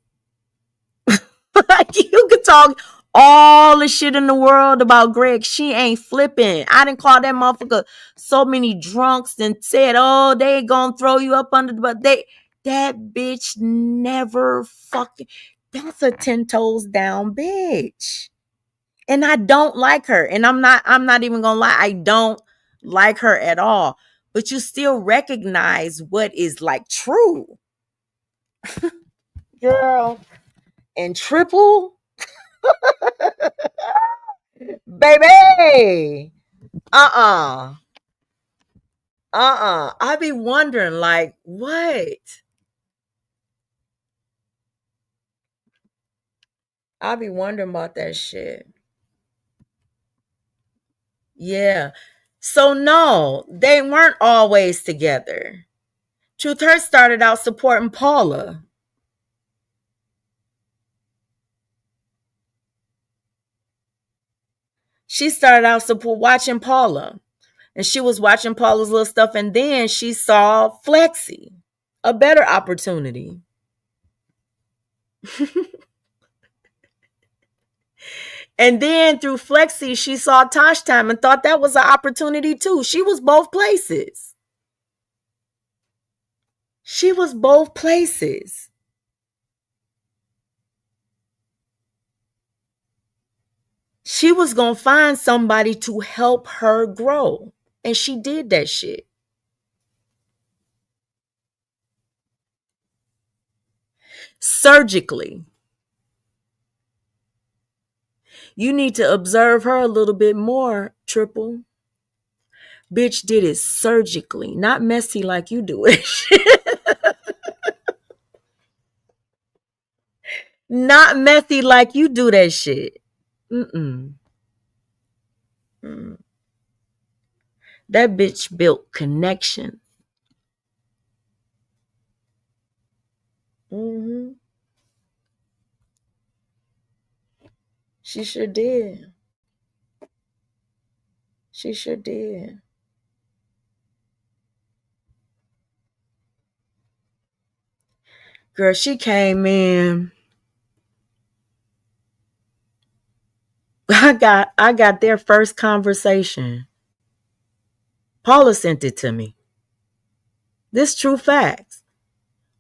Like, you could talk all the shit in the world about Greg. She ain't flipping. I didn't call that motherfucker so many drunks and said, oh, they gonna throw you up under the butt. That bitch never fucking. That's a 10 toes down bitch. And I don't like her. And I'm not even gonna lie. I don't like her at all. But you still recognize what is like true. Girl. And Triple, baby, I be wondering, like, what? I be wondering about that shit. Yeah. So no, they weren't always together. Truth Hurt started out supporting Paula. She started out watching Paula. And she was watching Paula's little stuff. And then she saw Flexi, a better opportunity. And then through Flexi, she saw Tosh Time and thought that was an opportunity too. She was both places. She was both places. She was going to find somebody to help her grow. And she did that shit. Surgically. You need to observe her a little bit more, Triple. Bitch did it surgically, not messy like you do it. Not messy like you do that shit. Mm-mm. That bitch built connection. Mm-hmm. She sure did. She sure did. Girl, she came in. I got their first conversation. Paula sent it to me. This true facts.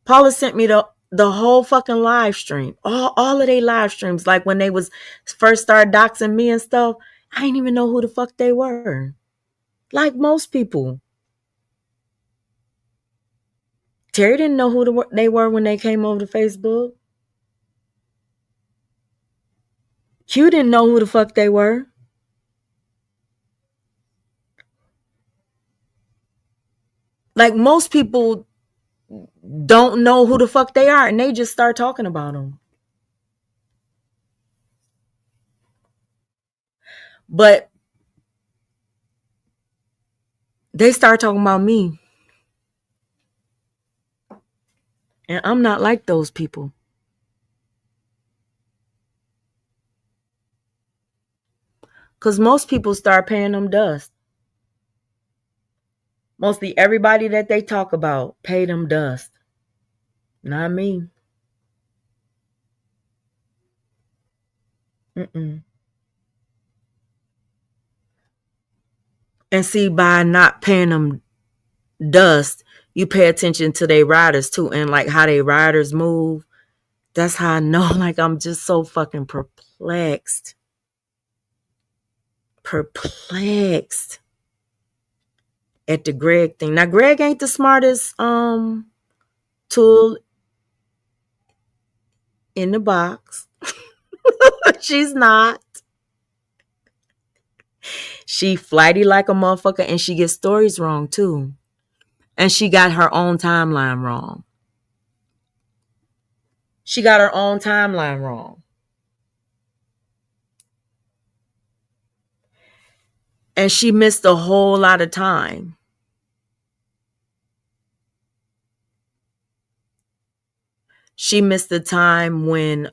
Paula sent me the whole fucking live stream. All of their live streams. Like when they was first started doxing me and stuff. I didn't even know who the fuck they were. Like most people. Terry didn't know who they were when they came over to Facebook. Q didn't know who the fuck they were. Like most people don't know who the fuck they are and they just start talking about them. But they start talking about me. And I'm not like those people. Because most people start paying them dust. Mostly everybody that they talk about pay them dust. Not me. Mm-mm. And see, by not paying them dust, you pay attention to their riders too. And like how they riders move. That's how I know, like, I'm just so fucking perplexed. perplexed at the Greg thing. Now, Greg ain't the smartest tool in the box. She's not. She flighty like a motherfucker, and she gets stories wrong too. And she got her own timeline wrong. She got her own timeline wrong. And she missed a whole lot of time. She missed the time when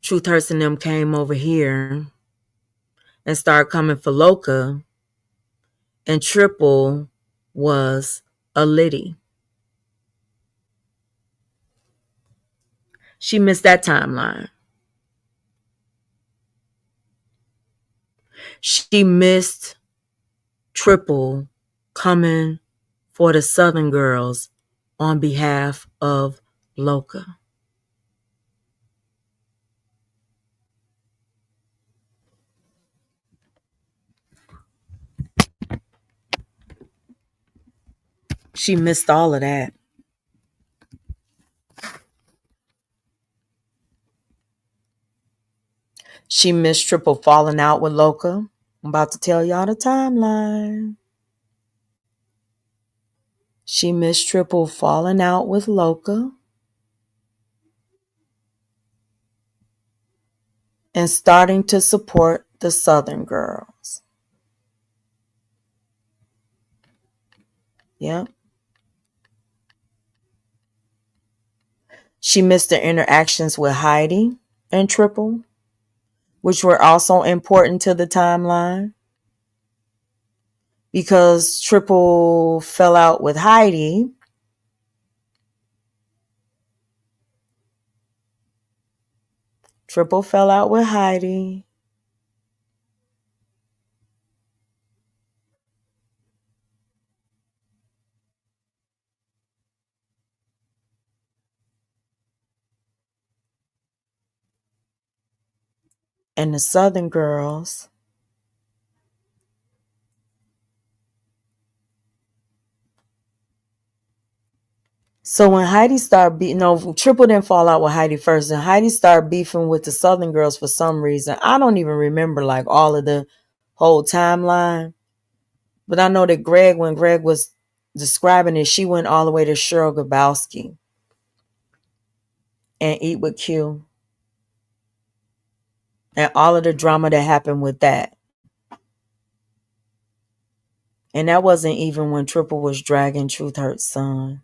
Truth Hurts and them came over here and started coming for Loca, and Triple was a Liddy. She missed that timeline. She missed Triple coming for the Southern girls on behalf of Loca. She missed all of that. She missed Triple falling out with Loca. I'm about to tell y'all the timeline. She missed Triple falling out with Loca and starting to support the Southern girls. Yep. She missed the interactions with Heidi and Triple, which were also important to the timeline, because Triple fell out with Heidi. Triple fell out with Heidi. And the Southern girls So when Heidi started beefing, no, Triple didn't fall out with Heidi first, and Heidi started beefing with the Southern girls for some reason. I don't even remember like all of the whole timeline, but I know that when Greg was describing it, she went all the way to Cheryl Grabowski and Eat with Q, and all of the drama that happened with that. And that wasn't even when Triple was dragging Truth Hurt's son.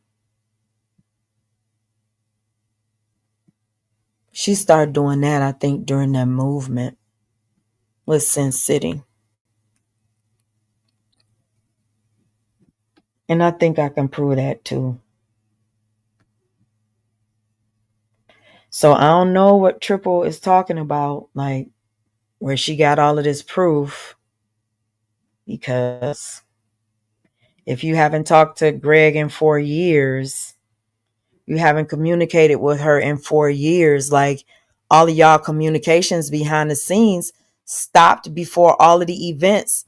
She started doing that, I think, during that movement with Sin City. And I think I can prove that too. So I don't know what Triple is talking about, like where she got all of this proof. Because if you haven't talked to Greg in 4 years, you haven't communicated with her in 4 years, like all of y'all communications behind the scenes stopped before all of the events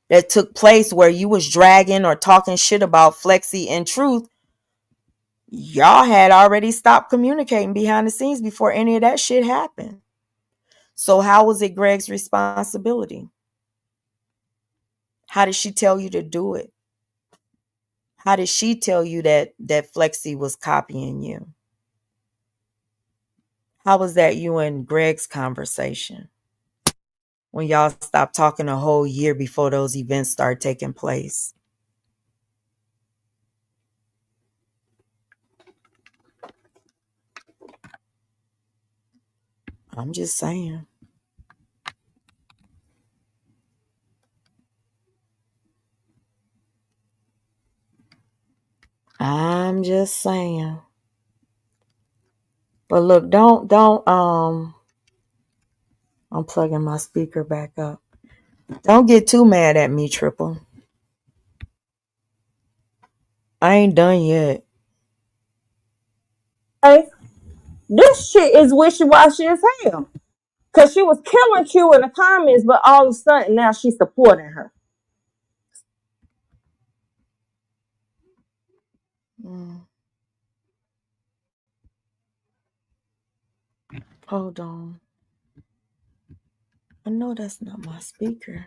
that took place where you was dragging or talking shit about Flexi and Truth. Y'all had already stopped communicating behind the scenes before any of that shit happened. So how was it Greg's responsibility? How did she tell you to do it? How did she tell you that Flexi was copying you? How was that you and Greg's conversation when y'all stopped talking a whole year before those events started taking place? I'm just saying. I'm just saying. But look, don't I'm plugging my speaker back up. Don't get too mad at me, Triple. I ain't done yet. Hey, This shit is wishy-washy as hell. Cause she was killing Q in the comments, but all of a sudden now she's supporting her. Hold on. I know that's not my speaker.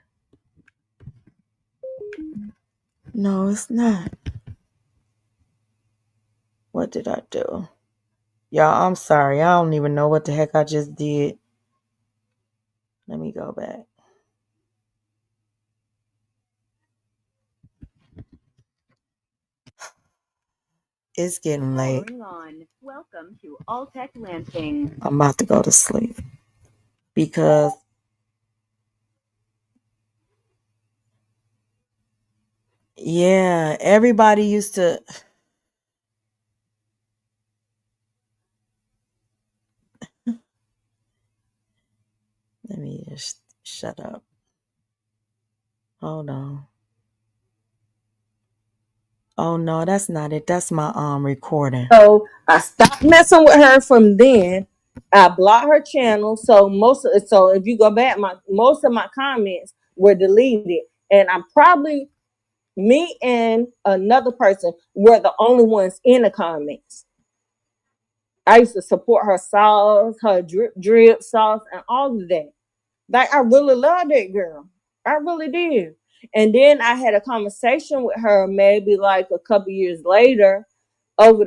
No, it's not. What did I do? Y'all, I'm sorry. I don't even know what the heck I just did. Let me go back. It's getting late. Powering on. Welcome to Alltech Lansing. I'm about to go to sleep. Because yeah, everybody used to. Let me just shut up. Hold on. Oh no, that's not it. That's my recording. So I stopped messing with her from then. I blocked her channel. So if you go back, most of my comments were deleted. And I'm probably, me and another person were the only ones in the comments. I used to support her sauce, her drip sauce, and all of that. Like, I really love that girl. I really did. And then I had a conversation with her maybe like a couple years later over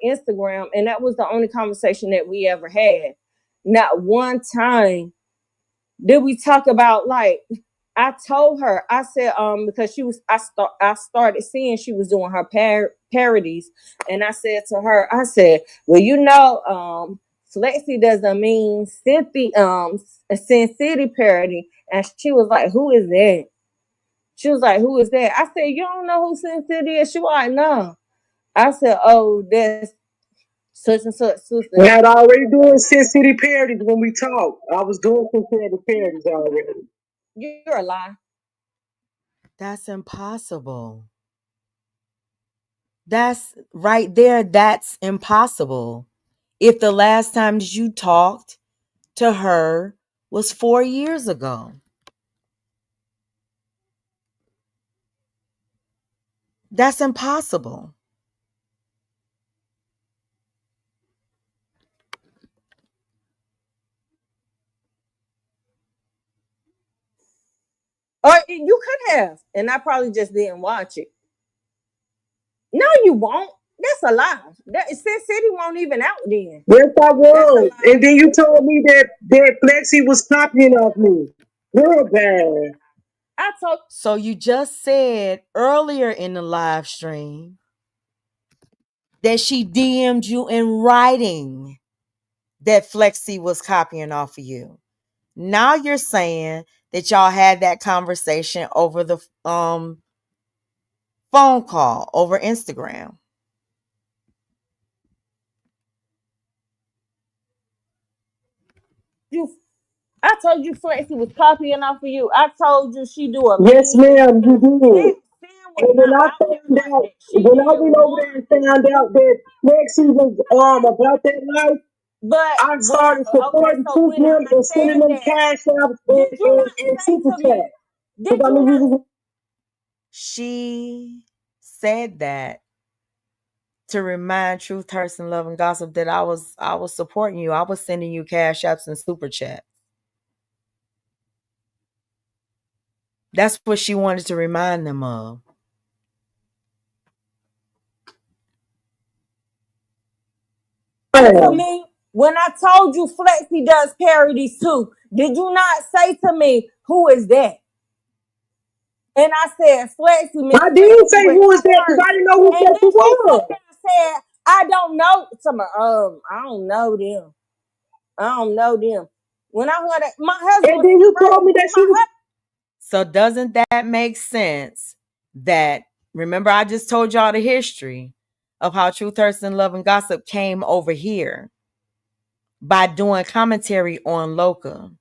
Instagram, and that was the only conversation that we ever had. Not one time did we talk about, like, I told her, I said, because I started seeing she was doing her parodies, and I said to her, I said, well, Flexi doesn't mean Sin City parody. And she was like, who is that? She was like, who is that? I said, you don't know who Sin City is? She was like, no. I said, oh, that's such and such sister. We had already doing Sin City parodies when we talked. I was doing Sin City parodies already. You're a lie. That's impossible. That's right there. That's impossible. If the last time that you talked to her was 4 years ago. That's impossible. Or you could have, and I probably just didn't watch it. No, you won't. That's a lie. That Sin City won't even out then. Yes, I was. And then you told me that Flexi was copying off me. Real bad. So you just said earlier in the live stream that she DM'd you in writing that Flexi was copying off of you. Now you're saying that y'all had that conversation over the phone call over Instagram. I told you Flexi was copying off of you. I told you she do a Yes, ma'am, you did. And when I found out, when I went over there and found out that Flexi was about that life, I started supporting Truth Him and sending them cash out and super chat. She said that to remind Truth, Hurts, and Love and Gossip that I was supporting you. I was sending you cash apps and super chats. That's what she wanted to remind them of. To me, when I told you Flexi does parodies too, did you not say to me, who is that? And I said, Flexi. I did say who is that because I didn't know who Flexi was. I said, I don't know. I don't know them. I don't know them. When I heard it, my husband. And then you told me that she was. So doesn't that make sense? That, remember, I just told y'all the history of how Truth, Hurts, and Love and Gossip came over here by doing commentary on Loca.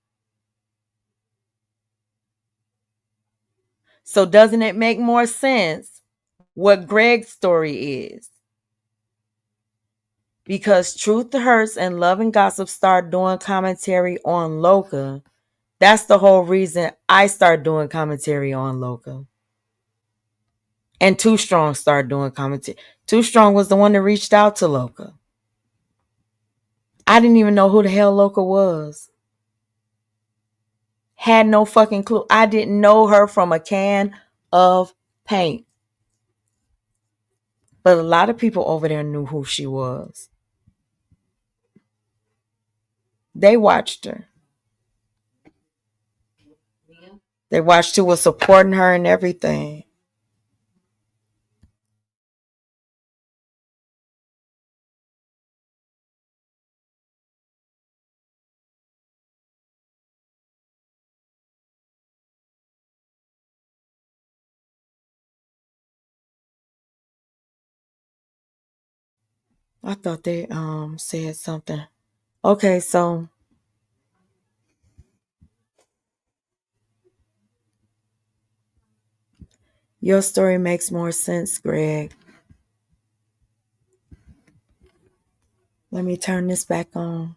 So doesn't it make more sense what Greg's story is? because Truth Hurts and Love and Gossip start doing commentary on Loca. That's the whole reason I start doing commentary on Loca. And Too Strong started doing commentary. Too Strong was the one that reached out to Loca. I didn't even know who the hell Loca was. Had no fucking clue. I didn't know her from a can of paint. But a lot of people over there knew who she was. They watched her. They watched who was supporting her and everything. I thought they said something. Okay, so your story makes more sense, Greg. Let me turn this back on.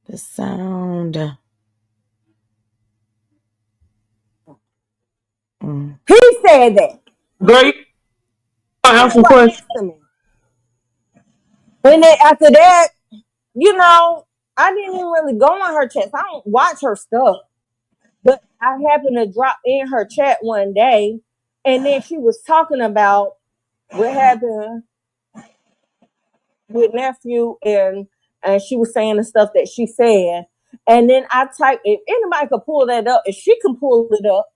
The sound. He said that. Girl, you answer What question. next to me? And then after that, you know, I didn't even really go on her chat. I don't watch her stuff. But I happened to drop in her chat one day, and then she was talking about what happened with nephew, and she was saying the stuff that she said. And then I typed, if anybody could pull that up, if she can pull it up,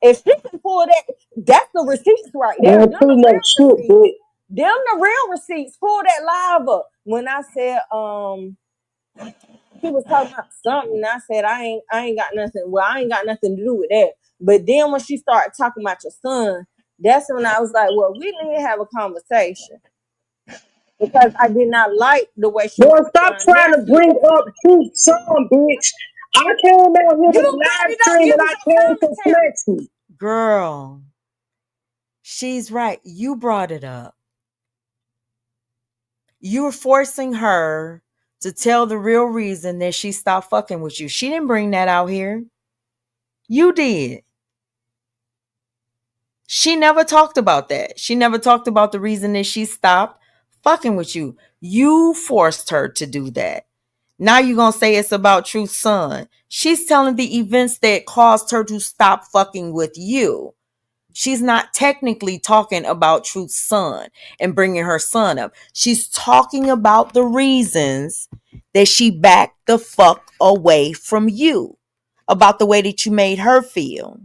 if she can pull that, that's the receipts right there. Them Pretty much shit, bitch. Them the real receipts. Pull that live up. When I said he was talking about something, and I said I ain't got nothing. Well, I ain't got nothing to do with that. But then when she started talking about your son, that's when I was like, well, we need to have a conversation. Because I did not like the way she was. Stop trying to bring up Truth Son, bitch. I came out here to the live stream and I came to flex you. Girl, she's right. You brought it up. You were forcing her to tell the real reason that she stopped fucking with you. She didn't bring that out here. You did. She never talked about that. She never talked about the reason that she stopped fucking with you. You forced her to do that. Now you're going to say it's about Truth's son. She's telling the events that caused her to stop fucking with you. She's not technically talking about Truth's son and bringing her son up. She's talking about the reasons that she backed the fuck away from you, about the way that you made her feel.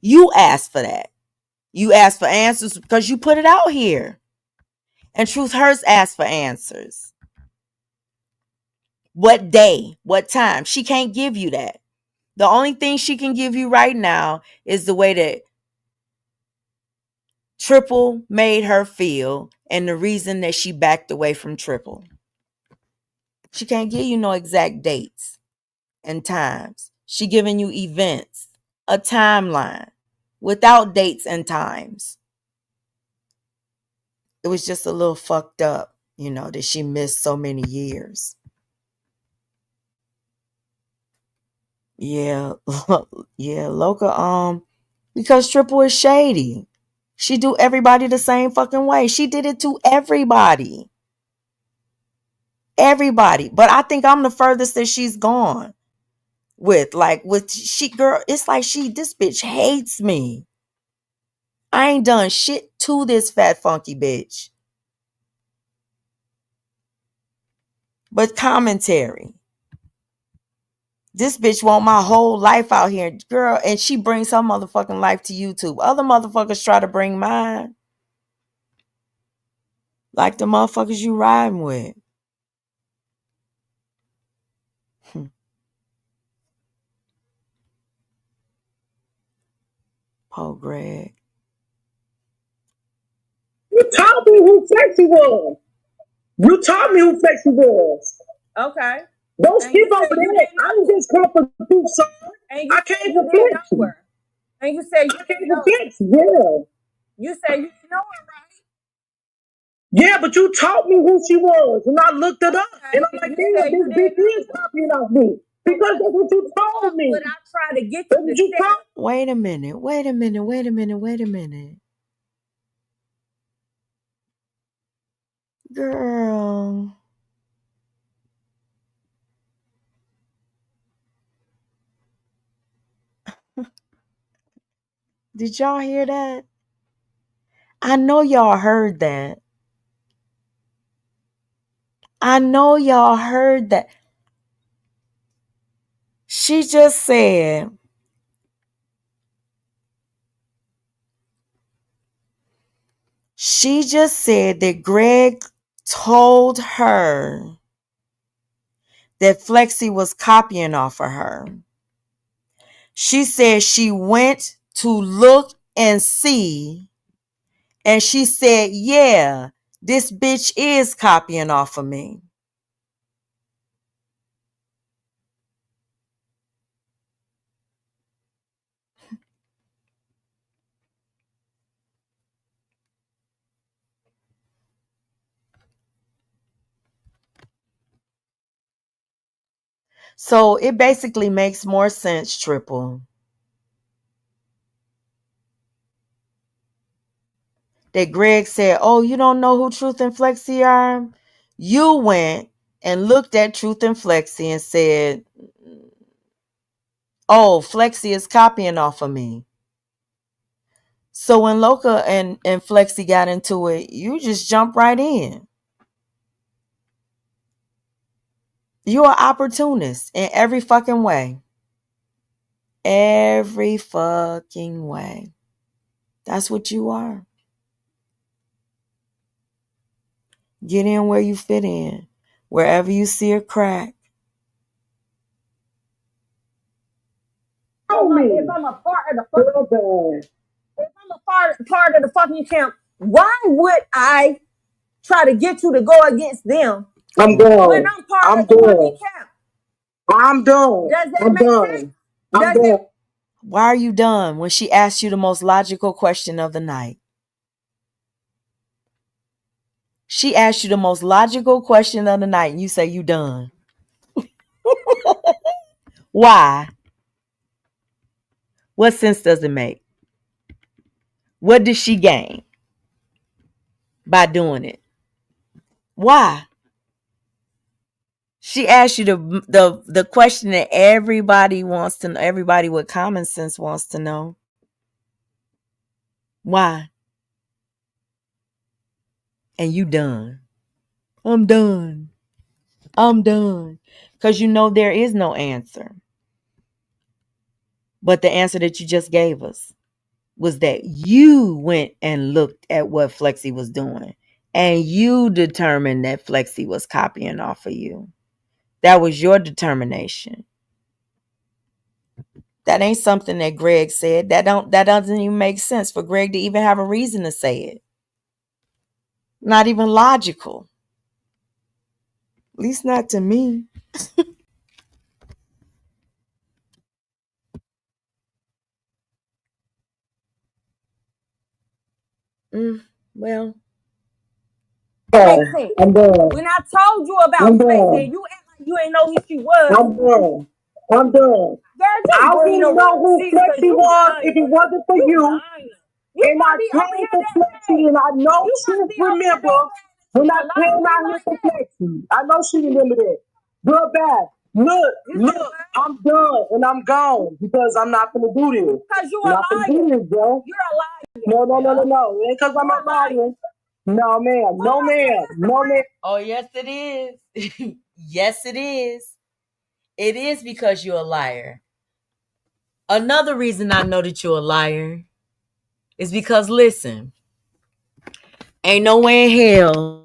You asked for that. You asked for answers because you put it out here. And Truth Hurts asked for answers. What day? What time? She can't give you that. The only thing she can give you right now is the way that Triple made her feel and the reason that she backed away from Triple. She can't give you no exact dates and times. She giving you events, a timeline without dates and times. It was just a little fucked up, you know, that she missed so many years. Yeah, yeah, Loca, because Triple is shady. She do everybody the same fucking way. She did it to everybody. Everybody. But I think I'm the furthest that she's gone with. Like, with she, girl, it's like this bitch hates me. I ain't done shit to this fat funky bitch. But commentary. This bitch want my whole life out here, girl, and she brings her motherfucking life to YouTube. Other motherfuckers try to bring mine. Like the motherfuckers you riding with. Poor Greg. You told me who sexy was. You taught me who Flexi was. Okay. Don't And skip you over said you that. didn't I know didn't just come for you, son. And you I said came you for didn't know Flexi. her. And you said you I came didn't for know her. Flexi, yeah. You said you didn't know her, right? Yeah, but you taught me who she was, and I looked it up. Okay. And I'm like, You damn, said you this bitch didn't is copying off me. Because that's what you told me. What I try to get That's you what to you say. told Wait a minute. Wait a minute. Wait a minute. Wait a minute. Girl. Did y'all hear that? I know y'all heard that. I know y'all heard that. She just said, that Greg told her that Flexi was copying off of her. She said she went to look and see, and she said, yeah, this bitch is copying off of me. So it basically makes more sense, Triple, that Greg said, oh, you don't know who Truth and Flexi are? You went and looked at Truth and Flexi and said, oh, Flexi is copying off of me. So when Loca and Flexi got into it, you just jumped right in. You're an opportunist in every fucking way. Every fucking way. That's what you are. Get in where you fit in. Wherever you see a crack. If I'm a part of the fucking, if I'm a part of the fucking camp, why would I try to get you to go against them? I'm done. When I'm part I'm of the done. fucking camp. I'm done. Does that I'm make done. sense? I'm Does done. it? Why are you done when she asked you the most logical question of the night? She asked you the most logical question of the night and you say you done. Why? What sense does it make? What did she gain by doing it? Why? She asked you the question that everybody wants to know, everybody with common sense wants to know. Why? And you done. I'm done. I'm done. Because you know there is no answer. But the answer that you just gave us was that you went and looked at what Flexi was doing. And you determined that Flexi was copying off of you. That was your determination. That ain't something that Greg said. That doesn't even make sense for Greg to even have a reason to say it. Not even logical. At least not to me. Well, Flexi. I'm done. When I told you about I'm Flexi done. and you act like you ain't know who she was. I'm done. I'm done. I wouldn't know who Flexi was if it wasn't for you. And I came for Flexi, and I know Truth remember when I came out here for Flexi. I know she remember that. Girl, back. Look, I'm done and I'm gone because I'm not gonna do this. Because you I'm a not gonna liar. do this, bro. You're a liar. No. It ain't because I'm a liar. No, ma'am. No, ma'am. No, ma'am. oh yes it is. Yes it is. It is because you're a liar. Another reason I know that you're a liar is because listen, ain't no way in hell.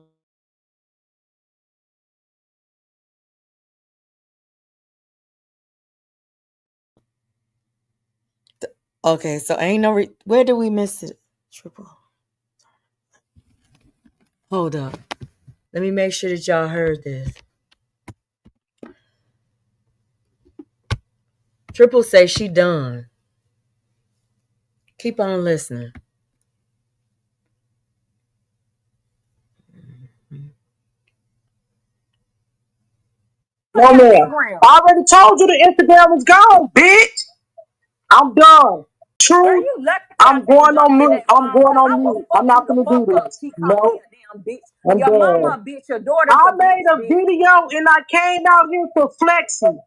Okay, so ain't no where did we miss it? Triple. Hold up. Let me make sure that y'all heard this. Triple say she done. Keep on listening. No more. I already told you the Instagram was gone, bitch. I'm done. True. I'm going on mute. I'm going on mute. I'm not gonna do this. No. I'm Your done. mama a bitch, your daughter's I a made a bitch. video and I came out here for flexing.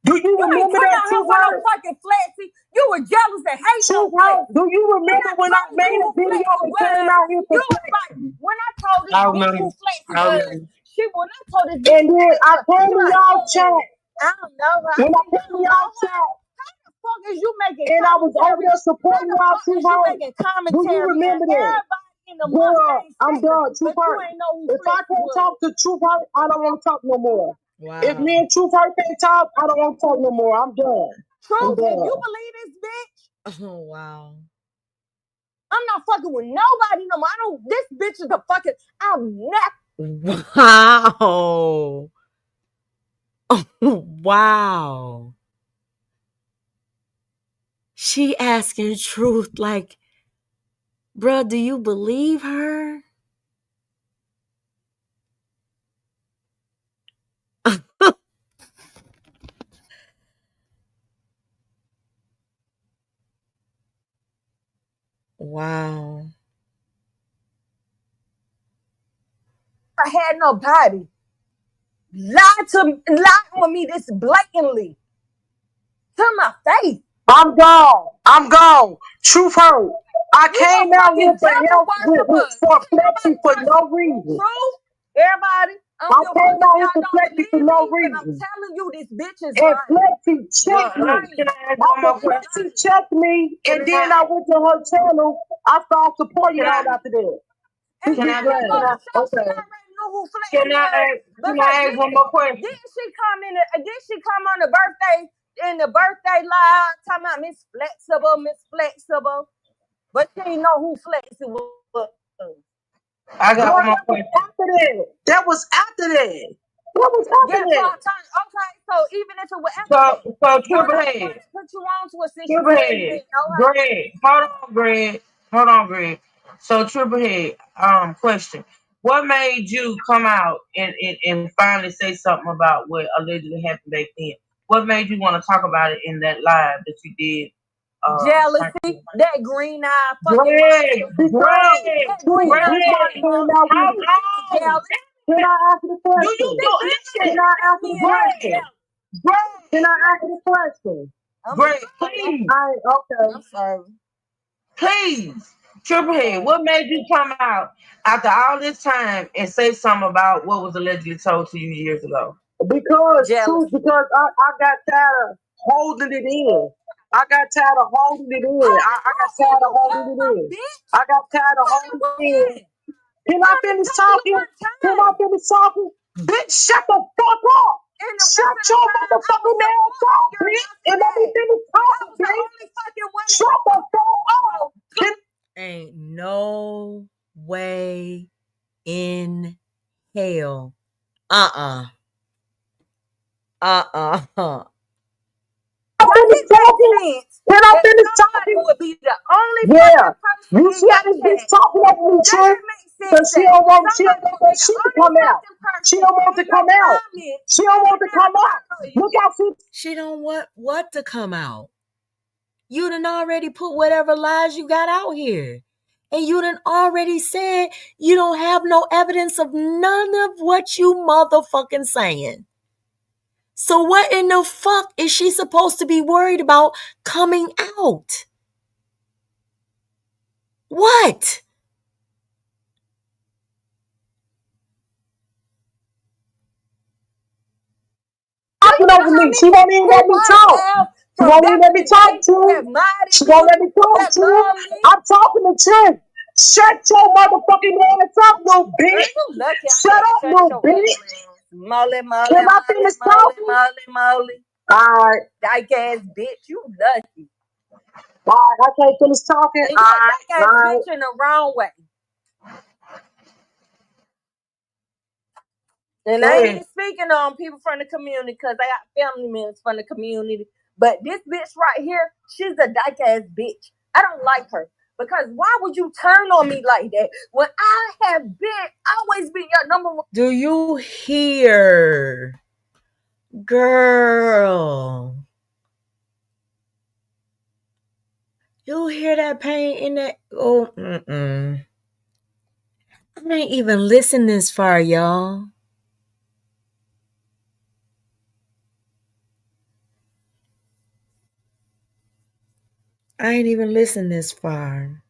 Do you You ain't remember come that, out here True for no Hurt? fucking flexing. You were jealous and hating True on Hurt, flexing. do you remember when I made a video and came out here for You was like, flexing? when I told this I bitch remember. who flexing I was, remember. when I told this bitch And then I came she to like, y'all chat. I don't know her. When I came to y'all chat, How the fuck is you making and I was over there supporting y'all, How the True fuck is you Hurt. making Do you commentary remember and that? everybody in the Girl, Mustang I'm done. flexing, True but you Hurt. ain't know who If I flexing can't was. talk to True Hurt, I don't want to talk no more. Wow. If me and True Hurt can't talk, I don't want to talk no more. I'm done. Truth, I'm if you done. believe this bitch, Oh, wow. I'm not fucking with nobody no more. I don't. This bitch is a fucking. I'm not. Wow. Wow. She asking truth like, bruh, do you believe her? Wow. I had nobody lie on me this blatantly to my face. I'm gone. I'm gone. Truth hurt. I came out here for help for flexing for no reason. Truth, everybody. I came out here for flexing for no reason. I'm telling you, this bitch is and lying. Flexi checked me. After Flexi checked me, and then I went to her channel. I started supporting y'all after that. And Can I ask one more question? Didn't she come on the birthday live talking about Miss Flexible? But she didn't know who Flexible was. I got one more question. After that. That was after that. What was after that? Okay, so even if it was after So Triple Head. put you on to a Triple Head. Greg. Hold on, Greg. So Triple Head, question. What made you come out and finally say something about what allegedly happened back then? What made you want to talk about it in that live that you did? Jealousy, that green eye fucking Greg. Can I ask the question? Can I ask the question? Can I ask the question? Greg, please. Okay. I'm sorry. Please, Triple Head, what made you come out after all this time and say something about what was allegedly told to you years ago? Because I got tired of holding it in. I got tired of holding it in. I got tired of holding it in. I got tired of holding it in. Can I finish talking? Bitch, shut the fuck up. Shut your motherfucking ass up, bitch. And let me finish talking, bitch. Shut the fuck up. Ain't no way in hell. Uh-uh. Can I finish talking? Would be the only You see how this bitch talking over me, True? Because she don't want that shit to come out. She don't want to come out. She don't want to come out. Look how she don't want what to come out. You done already put whatever lies you got out here. And you done already said you don't have no evidence of none of what you motherfucking saying. So what in the fuck is she supposed to be worried about coming out? What? talking over me. She won't even let me talk. She won't even let me talk, True. She won't let me talk, True. I'm talking to True. Shut your motherfucking ass up, little bitch. Shut up, little bitch. Molly. Can I finish talking? Molly. Alright. Dyke ass bitch, you lucky. Alright, I can't finish talking. And you dyke ass bitch in the wrong way. And I ain't speaking on people from the community because I got family members from the community. But this bitch right here, she's a dyke ass bitch. I don't like her. Because why would you turn on me like that when I have always been your number one? Do you hear? Girl. You hear that pain in that? Oh, I ain't even listened this far, y'all. I ain't even listened this far.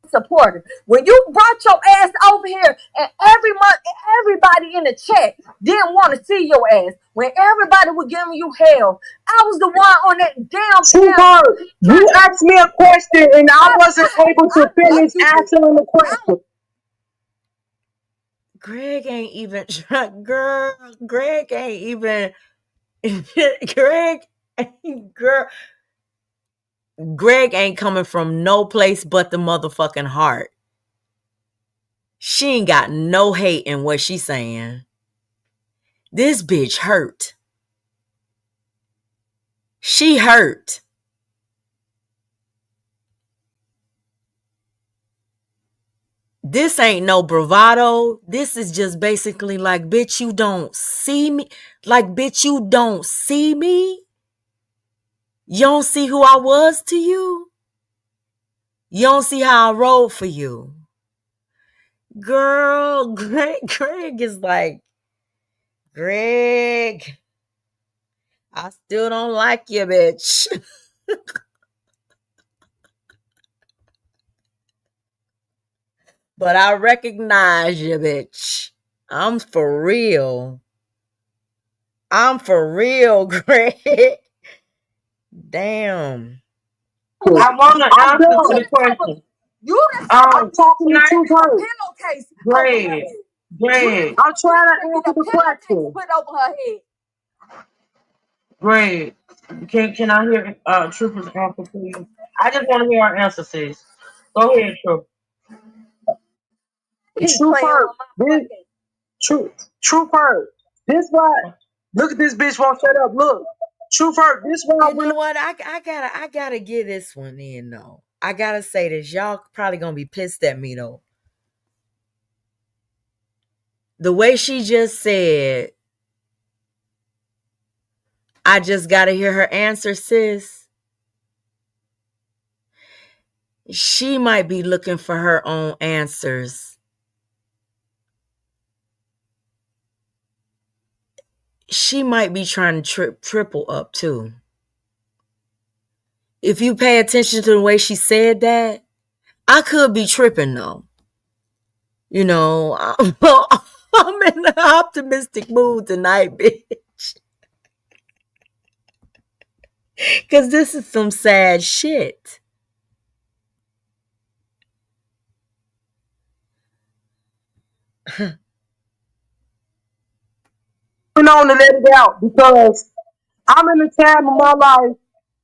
Supporter. When you brought your ass over here and everybody in the chat didn't want to see your ass. When everybody was giving you hell, I was the one on that damn Sweetheart, you asked me a question and I wasn't able to finish answering the question. Greg ain't even girl. Greg ain't even Greg ain't coming from no place but the motherfucking heart. She ain't got no hate in what she's saying. This bitch hurt. She hurt. This ain't no bravado. This is just basically like, bitch, you don't see me. Like, bitch, you don't see me. You don't see who I was to you. You don't see how I rode for you. Girl, Greg is like, Greg, I still don't like you, bitch. But I recognize you, bitch. I'm for real. I'm for real, Greg. Damn. I want to answer to the question. I'm talking to Sweetheart. Pillowcase. Greg, I'm trying to answer the question. Put over her head. Greg, can I hear Trooper's answer, please? I just want to hear her answer, sis. Go ahead, Trooper. Trooper, this why. Look at this bitch won't shut up. Look, Trooper, this why. You know what? I gotta get this one in though. I gotta say this. Y'all probably gonna be pissed at me though. The way she just said, I just gotta hear her answer, sis. She might be looking for her own answers. She might be trying to triple up too. If you pay attention to the way she said that, I could be tripping though. You know, I'm in an optimistic mood tonight, bitch. Because this is some sad shit. On to let it out because I'm in a time of my life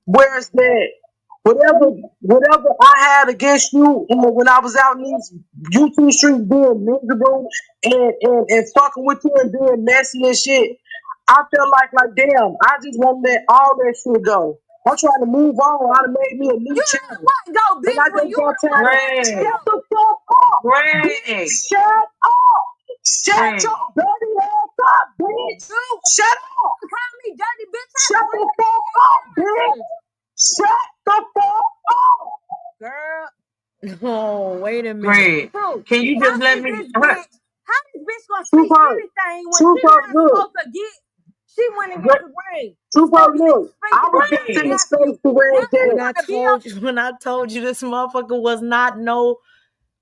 where it's that whatever I had against you when I was out in these YouTube streets being miserable and fucking with you and being messy and shit, I felt like damn, I just want to let all that shit go. I'm trying to move on. I done made me a new channel. Go, bitch, I just got time. Shut the fuck up. Greg. Shut up. Shut your dirty ass up, bitch. Shut up. Call me dirty, bitch. Shut the fuck up, bitch. Shut the fuck up. Girl. Oh, wait a minute. Greg, can you just let me? How this bitch gonna say anything when she wasn't supposed to get? She went and got the ring. Look, I was just in the space to where when I told you this motherfucker was not no.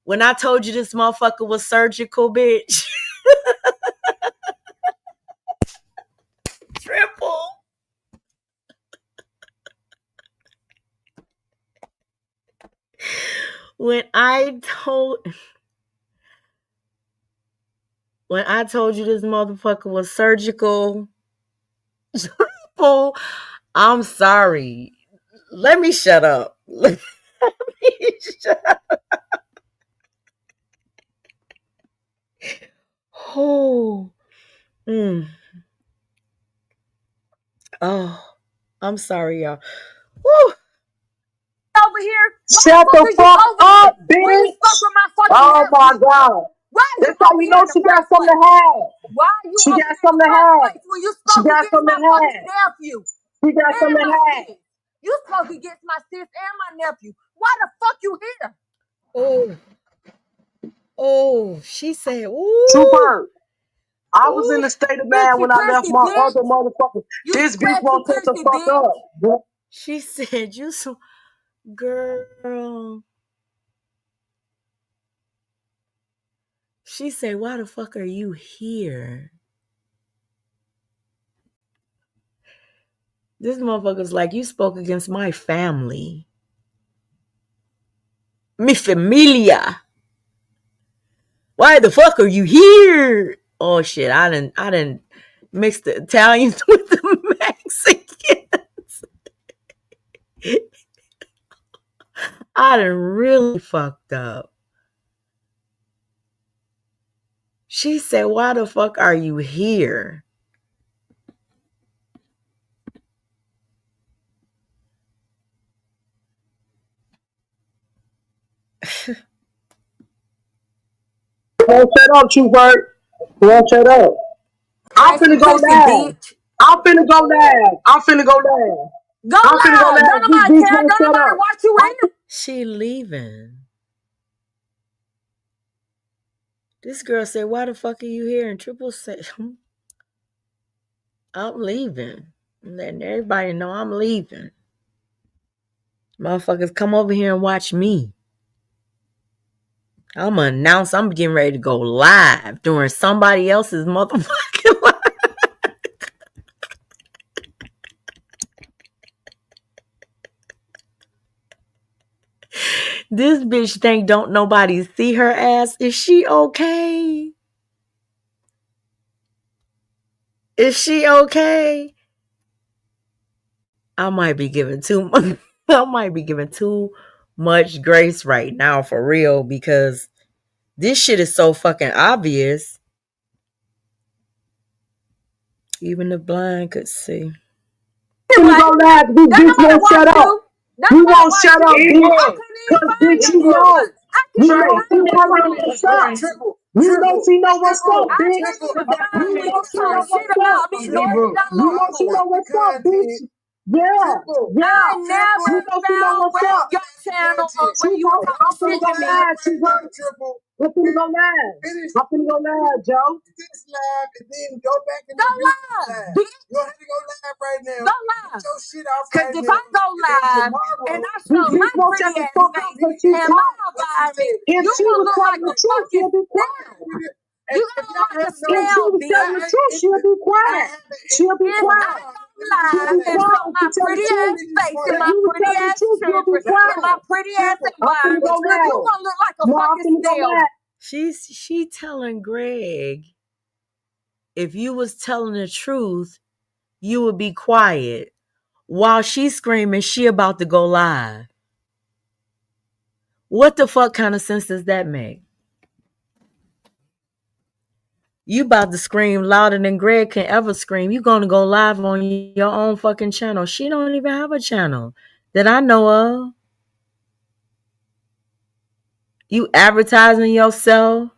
When I told you this motherfucker was surgical, bitch. Triple. When I told you this motherfucker was surgical, triple, I'm sorry. Let me shut up. Let me shut up. Oh, I'm sorry, y'all. Woo. Over here. Shut the fuck up, bitch. When you fuck with my fucking Oh my nephew? God. Why are you That's how over you here know in the she got first something place? to have. Why are you She over got here in something the to first have. place when you She spoke got against something my to have. fucking nephew She got and something to my have. sis? You spoke against my sis and my nephew. Why the fuck you here? Oh, oh, she said, ooh, Super. I was in ooh. the state of mind Coochie when I left pussy, my bitch. other motherfucker. You This bitch scratchy won't shut the pussy, fuck bitch. up. Bro. She said, you so, girl. She said, why the fuck are you here? This motherfucker's like, you spoke against my family. Mi familia. Why the fuck are you here? Oh shit, I didn't mix the Italians with the Mexicans. I done really fucked up. She said, why the fuck are you here? Won't shut up, Super. Won't shut up. I'm Scratchy finna go pussy, live. bitch. I'm finna go live. I'm finna go live. Go I'm finna go live. Don't live. This nobody bitch care. won't Don't shut nobody up. watch you in. She leaving. This girl said, why the fuck are you here? And Triple said, I'm leaving. I'm letting everybody know I'm leaving. Motherfuckers, come over here and watch me. I'm gonna announce I'm getting ready to go live during somebody else's motherfucking live. This bitch think don't nobody see her ass. Is she okay? Is she okay? I might be giving too much. I might be giving too much grace right now for real because this shit is so fucking obvious. Even the blind could see. Finna go live. This Don't bitch nobody won't watch shut up. you. Don't You nobody won't watch shut up, you. bitch. I couldn't even Cause find bitch, you you know. niggas. I You can't know she find know you what's niggas. up. You know she know what's up, I bitch. can't even You find know niggas she talk know shit what's up. about me. Nor You know she know what's up, bitch. Yeah, yeah. I never You know she know found what's Greg up. your channel She where you were go. I'm talking finna shit go to me. live. She go. I'm finna go live. I'm finna go live, Joe. This live and then go back and Go live, bitch. You have to go live right now. Go live. Get your shit off Cause right if now. I go live and I show my Won't shut pretty the ass fuck up face because she and my talk. environment, If you she gonna was look telling like the a truth, fucking she'll be snail. quiet. You gonna look like a If she snail, was telling the bitch. truth, she'll be quiet. She'll be If I quiet. go She'll live be and show quiet if my you tell the pretty truth. ass face If and my you was pretty telling the ass truth, you'll be children and my quiet. pretty ass I'm finna environment, go you live. gonna look like a No, I'm fucking finna go snail. live. She telling Greg, if you was telling the truth, you would be quiet. While she's screaming, she about to go live. What the fuck kind of sense does that make? You about to scream louder than Greg can ever scream. You gonna go live on your own fucking channel. She don't even have a channel that I know of. You advertising yourself.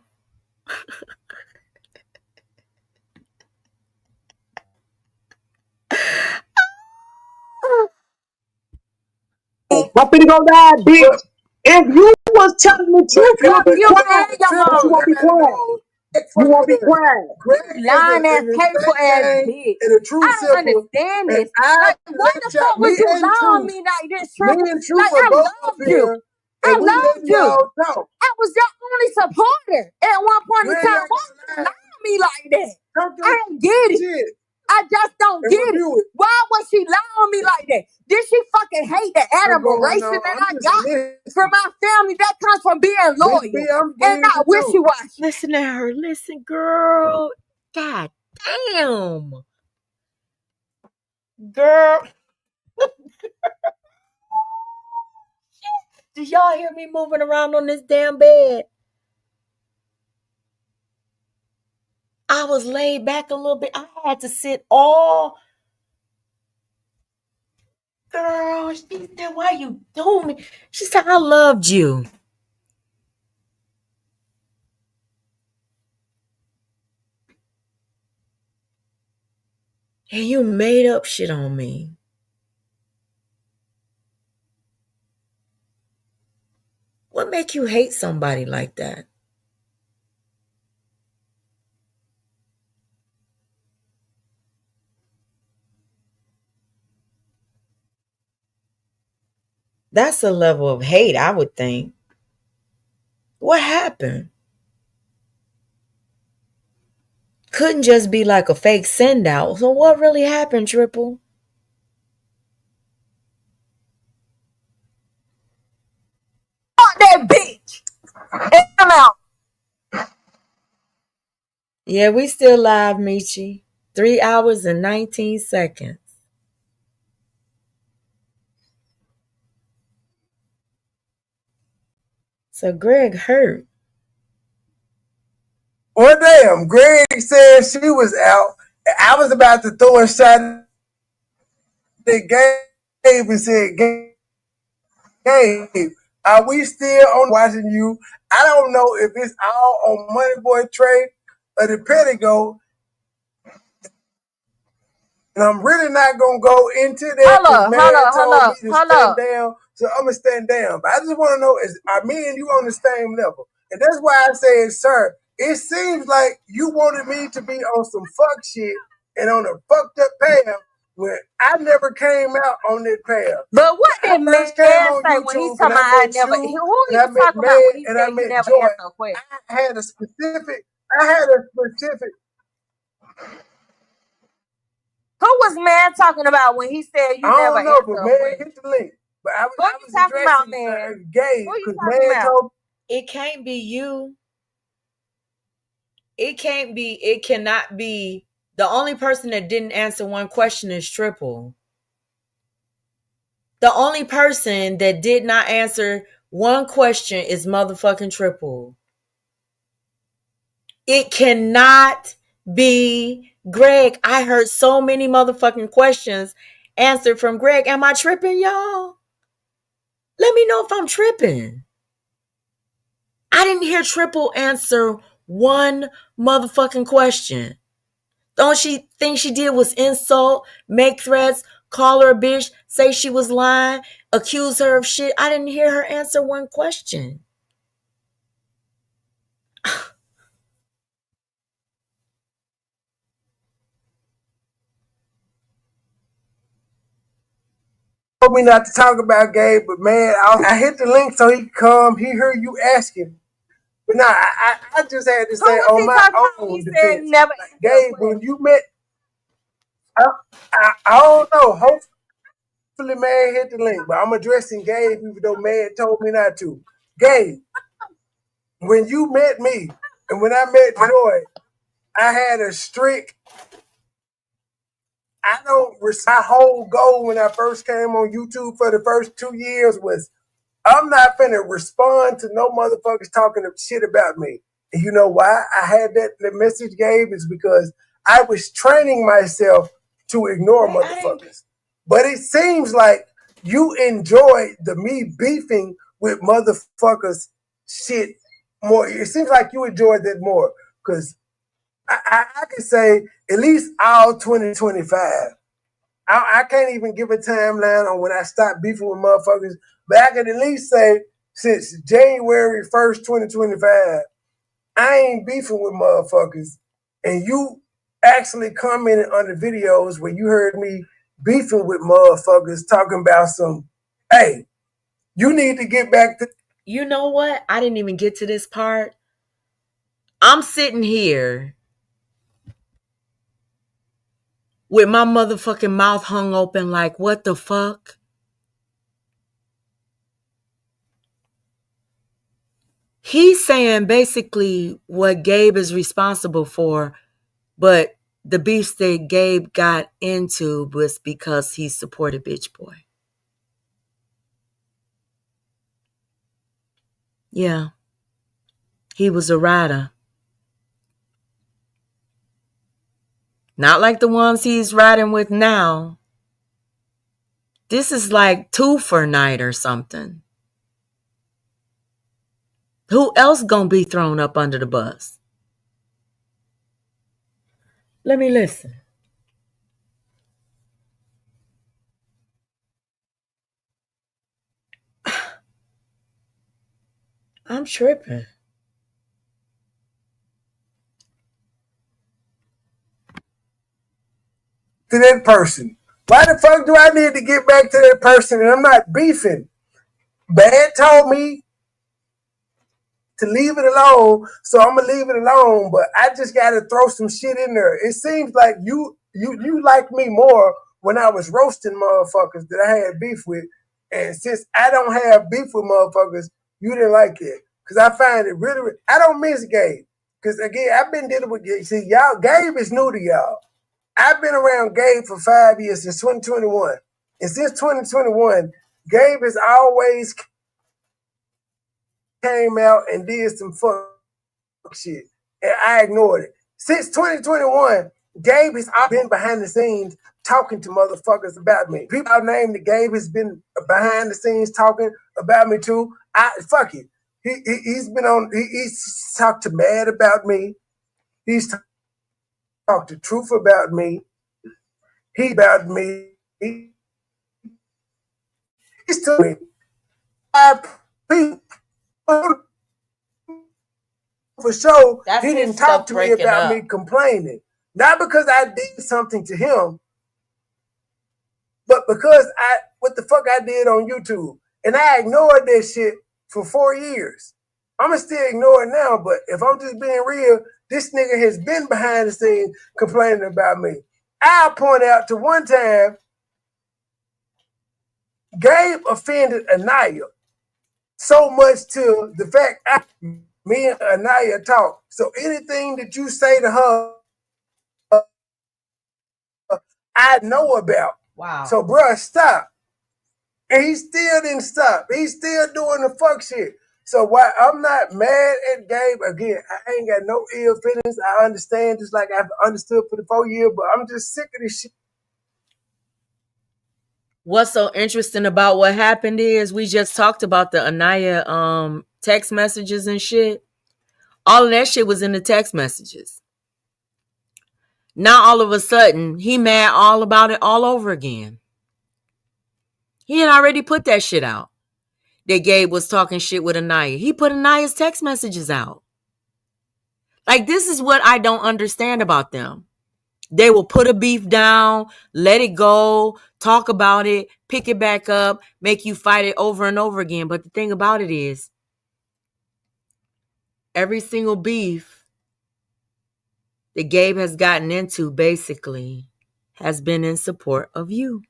I'm finna go live, bitch. If you was telling the truth, you'll be You quiet. and your But you mom. won't be quiet. You won't be quiet. Lying ass, hateful ass bitch. I don't understand this. Like, why the fuck would you lie on me like this, Triple? Like, I loved you. I loved you. I was your only supporter at one point in time. Why would you lie on me like that? I don't get it. I just don't get it. Why would she lie on me like that? Did she fucking hate the admiration that I got from my family that comes from being loyal and not wishy-washy? Listen to her. Listen, girl. God damn. Girl. Did y'all hear me moving around on this damn bed? I was laid back a little bit. I had to sit all Girl, she said, why you doing me? She said, I loved you. And you made up shit on me. What make you hate somebody like that? That's a level of hate, I would think. What happened? Couldn't just be like a fake send out. So what really happened, Triple? Fuck that bitch. And I'm out. Yeah, we still live, Michi. 3 hours and 19 seconds. So Greg hurt. Well, damn, Greg said she was out. I was about to throw a shot at Gabe and said, Gabe, are we still on watching you? I don't know if it's all on Money Boy Trey or the Pettigo. And I'm really not going to go into that because man told me to stand down. So I'm going to stand down. But I just want to know, are me and you on the same level? And that's why I said, sir, it seems like you wanted me to be on some fuck shit and on a fucked up path when I never came out on that path. But what did man say YouTube when he's talking about I never? Who he was talking about when he said you never Joy, answer a question? I had a specific. Who was man talking about when he said you never answer a question? Hit the link. But I was talking about, man? Gabe, because man told it can't be you. It cannot be. The only person that didn't answer one question is Triple. The only person that did not answer one question is motherfucking Triple. It cannot be Greg. I heard so many motherfucking questions answered from Greg. Am I tripping, y'all? Let me know if I'm tripping. I didn't hear Triple answer one motherfucking question. The only thing she did was insult, make threats, call her a bitch, say she was lying, accuse her of shit. I didn't hear her answer one question. told me not to talk about Gabe, but man, I hit the link so he could come. He heard you asking. But nah, I just had to say on my own defense. Never like, Gabe, when you met, I don't know. Hopefully, man hit the link. But I'm addressing Gabe, even though man told me not to. Gabe, when you met me and when I met Joy, I had a strict. My whole goal when I first came on YouTube for the first 2 years was I'm not finna respond to no motherfuckers talking shit about me. And you know why I had that message, Gabe, is because I was training myself to ignore motherfuckers. But it seems like you enjoy me beefing with motherfuckers shit more. It seems like you enjoyed that more because I can say at least all 2025. I can't even give a timeline on when I stopped beefing with motherfuckers, but I can at least say since January 1st, 2025, I ain't beefing with motherfuckers. And you actually commented on the videos where you heard me beefing with motherfuckers talking about some, hey, you need to get back to. You know what? I didn't even get to this part. I'm sitting here with my motherfucking mouth hung open like, what the fuck? He's saying basically what Gabe is responsible for, but the beefs that Gabe got into was because he supported Bitch Boy. Yeah. He was a rider. Not like the ones he's riding with now. This is like twofer night or something. Who else gonna be thrown up under the bus? Let me listen. I'm tripping. To that person. Why the fuck do I need to get back to that person and I'm not beefing? Bad told me to leave it alone, so I'm gonna leave it alone. But I just gotta throw some shit in there. It seems like you like me more when I was roasting motherfuckers that I had beef with, and since I don't have beef with motherfuckers, you didn't like it because I find it really. I don't miss Gabe because again I've been dealing with Gabe. See y'all, Gabe is new to y'all. I've been around Gabe for 5 years since 2021, and since 2021, Gabe has always came out and did some fuck shit, and I ignored it. Since 2021, Gabe has been behind the scenes talking to motherfuckers about me. People I named that Gabe has been behind the scenes talking about me too. Fuck it. He's been on. He's talked to Mad about me. He's talked to Truth about me. He about me. He's told me. For sure, That's he his didn't talk stuff to me breaking about up. me complaining. Not because I did something to him, but because what the fuck I did on YouTube. And I ignored that shit for 4 years. I'ma still ignore it now, but if I'm just being real, this nigga has been behind the scenes complaining about me. I'll point out to one time, Gabe offended Anaya so much to the fact me and Anaya talk. So anything that you say to her, I know about. Wow. So, bruh, stop. And he still didn't stop. He's still doing the fuck shit. So why I'm not mad at Gabe, again, I ain't got no ill feelings. I understand just like I've understood for the 4 years, but I'm just sick of this shit. What's so interesting about what happened is we just talked about the Anaya text messages and shit. All of that shit was in the text messages. Now all of a sudden, he mad all about it all over again. He had already put that shit out. That Gabe was talking shit with Anaya. He put Anaya's text messages out. Like, this is what I don't understand about them. They will put a beef down, let it go, talk about it, pick it back up, make you fight it over and over again. But the thing about it is, every single beef that Gabe has gotten into basically has been in support of you.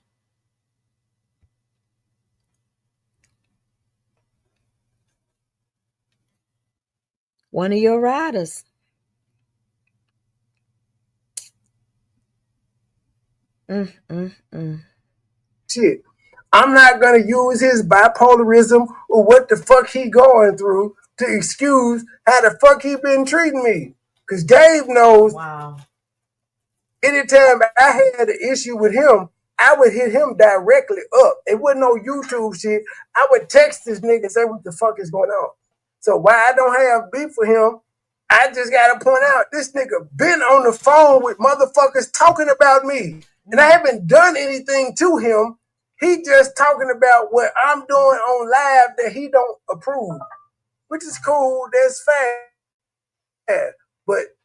One of your riders. Shit. I'm not gonna use his bipolarism or what the fuck he going through to excuse how the fuck he been treating me. Cause Gabe knows. Wow. Anytime I had an issue with him, I would hit him directly up. It wasn't no YouTube shit. I would text this nigga and say, what the fuck is going on? So why I don't have beef with him, I just gotta point out, this nigga been on the phone with motherfuckers talking about me. And I haven't done anything to him. He just talking about what I'm doing on live that he don't approve. Which is cool, that's fine. But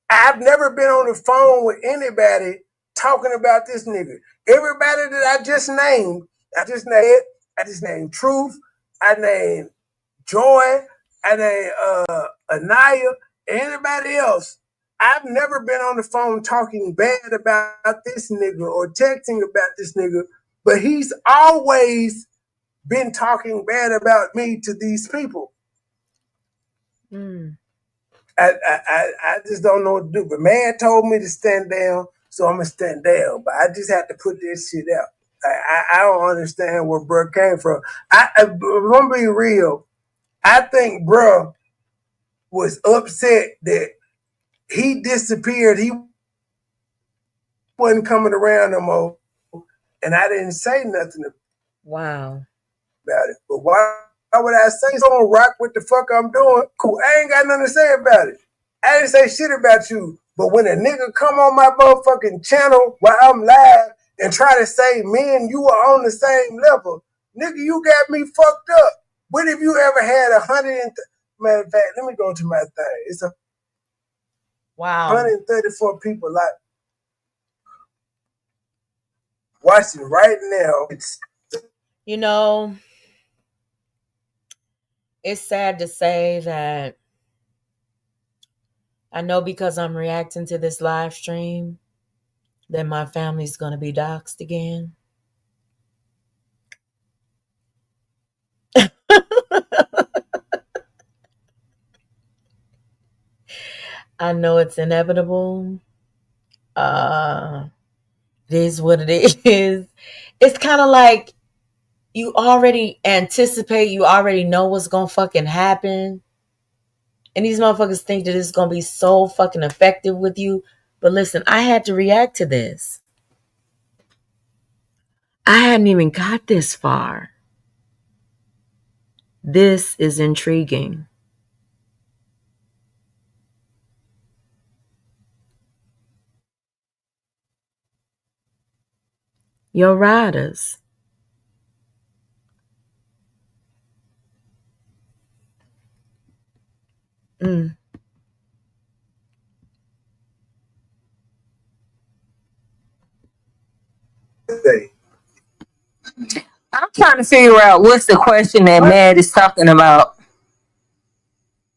I've never been on the phone with anybody talking about this nigga. Everybody that I just named Truth, I named Joy, I named Anaya, anybody else. I've never been on the phone talking bad about this nigga or texting about this nigga, but he's always been talking bad about me to these people. I just don't know what to do. But man told me to stand down, so I'm gonna stand down. But I just have to put this shit out. I don't understand where bruh came from. I'm gonna be real. I think bruh was upset that he disappeared. He wasn't coming around no more. and I didn't say nothing Wow. about it. But why would I say someone rock what the fuck I'm doing? Cool, I ain't got nothing to say about it. I didn't say shit about you. But when a nigga come on my motherfucking channel while I'm live and try to say me and you are on the same level, nigga, you got me fucked up. When have you ever had 100? Matter of fact, let me go to my thing. It's a Wow. 134 people like watching right now. You know, it's sad to say that I know because I'm reacting to this live stream that my family's going to be doxxed again. I know it's inevitable. It is what it is. It's kind of like you already anticipate, you already know what's going to fucking happen. And these motherfuckers think that it's going to be so fucking effective with you. But listen, I had to react to this. I hadn't even got this far. This is intriguing. Your riders. Mm. I'm trying to figure out what's the question that Matt is talking about.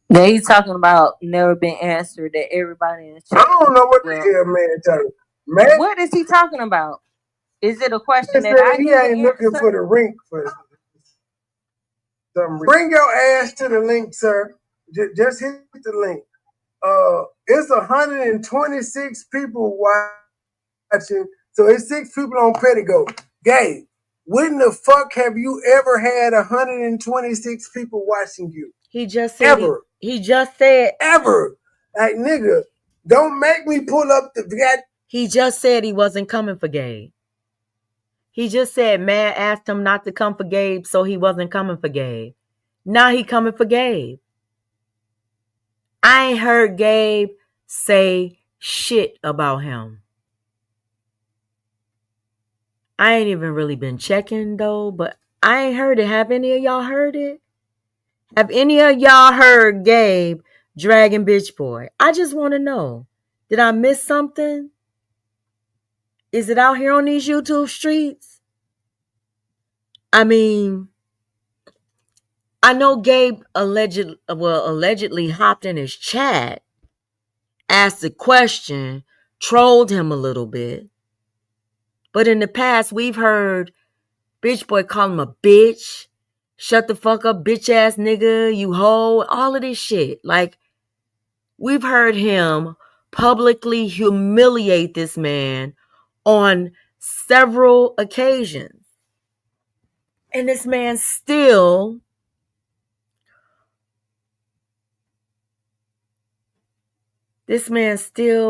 That he's talking about never been answered, that everybody in the chat. I don't know what the hell man talking. Man, what is he talking about? Is it a question that I he need to ain't looking answer? for the link for some reason. Bring your ass to the link, sir. Just hit the link. It's 126 people watching, so it's 6 people on Pedigo. Gabe, when the fuck have you ever had 126 people watching you? He just said ever. He just said ever. Like, nigga, don't make me pull up the. He just said he wasn't coming for Gabe. He just said Matt asked him not to come for Gabe, so he wasn't coming for Gabe. Now he coming for Gabe. I ain't heard Gabe say shit about him. I ain't even really been checking though, but I ain't heard it. Have any of y'all heard it? Have any of y'all heard Gabe dragging Bitch Boy? I just want to know. Did I miss something? Is it out here on these YouTube streets? I mean, I know Gabe allegedly hopped in his chat, asked a question, trolled him a little bit. But in the past, we've heard Bitch Boy call him a bitch, shut the fuck up, bitch ass nigga, you hoe, all of this shit. Like, we've heard him publicly humiliate this man on several occasions. And this man still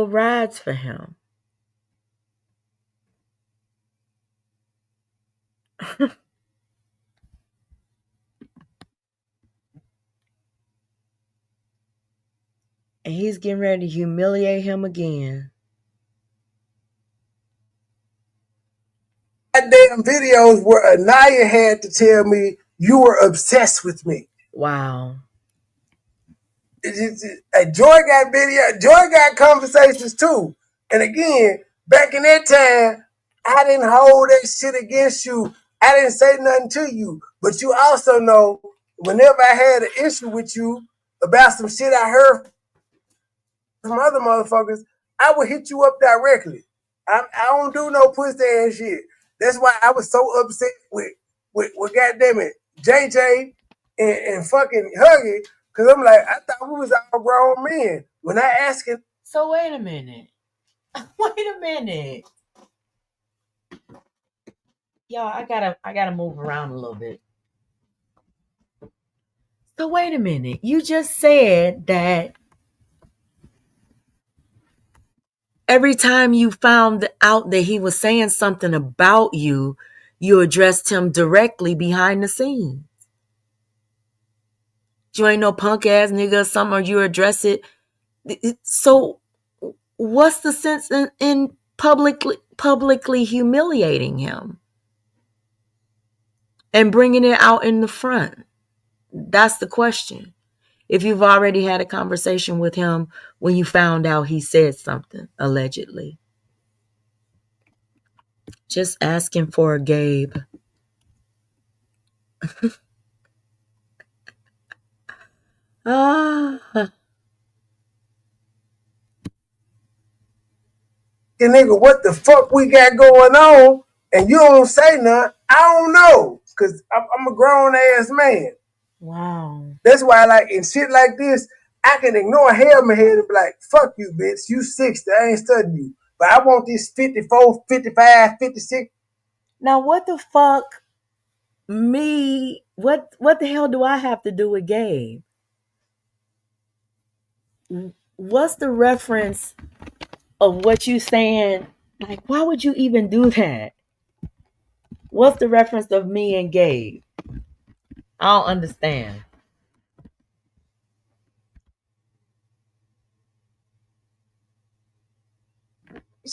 rides for him. And he's getting ready to humiliate him again. Goddamn videos where Anaya had to tell me you were obsessed with me. Wow. Joy got video. Joy got conversations too. And again, back in that time, I didn't hold that shit against you. I didn't say nothing to you. But you also know, whenever I had an issue with you about some shit I heard from other motherfuckers, I would hit you up directly. I don't do no pussy ass shit. That's why I was so upset with goddamn it, JJ and fucking Huggy, because I'm like, I thought we was all grown men. When I asked him. So wait a minute. Wait a minute. Y'all, I gotta move around a little bit. So wait a minute. You just said that every time you found out that he was saying something about you, you addressed him directly behind the scenes. You ain't no punk ass nigga or something, or you address it. So what's the sense in publicly humiliating him and bringing it out in the front? That's the question. If you've already had a conversation with him when you found out he said something, allegedly. Just asking for a Gabe. Nigga, what the fuck we got going on? And you don't say nothing. I don't know. Because I'm a grown ass man. Wow. That's why, like, in shit like this, I can ignore hell in my head and be like, fuck you, bitch. You 60. I ain't studying you. But I want this 54, 55, 56. Now, what the fuck what the hell do I have to do with Gabe? What's the reference of what you saying? Like, why would you even do that? What's the reference of me and Gabe? I don't understand.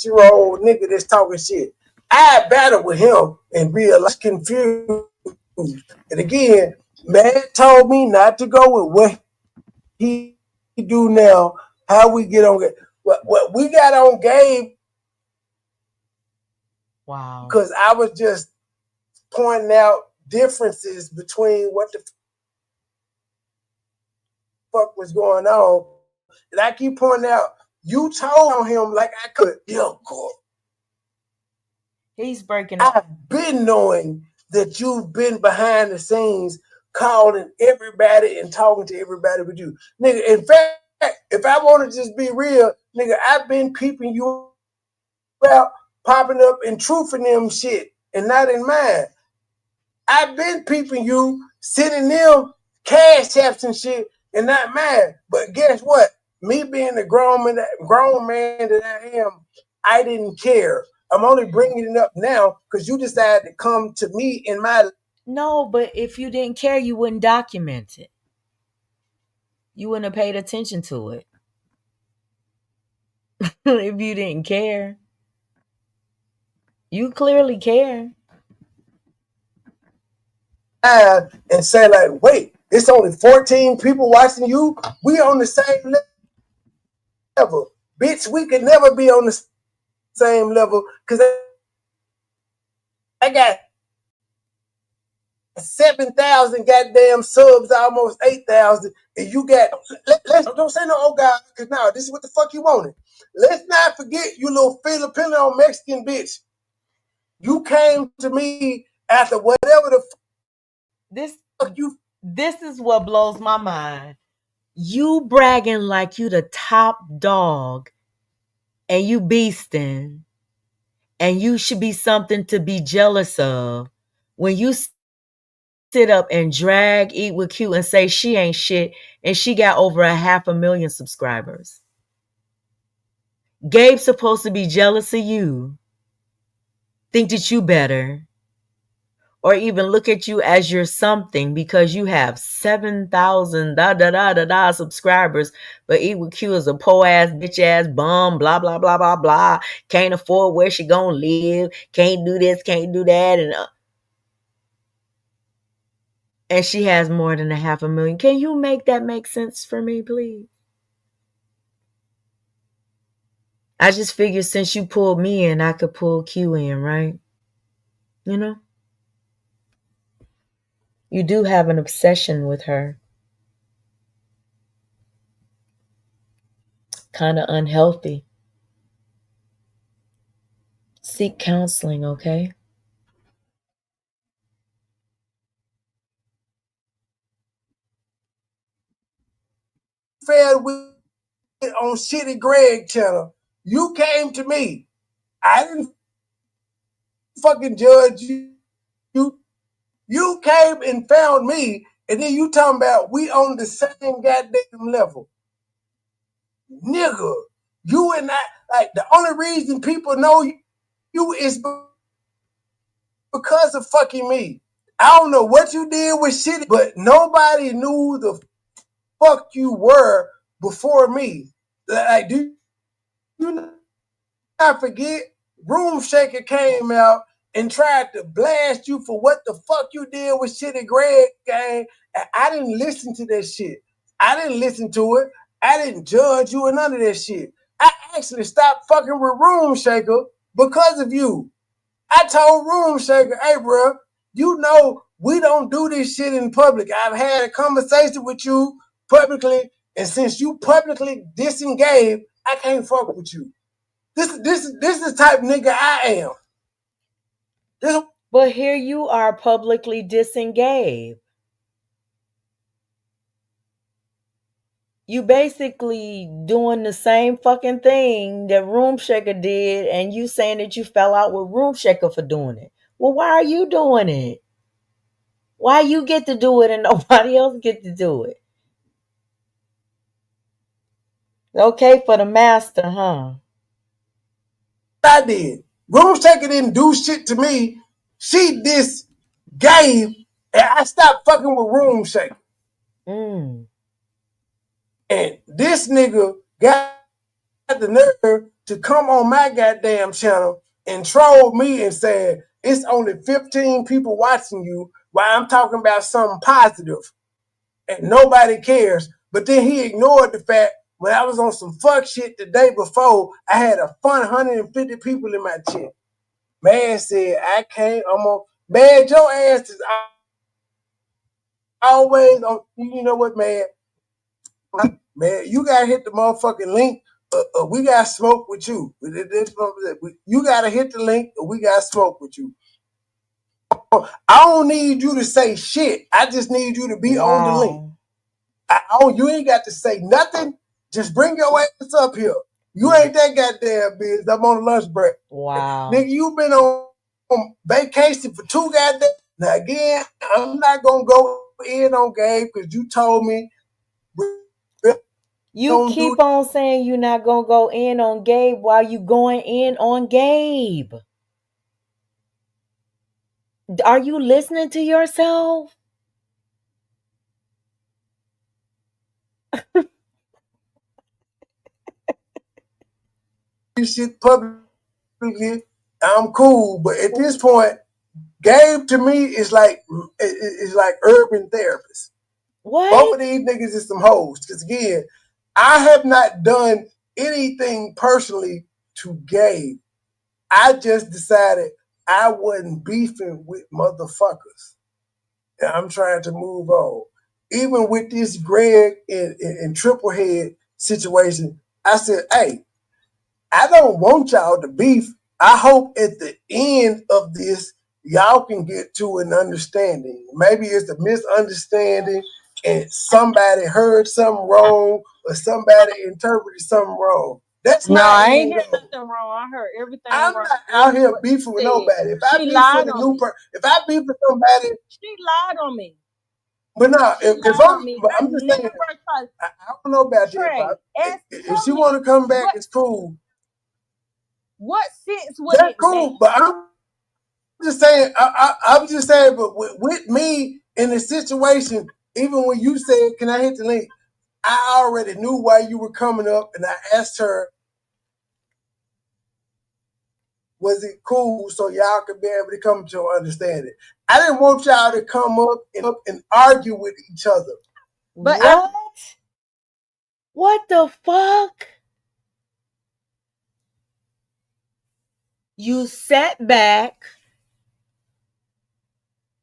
Your old nigga that's talking shit. I battle with him and realize confused. And again, man told me not to go with what he do now. How we get on what we got on Gabe. Wow. Because I was just pointing out differences between what the fuck was going on. And I keep pointing out, you told him like I could. Yo, cool. He's breaking up. I've been knowing that you've been behind the scenes calling everybody and talking to everybody with you. Nigga, in fact, if I want to just be real, nigga, I've been peeping you out, popping up and truthing them shit and not in mine. I've been peeping you, sending them cash apps and shit and not mine. But guess what? Me being the grown man that I am, I didn't care. I'm only bringing it up now because you decided to come to me in my... No, but if you didn't care, you wouldn't document it. You wouldn't have paid attention to it. If you didn't care. You clearly care. And say like, wait, it's only 14 people watching you. We on the same level. Bitch, we could never be on the same level because I got 7,000 goddamn subs, almost 8,000, and you got, let's don't say no, oh God, because now this is what the fuck you wanted. Let's not forget, you little Filipino Mexican bitch. You came to me after whatever the fuck you. This is what blows my mind. You bragging like you the top dog and you beasting and you should be something to be jealous of when you sit up and drag Eat with Q and say she ain't shit and she got over 500,000 subscribers. Gabe's supposed to be jealous of you, think that you better, or even look at you as you're something because you have 7,000 subscribers, but Eat with Q is a poor ass, bitch ass bum, blah, blah, blah, blah, blah. Can't afford where she gonna live, can't do this, can't do that, and she has more than 500,000. Can you make that make sense for me, please? I just figured since you pulled me in, I could pull Q in, right? You know? You do have an obsession with her. Kind of unhealthy. Seek counseling, okay? Fair with on Shitty Greg channel. You came to me. I didn't fucking judge you. You came and found me, and then you talking about we on the same goddamn level. Nigga, you and Like the only reason people know you is because of fucking me. I don't know what you did with shit, but nobody knew the fuck you were before me. Like, do you not forget? Room Shaker came out and tried to blast you for what the fuck you did with Shitty Greg gang, and I didn't listen to that shit. I didn't listen to it. I didn't judge you or none of that shit. I actually stopped fucking with Room Shaker because of you. I told Room Shaker, hey, bro, you know we don't do this shit in public. I've had a conversation with you publicly, and since you publicly disengaged, I can't fuck with you. This is the type of nigga I am. But here you are publicly disengaged. You basically doing the same fucking thing that Room Shaker did, and you saying that you fell out with Room Shaker for doing it. Well, why are you doing it? Why you get to do it and nobody else get to do it? Okay for the master, huh? I did. Room Shaker didn't do shit to me. She disgave, and I stopped fucking with Room Shaker. And this nigga got the nerve to come on my goddamn channel and troll me and say it's only 15 people watching you while I'm talking about something positive and nobody cares. But then he ignored the fact when I was on some fuck shit the day before, I had a fun 150 people in my chat. Man said, I can't, man, your ass is always on, you know what, man? Man, you gotta hit the motherfucking link. We got smoke with you. You gotta hit the link, or we got smoke with you. I don't need you to say shit. I just need you to be on the link. You ain't got to say nothing. Just bring your ass up here. You ain't that goddamn bitch. I'm on lunch break. Wow. Nigga, you been on vacation for 2 goddamn. Now again, I'm not gonna go in on Gabe because you told me. You keep on saying you're not going to go in on Gabe while you going in on Gabe. Are you listening to yourself? This shit publicly, I'm cool. But at this point, Gabe to me is like urban therapist. What? Both of these niggas is some hoes. Because again, I have not done anything personally to Gabe. I just decided I wasn't beefing with motherfuckers. And I'm trying to move on. Even with this Greg and Triple Head situation, I said, hey, I don't want y'all to beef. I hope at the end of this, y'all can get to an understanding. Maybe it's a misunderstanding and somebody heard something wrong or somebody interpreted something wrong. That's No, I ain't hear nothing wrong. I heard everything I'm wrong. not out here beefing with nobody. If I beef with a new person, if I beef with somebody, she lied on me. But no, if I'm just saying, I don't know about Trey, that. If she want to come back, it's cool. What sense would That's it cool, make? but I'm just saying. I'm just saying, but with me in the situation, even when you said, "Can I hit the link?" I already knew why you were coming up, and I asked her, was it cool so y'all could be able to come to an understanding? I didn't want y'all to come up and argue with each other. But what the fuck? You sat back,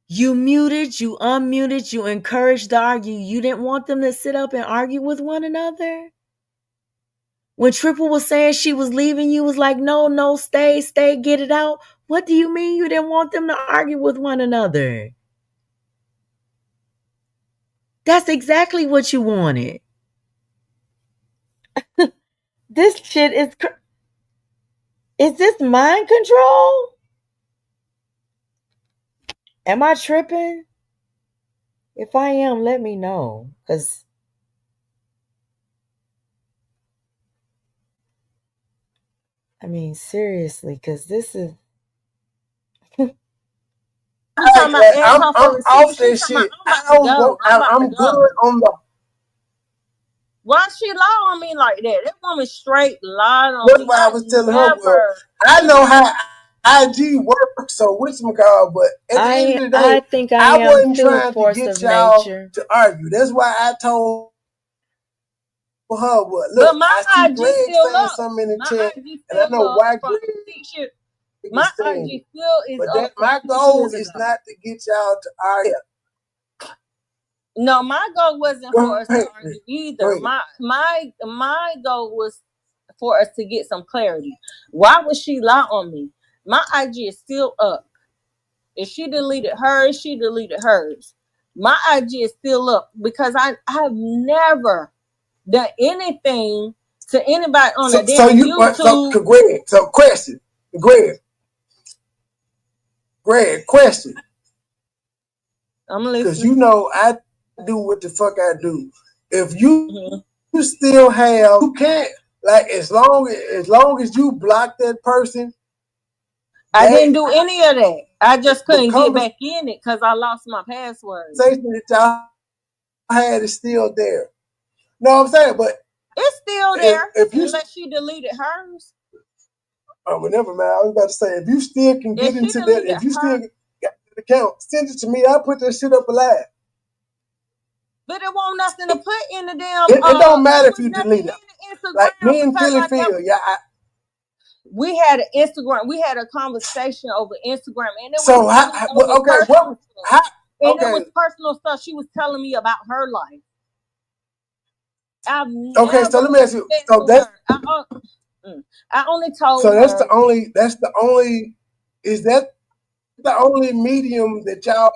you muted, you unmuted, you encouraged to argue. You didn't want them to sit up and argue with one another? When Triple was saying she was leaving, you was like, no, stay, get it out. What do you mean you didn't want them to argue with one another? That's exactly what you wanted. This shit is this mind control? Am I tripping? If I am, let me know. Because I mean, seriously, because this is. You talking about I'm asshole for off receipt? She that talking about, shit. I'm about to go. I'm about to I'm go. good on the. Why she lie on me like that? That woman straight lied on That's me. why I I was telling her. Well, never. I know how IG works, so whatchamacallit, but at the end of the I day, think I I am wasn't too, trying to force get of y'all nature. to argue. That's why I told her, well, But look, my I see IG Greg still saying up. something in the My chat, IG and I still know up why from Greg 6 years. is My saying IG it. still is But up that from my 6 goal years is ago. not to get y'all to argue. No, my goal wasn't Go for us to ahead, argue Greg. either. Go ahead. My goal was for us to get some clarity. Why would she lie on me? My IG is still up. If she deleted hers, she deleted hers. My IG is still up because I have never done anything to anybody on a damn YouTube. Greg, question. Greg, question. I'm listening. Because you know I do what the fuck I do. If you still have, you can't, like, as long as you block that person. I didn't do any of that. I just couldn't get back in it because I lost my password. That y'all had is still there. No, I'm saying, but it's still there unless she deleted hers. Oh, well, never mind. I was about to say, if you still can get into that, if you still got the account, send it to me. I'll put that shit up alive. But it won't nothing to put in the damn. It don't matter if you delete it. Like me and Philly Phil, yeah. We had an Instagram. We had a conversation over Instagram, and it was so it was personal stuff. She was telling me about her life. Okay, so let me ask you. So that's I only told. So that's the only. That's the only. Is that the only medium that y'all?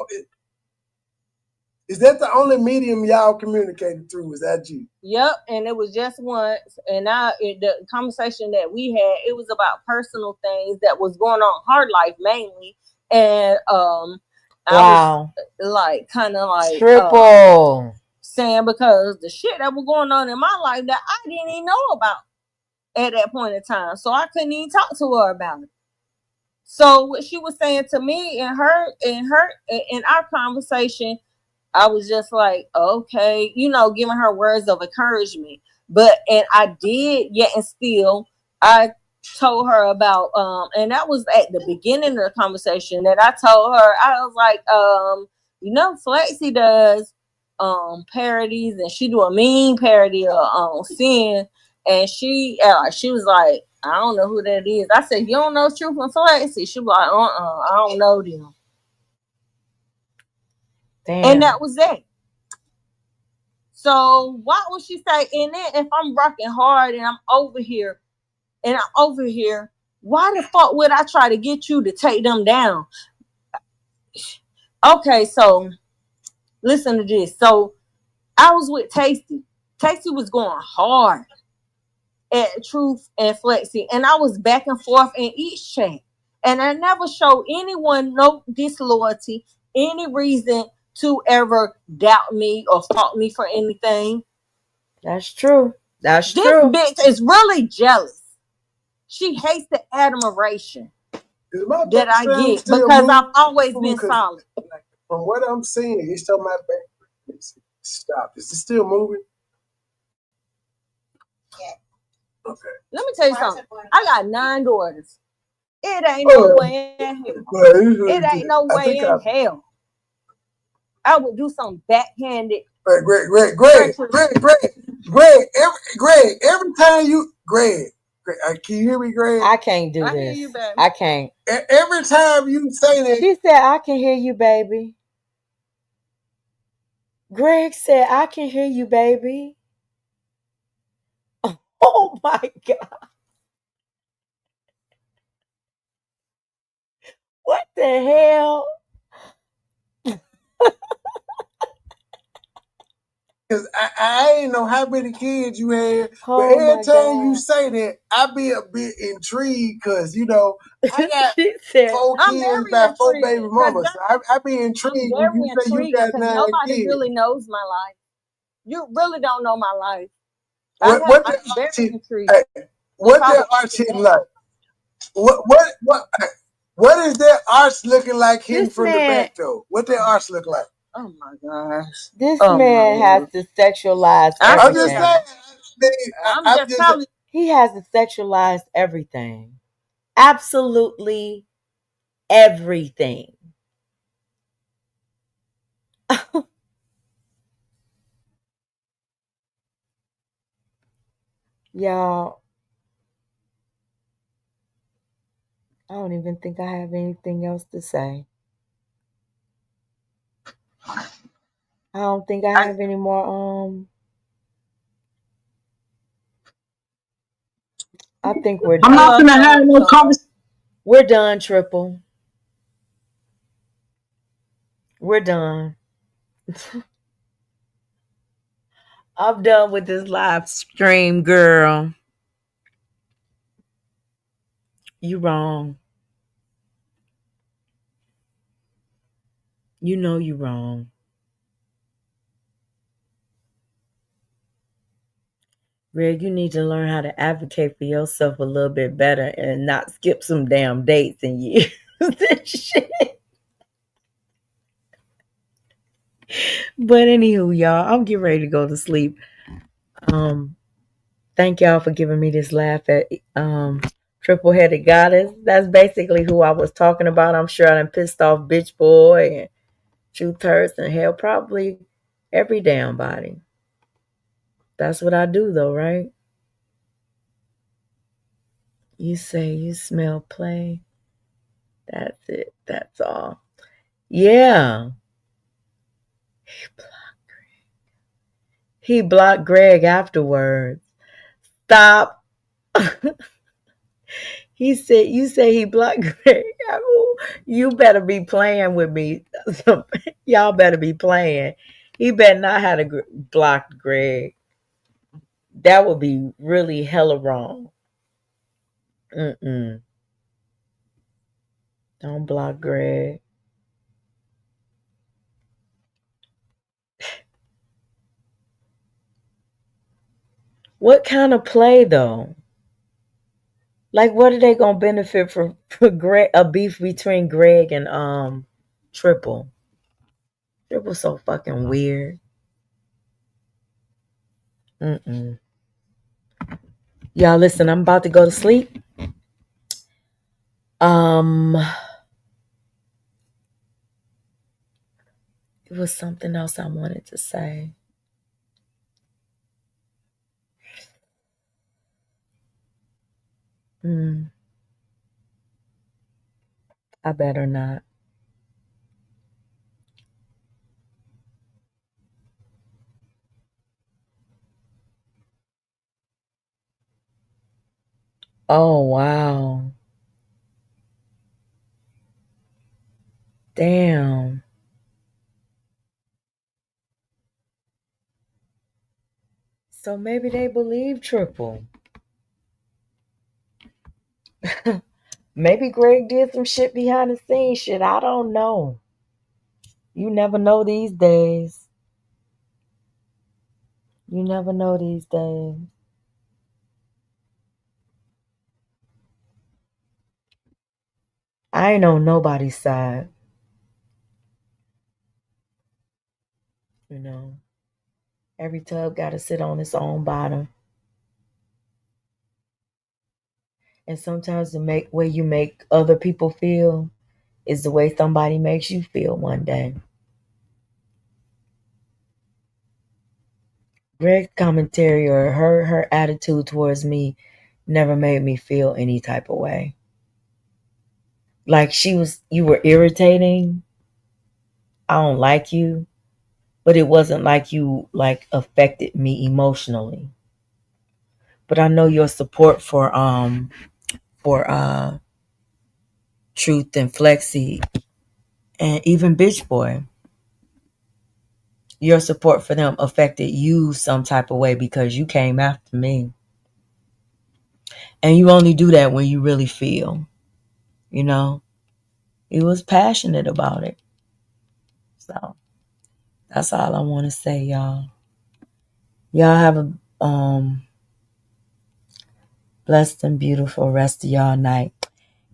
Is that the only medium y'all communicated through? Is that you? Yep, and it was just once. And the conversation that we had, it was about personal things that was going on in her life mainly, and I was like, kind of like triple saying because the shit that was going on in my life that I didn't even know about at that point in time, so I couldn't even talk to her about it. So what she was saying to me in our conversation, I was just like, okay, giving her words of encouragement. And I did, yet and still, I told her about, and that was at the beginning of the conversation that I told her, I was like, Flexi does parodies, and she do a mean parody of Sin, and she was like, I don't know who that is. I said, you don't know Truth and Flexi? She was like, I don't know them. Damn. And that was it. So why would she say, and then if I'm rocking hard and I'm over here, why the fuck would I try to get you to take them down? Okay, so listen to this. So I was with Tasty. Tasty was going hard at Truth and Flexi, and I was back and forth in each chat. And I never showed anyone no disloyalty, any reason to ever doubt me or fault me for anything. That's true. This bitch is really jealous. She hates the admiration that I get because I've always been solid. From what I'm seeing, it's still my back. Stop. Is it still moving? Okay. Let me tell you something. I got 9 daughters. It ain't no way in hell. It ain't no way in hell. I would do some backhanded. Greg. Every time you, Greg, can you hear me, Greg? I can't do this. Hear you, baby. I can't. Every time you say that, she said, "I can hear you, baby." Greg said, "I can hear you, baby." Oh my God. What the hell? Because I ain't know how many kids you had, but every time you say that, I be a bit intrigued because, I got 4 kids by 4 baby mamas. So I be intrigued when you say you got 9 nobody kids. really knows my life. You really don't know my life. What their arch hitting like? What is their arts looking like hidden This from the man, back though? What their arts look like? Oh my gosh. this Oh man my has Lord. to sexualize I I'm just everything. saying. I'm just telling you. He has to sexualize everything. Absolutely everything. Y'all, I don't even think I have anything else to say. I don't think I have any more. I think we're I'm done. not gonna have no conversation. We're done, Triple. We're done. I'm done with this live stream, girl. You wrong. You know you wrong. Greg, you need to learn how to advocate for yourself a little bit better and not skip some damn dates and years and shit. But anywho, y'all, I'm getting ready to go to sleep. Thank y'all for giving me this laugh at Triple Headed Goddess. That's basically who I was talking about. I'm sure I done pissed off Bitch Boy and Truth Hurts and hell, probably every damn body. That's what I do though, right? You say you smell play. That's it. That's all. Yeah. He blocked Greg afterwards. Stop. He said, you say he blocked Greg. You better be playing with me. Y'all better be playing. He better not have blocked Greg. That would be really hella wrong. Don't block Greg. What kind of play though? Like, what are they gonna benefit for Greg? A beef between Greg and Triple. Triple's so fucking weird. Y'all listen, I'm about to go to sleep. It was something else I wanted to say. I better not. Oh, wow. Damn. So maybe they believe Triple. Maybe Greg did some shit behind the scenes shit. I don't know. You never know these days. You never know these days. I ain't on nobody's side. You know, every tub got to sit on its own bottom. And sometimes the way you make other people feel is the way somebody makes you feel one day. Greg's commentary or her attitude towards me never made me feel any type of way. Like you were irritating. I don't like you, but it wasn't like you affected me emotionally. But I know your support for Truth and Flexi and even Bitch Boy. Your support for them affected you some type of way because you came after me. And you only do that when you really feel, you know. He was passionate about it. So that's all I want to say, y'all. Y'all have a blessed and beautiful rest of y'all night.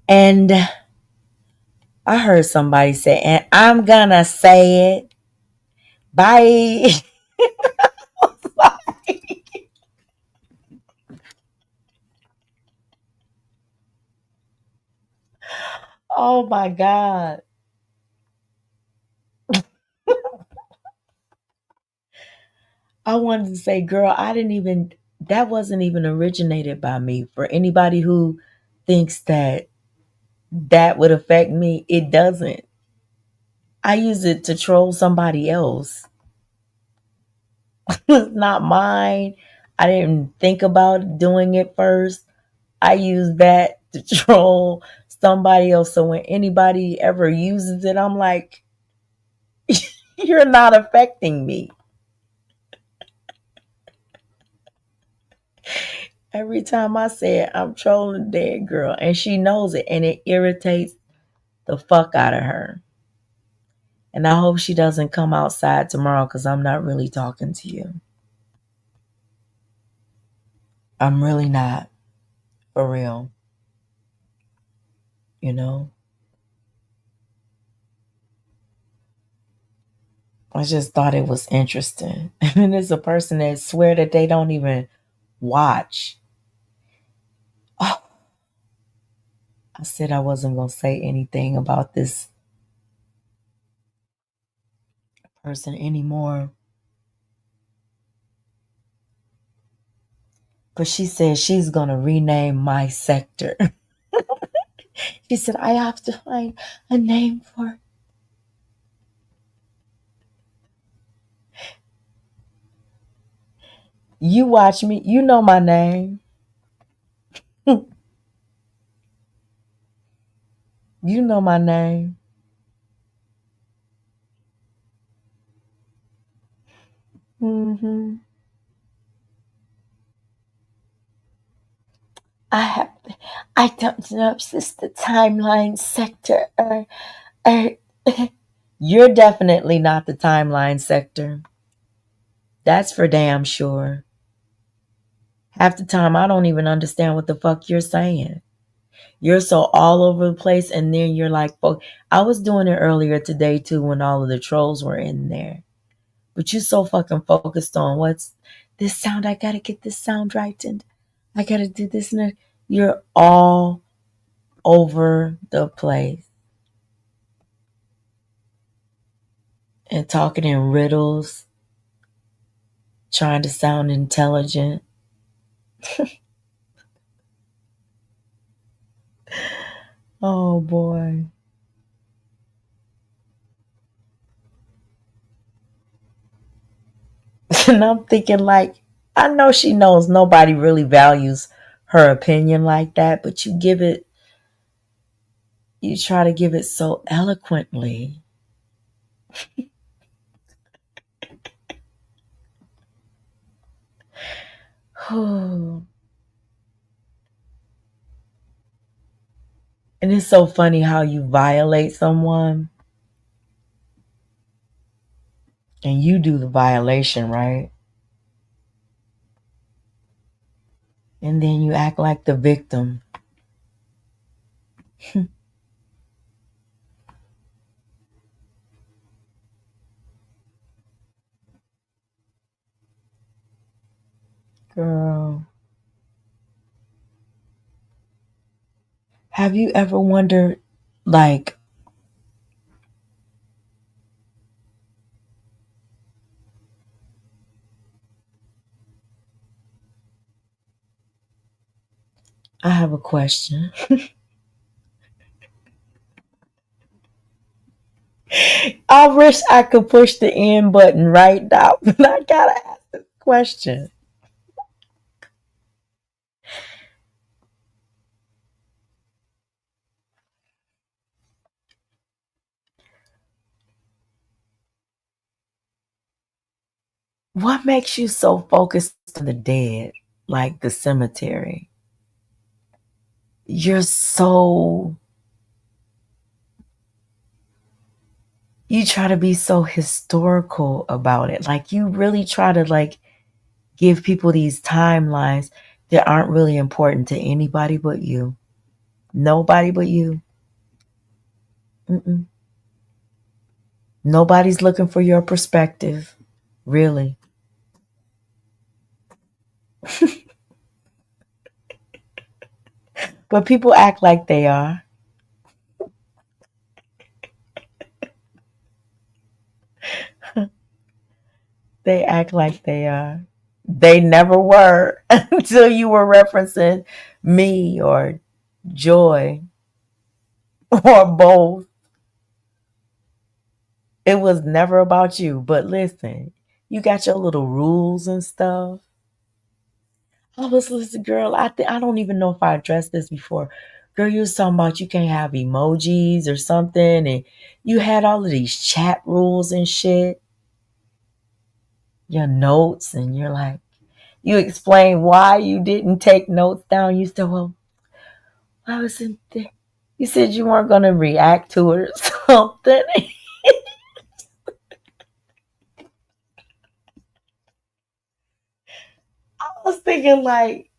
And I heard somebody say, and I'm gonna say it. Bye. Oh my God. I wanted to say, girl, that wasn't even originated by me. For anybody who thinks that would affect me, it doesn't. I use it to troll somebody else. It's not mine. I didn't think about doing it first. I use that to troll somebody else. So when anybody ever uses it, I'm like, you're not affecting me. Every time I say it, I'm trolling dead girl. And she knows it. And it irritates the fuck out of her. And I hope she doesn't come outside tomorrow because I'm not really talking to you. I'm really not. For real. You know? I just thought it was interesting. And there's a person that swear that they don't even watch. Oh, I said I wasn't going to say anything about this person anymore. But she said she's going to rename my sector. She said, I have to find a name for it. You watch me. You know my name. You know my name. Mm-hmm. I don't know if this is the timeline sector. You're definitely not the timeline sector. That's for damn sure. Half the time, I don't even understand what the fuck you're saying. You're so all over the place, and then you're like, I was doing it earlier today too when all of the trolls were in there. But you're so fucking focused on what's this sound. I gotta get this sound right, and I gotta do this and that. You're all over the place and talking in riddles, trying to sound intelligent. Oh boy. And I'm thinking, like, I know she knows nobody really values her opinion like that, but you try to give it so eloquently. And it's so funny how you violate someone and you do the violation, right? And then you act like the victim. Girl. Have you ever wondered, like, I have a question. I wish I could push the end button right now, but I gotta ask this question. What makes you so focused on the dead, like the cemetery? You try to be so historical about it. Like you really try to like give people these timelines that aren't really important to anybody but you. Nobody but you. Mm-mm. Nobody's looking for your perspective, really. But people act like they are. They act like they are. They never were until you were referencing me or Joy or both. It was never about you. But listen, you got your little rules and stuff. I was listening, girl. I don't even know if I addressed this before. Girl, you was talking about you can't have emojis or something, and you had all of these chat rules and shit. Your notes, and you're like, you explain why you didn't take notes down. You said, well, I was in there. You said you weren't gonna react to it or something. I was thinking like,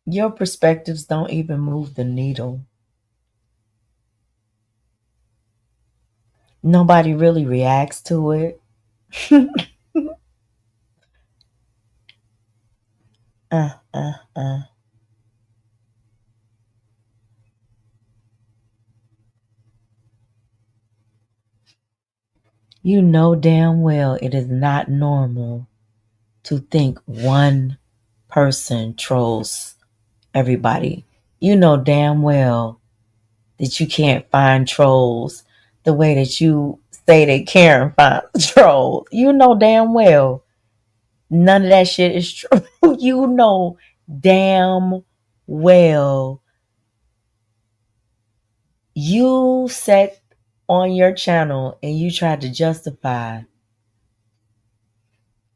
your perspectives don't even move the needle. Nobody really reacts to it. uh. You know damn well it is not normal to think one person trolls everybody. You know damn well that you can't find trolls the way that you say that Karen finds trolls. You know damn well none of that shit is true. You know damn well you sat on your channel and you tried to justify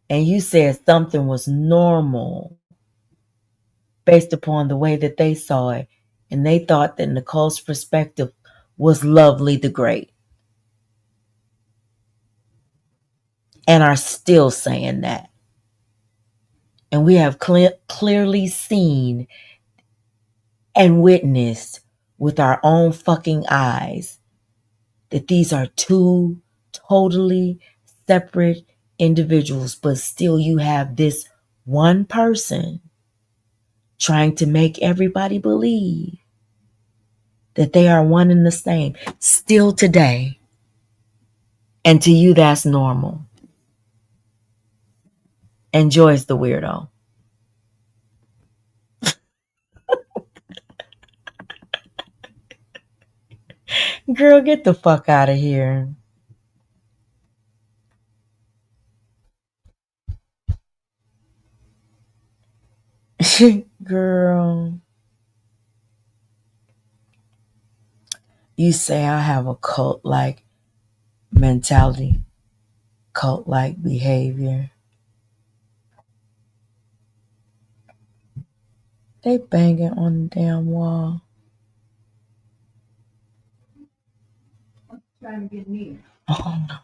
and you said something was normal based upon the way that they saw it. And they thought that Nicole's perspective was Lovely the Great. And are still saying that. And we have clearly seen and witnessed with our own fucking eyes that these are two totally separate individuals, but still you have this one person trying to make everybody believe that they are one and the same still today. And to you, that's normal. And Joy's the weirdo. Girl, get the fuck out of here. Girl. You say I have a cult-like mentality, cult-like behavior. They banging on the damn wall. Trying to get near. Oh no.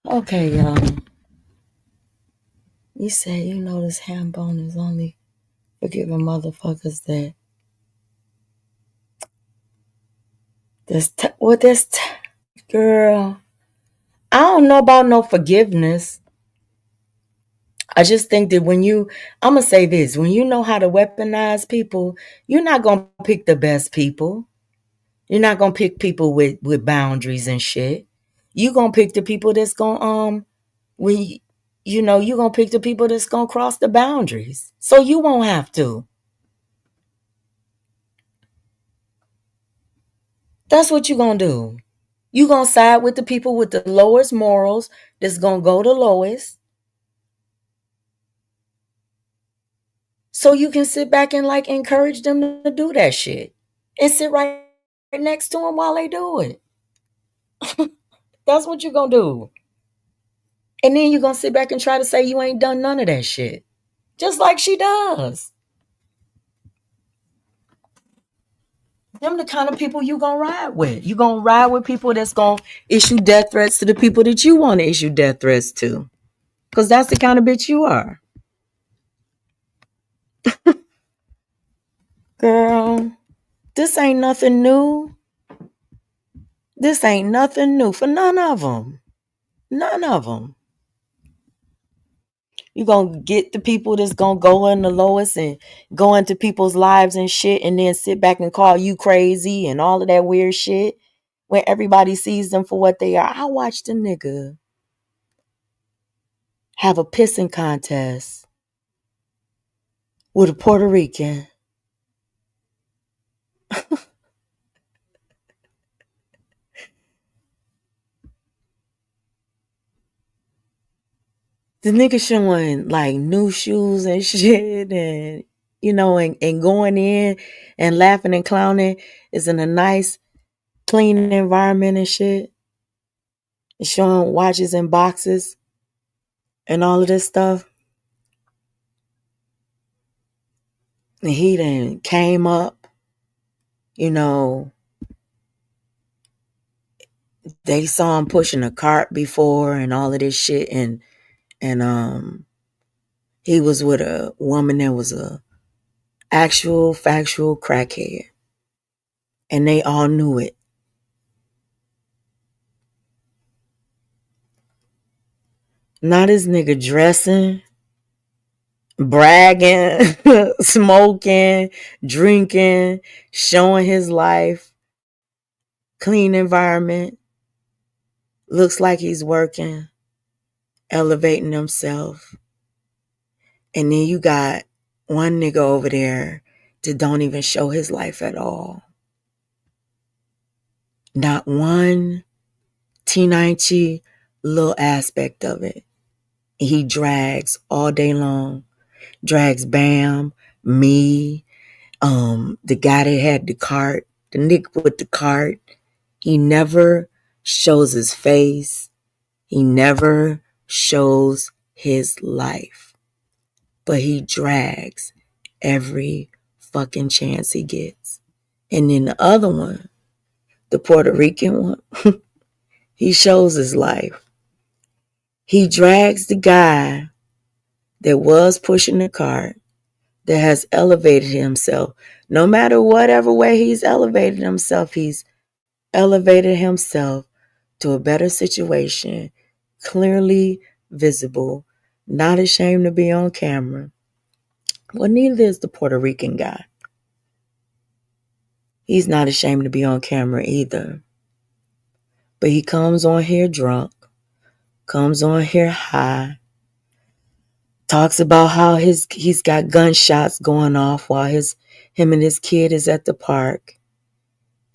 Okay, y'all. You say you know this ham bone is only for giving motherfuckers that. Girl. I don't know about no forgiveness. I just think that I'm going to say this, when you know how to weaponize people, you're not going to pick the best people. You're not going to pick people with boundaries and shit. You're going to pick the people that's going you're going to pick the people that's going to cross the boundaries. So you won't have to. That's what you're going to do. You're going to side with the people with the lowest morals that's going to go the lowest. So you can sit back and like encourage them to do that shit. And sit right next to them while they do it. That's what you're going to do. And then you're going to sit back and try to say you ain't done none of that shit. Just like she does. Them the kind of people you going to ride with. You going to ride with people that's going to issue death threats to the people that you want to issue death threats to. Because that's the kind of bitch you are. Girl, this ain't nothing new. This ain't nothing new for none of them. None of them. You're going to get the people that's going to go in the lowest and go into people's lives and shit and then sit back and call you crazy and all of that weird shit when everybody sees them for what they are. I watched a nigga have a pissing contest with a Puerto Rican. The nigga showing like new shoes and shit and, you know, and going in and laughing and clowning is in a nice, clean environment and shit. And showing watches and boxes and all of this stuff. And he then came up, you know, they saw him pushing a cart before and all of this shit. And he was with a woman that was a actual factual crackhead. And they all knew it. Not this nigga dressing, bragging, smoking, drinking, showing his life, clean environment. Looks like he's working, elevating himself. And then you got one nigga over there that don't even show his life at all. Not one teeny little aspect of it. He drags all day long. Drags Bam, me, the guy that had the cart, the nigga with the cart. He never shows his face. He never shows his life. But he drags every fucking chance he gets. And then the other one, the Puerto Rican one, he shows his life. He drags the guy that was pushing the cart, that has elevated himself. No matter whatever way he's elevated himself, he's elevated himself to a better situation, clearly visible, not ashamed to be on camera. Well, neither is the Puerto Rican guy. He's not ashamed to be on camera either. But he comes on here drunk, comes on here high, talks about how he's got gunshots going off while him and his kid is at the park,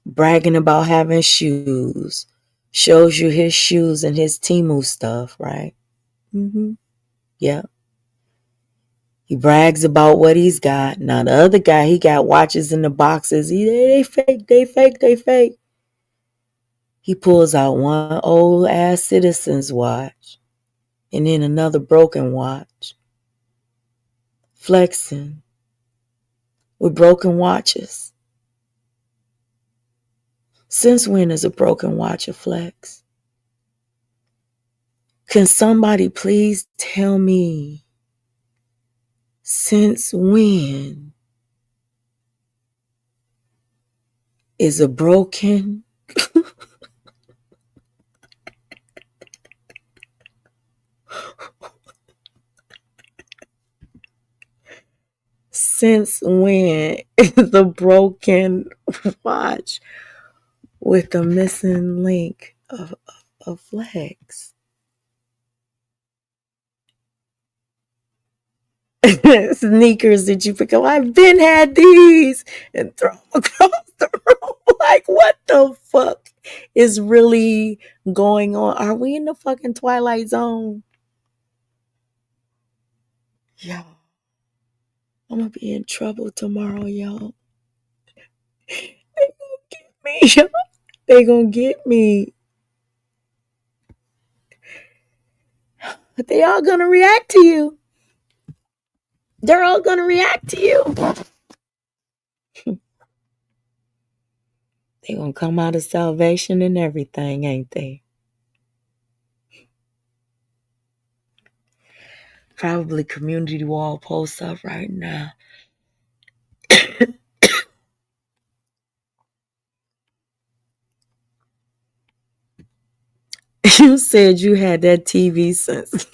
bragging about having shoes, shows you his shoes and his Temu stuff, right? Yeah. He brags about what he's got. Now the other guy, he got watches in the boxes. They fake. He pulls out one old ass Citizen's watch and then another broken watch. Flexing with broken watches. Since when is a broken watch a flex? Can somebody please tell me since when is a broken since when is a broken watch with a missing link of flex? Sneakers that you pick up. I've been had these and throw them across the room. Like, what the fuck is really going on? Are we in the fucking Twilight Zone? Y'all, I'm gonna be in trouble tomorrow, y'all. They gonna get me, y'all. They gonna get me. But they all gonna react to you. They're all gonna react to you. They gonna come out of salvation and everything, ain't they? Probably community wall posts up right now. You said you had that TV since.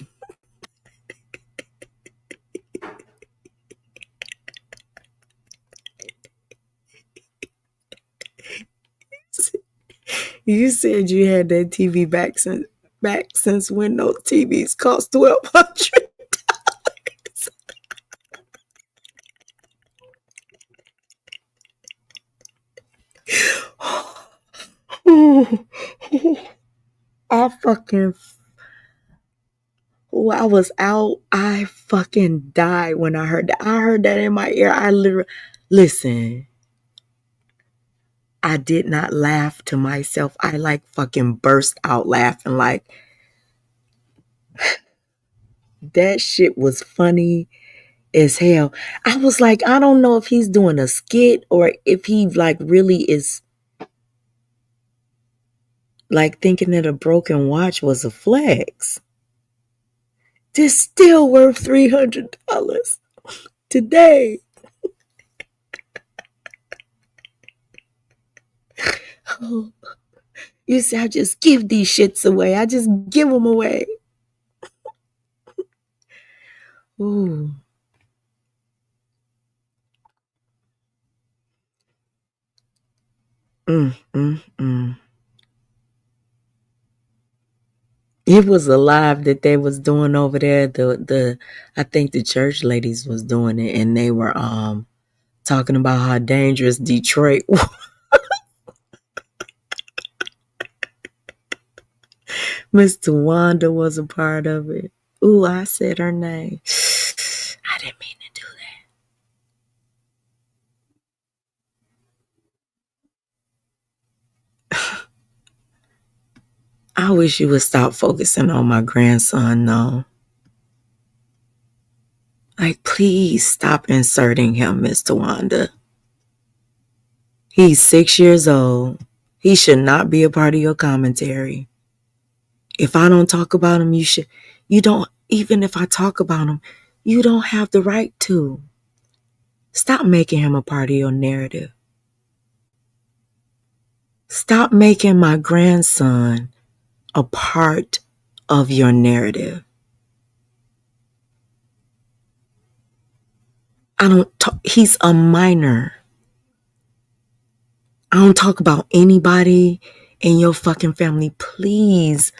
You said you had that TV back since when those TVs cost $1,200. I was out. I fucking died when I heard that. I heard that in my ear. I literally, listen, I did not laugh to myself. I like fucking burst out laughing. Like, that shit was funny as hell. I was like, I don't know if he's doing a skit or if he like really is like thinking that a broken watch was a flex. This still worth $300 today. Oh, you see, I just give these shits away. I just give them away. Ooh. It was a live that they was doing over there. I think the church ladies was doing it, and they were talking about how dangerous Detroit was. Miss Tawanda was a part of it. Ooh, I said her name. I didn't mean to do that. I wish you would stop focusing on my grandson, though. Like, please stop inserting him, Miss Tawanda. He's 6 years old. He should not be a part of your commentary. If I don't talk about him, even if I talk about him, you don't have the right to. Stop making him a part of your narrative. Stop making my grandson a part of your narrative. He's a minor. I don't talk about anybody in your fucking family. Please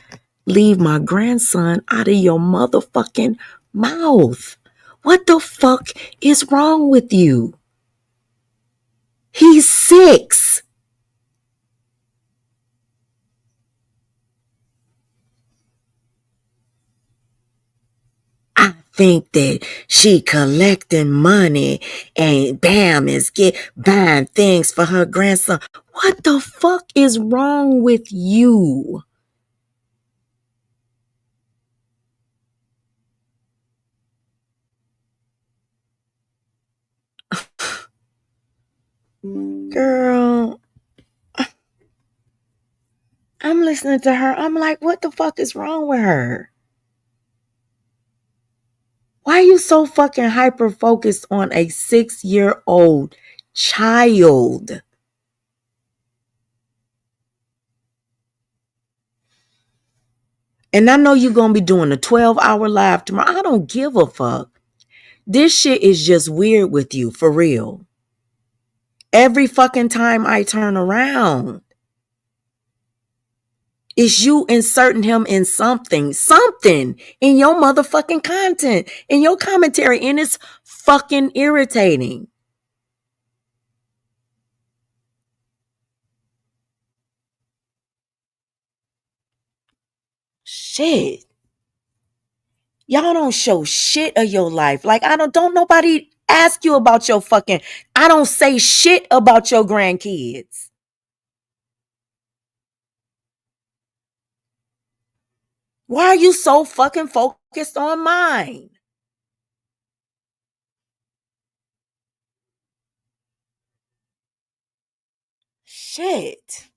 leave my grandson out of your motherfucking mouth. What the fuck is wrong with you? He's 6. I think that she collecting money and bam is buying things for her grandson. What the fuck is wrong with you? Girl, I'm listening to her. I'm like, what the fuck is wrong with her? Why are you so fucking hyper focused on a 6-year-old child? And I know you're going to be doing a 12-hour live tomorrow. I don't give a fuck. This shit is just weird with you, for real. Every fucking time I turn around, it's you inserting him in something in your motherfucking content, in your commentary, and it's fucking irritating. Shit. Y'all don't show shit of your life. Like, don't nobody ask you about your fucking, I don't say shit about your grandkids. Why are you so fucking focused on mine? Shit.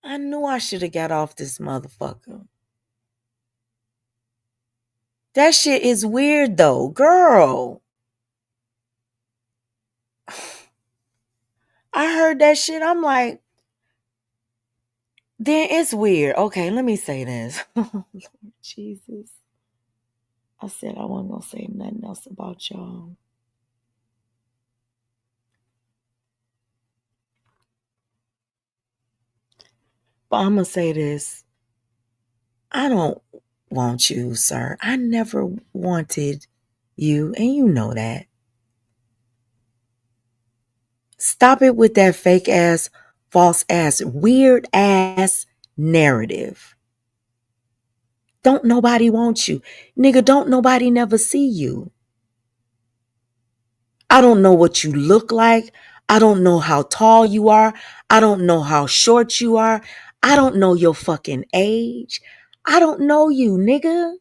I knew I should have got off this motherfucker. That shit is weird though, girl. I heard that shit. I'm like, then it's weird. Okay, let me say this. Lord Jesus. I said I wasn't going to say nothing else about y'all. But I'm going to say this. I don't want you, sir. I never wanted you, and you know that. Stop it with that fake ass, false ass, weird ass narrative. Don't nobody want you. Nigga, don't nobody never see you. I don't know what you look like. I don't know how tall you are. I don't know how short you are. I don't know your fucking age. I don't know you, nigga.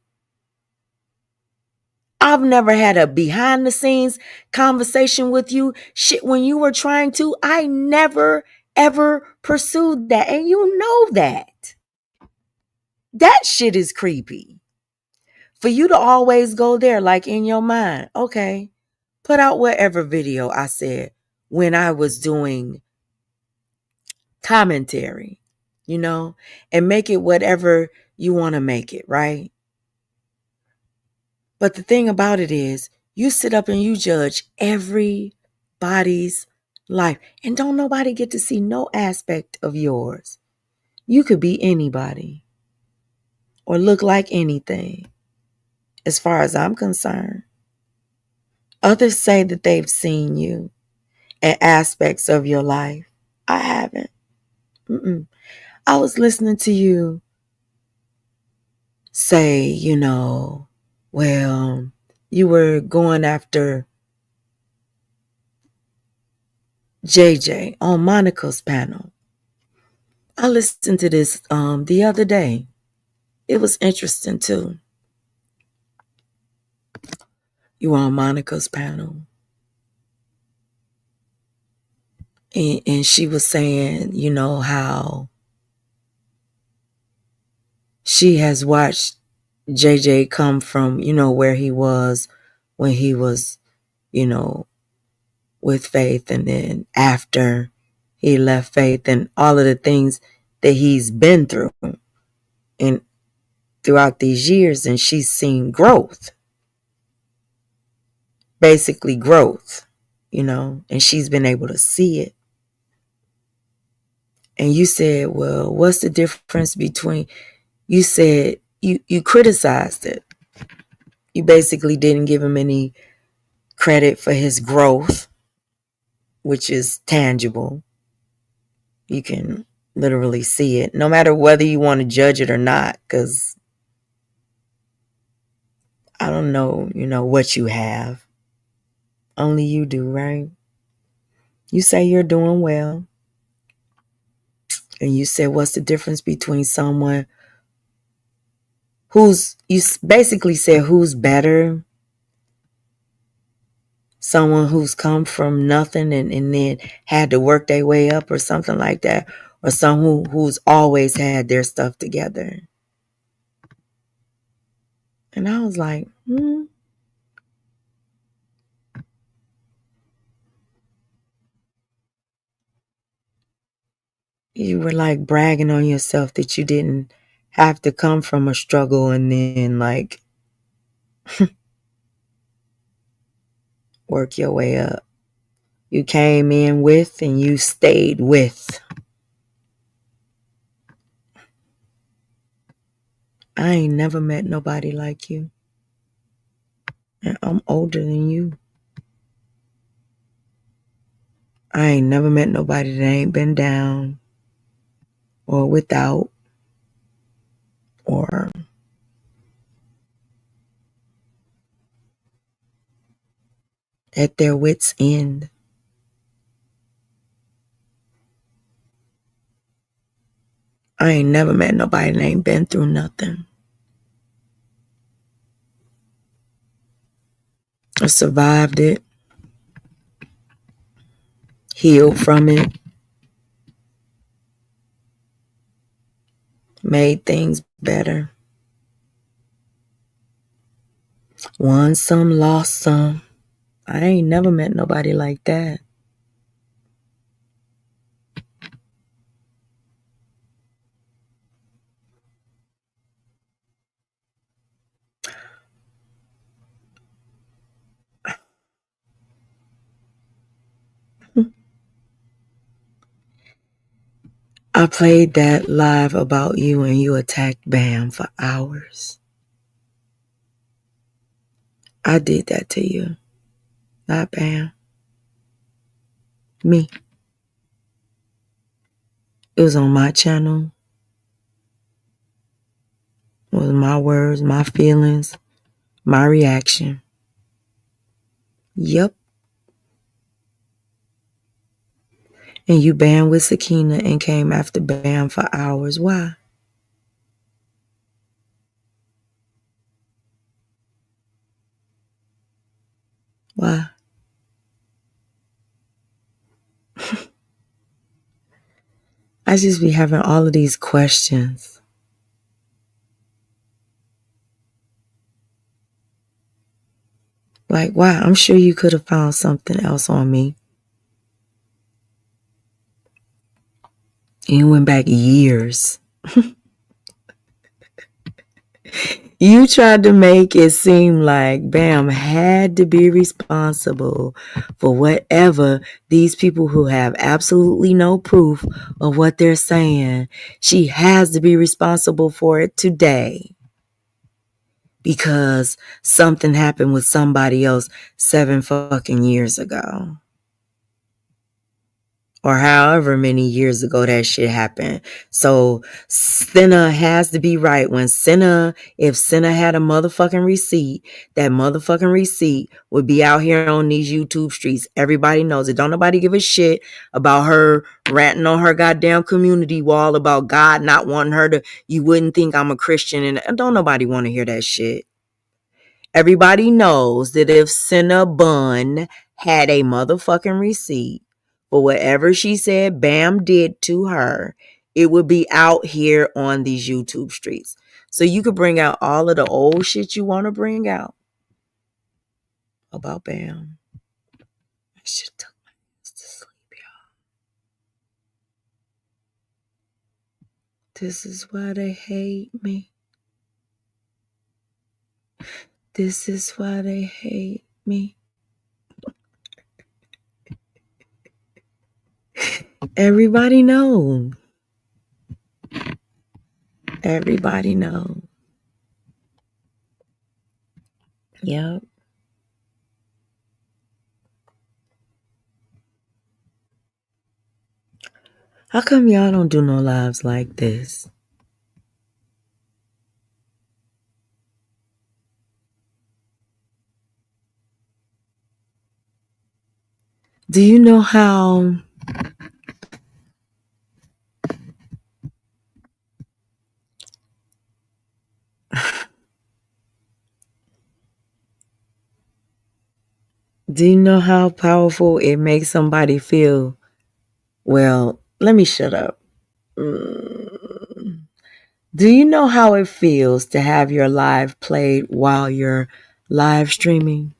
I've never had a behind the scenes conversation with you. Shit, when you were trying to, I never ever pursued that. And you know that. That shit is creepy. For you to always go there, like in your mind, okay, put out whatever video I said when I was doing commentary, and make it whatever you want to make it, right? But the thing about it is, you sit up and you judge everybody's life, and don't nobody get to see no aspect of yours. You could be anybody or look like anything, as far as I'm concerned. Others say that they've seen you and aspects of your life. I haven't. I was listening to you say, well, you were going after JJ on Monica's panel. I listened to this the other day. It was interesting too. You were on Monica's panel. And she was saying, how she has watched JJ come from, where he was when he was, with Faith, and then after he left Faith, and all of the things that he's been through and throughout these years, and she's seen growth. Basically growth, and she's been able to see it. And you said, well, what's the difference between, you said you criticized it. You basically didn't give him any credit for his growth, which is tangible. You can literally see it, no matter whether you want to judge it or not, because I don't know, what you have. Only you do, right? You say you're doing well. And you said, what's the difference between someone you basically said who's better? Someone who's come from nothing and then had to work their way up or something like that, or someone who's always had their stuff together. And I was like, You were like bragging on yourself that you didn't have to come from a struggle and then like work your way up. You came in with and you stayed with. I ain't never met nobody like you. And I'm older than you. I ain't never met nobody that ain't been down or without or at their wits' end. I ain't never met nobody that ain't been through nothing. I survived it, healed from it, made things better. Won some, lost some. I ain't never met nobody like that. I played that live about you and you attacked Bam for hours. I did that to you, not Bam. Me. It was on my channel. It was my words, my feelings, my reaction. Yep. And you banned with Sakina and came after Bam for hours. Why? Why? I just be having all of these questions. Like, why? I'm sure you could have found something else on me. And you went back years. You tried to make it seem like Bam had to be responsible for whatever these people who have absolutely no proof of what they're saying. She has to be responsible for it today because something happened with somebody else 7 fucking years ago. Or however many years ago that shit happened. So Cinna has to be right. If Cinna had a motherfucking receipt, that motherfucking receipt would be out here on these YouTube streets. Everybody knows it. Don't nobody give a shit about her ranting on her goddamn community wall about God not wanting her to, you wouldn't think I'm a Christian. And don't nobody want to hear that shit. Everybody knows that if Cinna Bun had a motherfucking receipt, for whatever she said Bam did to her, it would be out here on these YouTube streets. So you could bring out all of the old shit you want to bring out about Bam. I should took my ass to sleep, y'all. This is why they hate me. This is why they hate me. Everybody knows. Everybody knows. Yep. How come y'all don't do no lives like this? Do you know how powerful it makes somebody feel? Well, let me shut up. Do you know how it feels to have your live played while you're live streaming?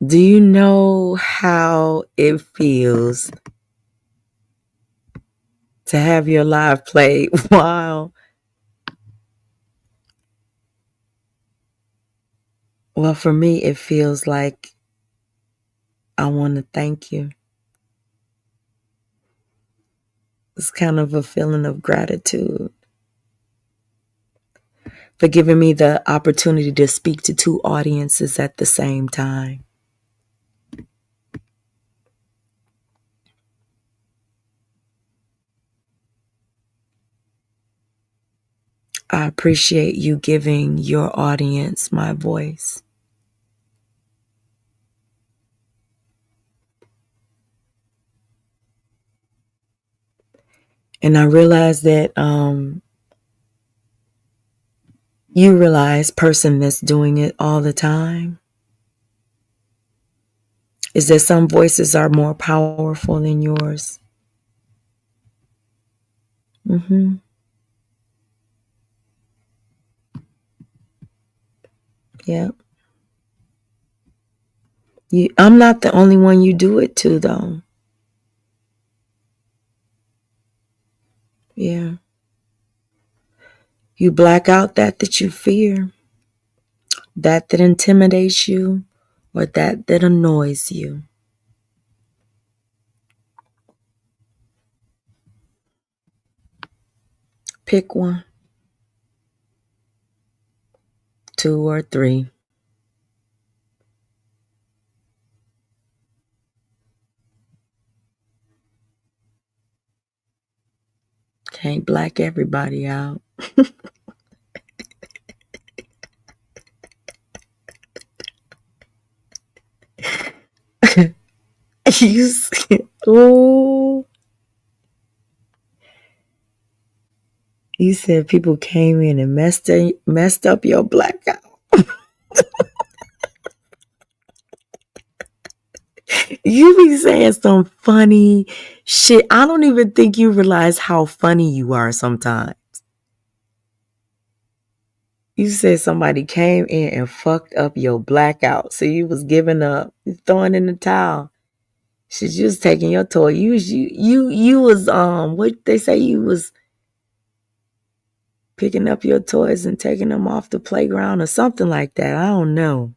Do you know how it feels to have your live played while? Well, for me, it feels like I want to thank you. It's kind of a feeling of gratitude. for giving me the opportunity to speak to two audiences at the same time. I appreciate you giving your audience my voice. And I realize that you realize, person that's doing it all the time, is that some voices are more powerful than yours. Mm-hmm. Yeah. I'm not the only one you do it to, though. Yeah. You black out that you fear, that intimidates you, or that annoys you. Pick one, 2 or 3. Can't black everybody out. Oh, you said people came in and messed up your blackout. You be saying some funny shit. I don't even think you realize how funny you are sometimes. You said somebody came in and fucked up your blackout. So you was giving up, throwing in the towel. She just taking your toy. You was what they say, you was picking up your toys and taking them off the playground or something like that. I don't know.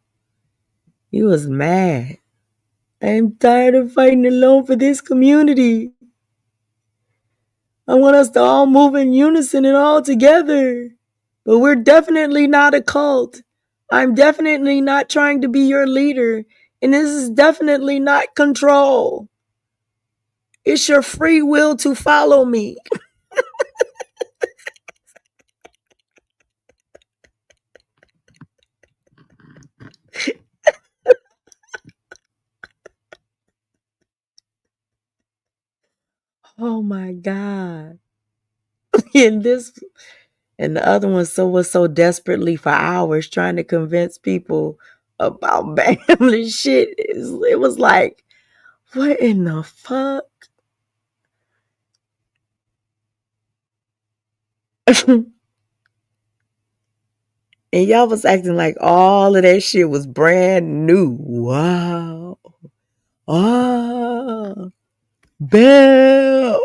You was mad. I'm tired of fighting alone for this community. I want us to all move in unison and all together. But we're definitely not a cult. I'm definitely not trying to be your leader. And this is definitely not control. It's your free will to follow me. Oh my God. And the other one was so desperately for hours trying to convince people about family shit. It was like, what in the fuck? And y'all was acting like all of that shit was brand new. Wow. Oh, Bam.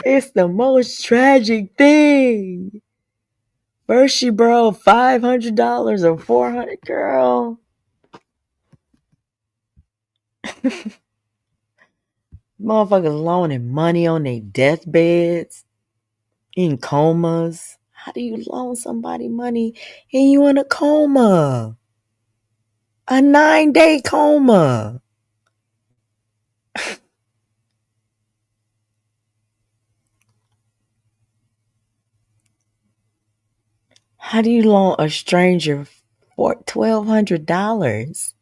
It's the most tragic thing. First she borrowed $500 or $400, girl. Motherfuckers loaning money on their deathbeds, in comas. How do you loan somebody money and you in a coma? A 9-day coma. How do you loan a stranger for $1,200?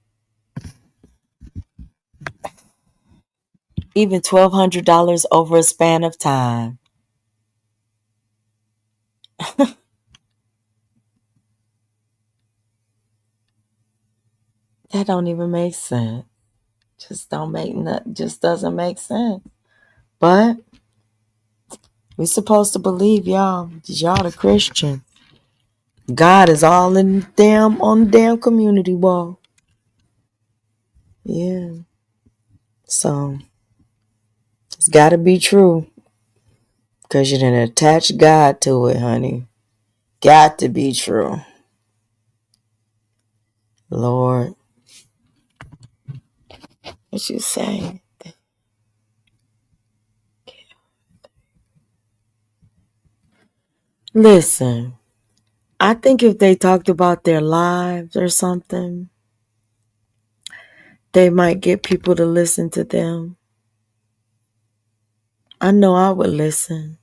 Even $1,200 over a span of time. That don't even make sense. Just doesn't make sense. But we supposed to believe y'all. Y'all the Christian. God is all on the damn community wall. Yeah. So it's gotta be true. Cause you didn't attach God to it, honey. Got to be true. Lord. What you say? Listen, I think if they talked about their lives or something, they might get people to listen to them. I know I would listen.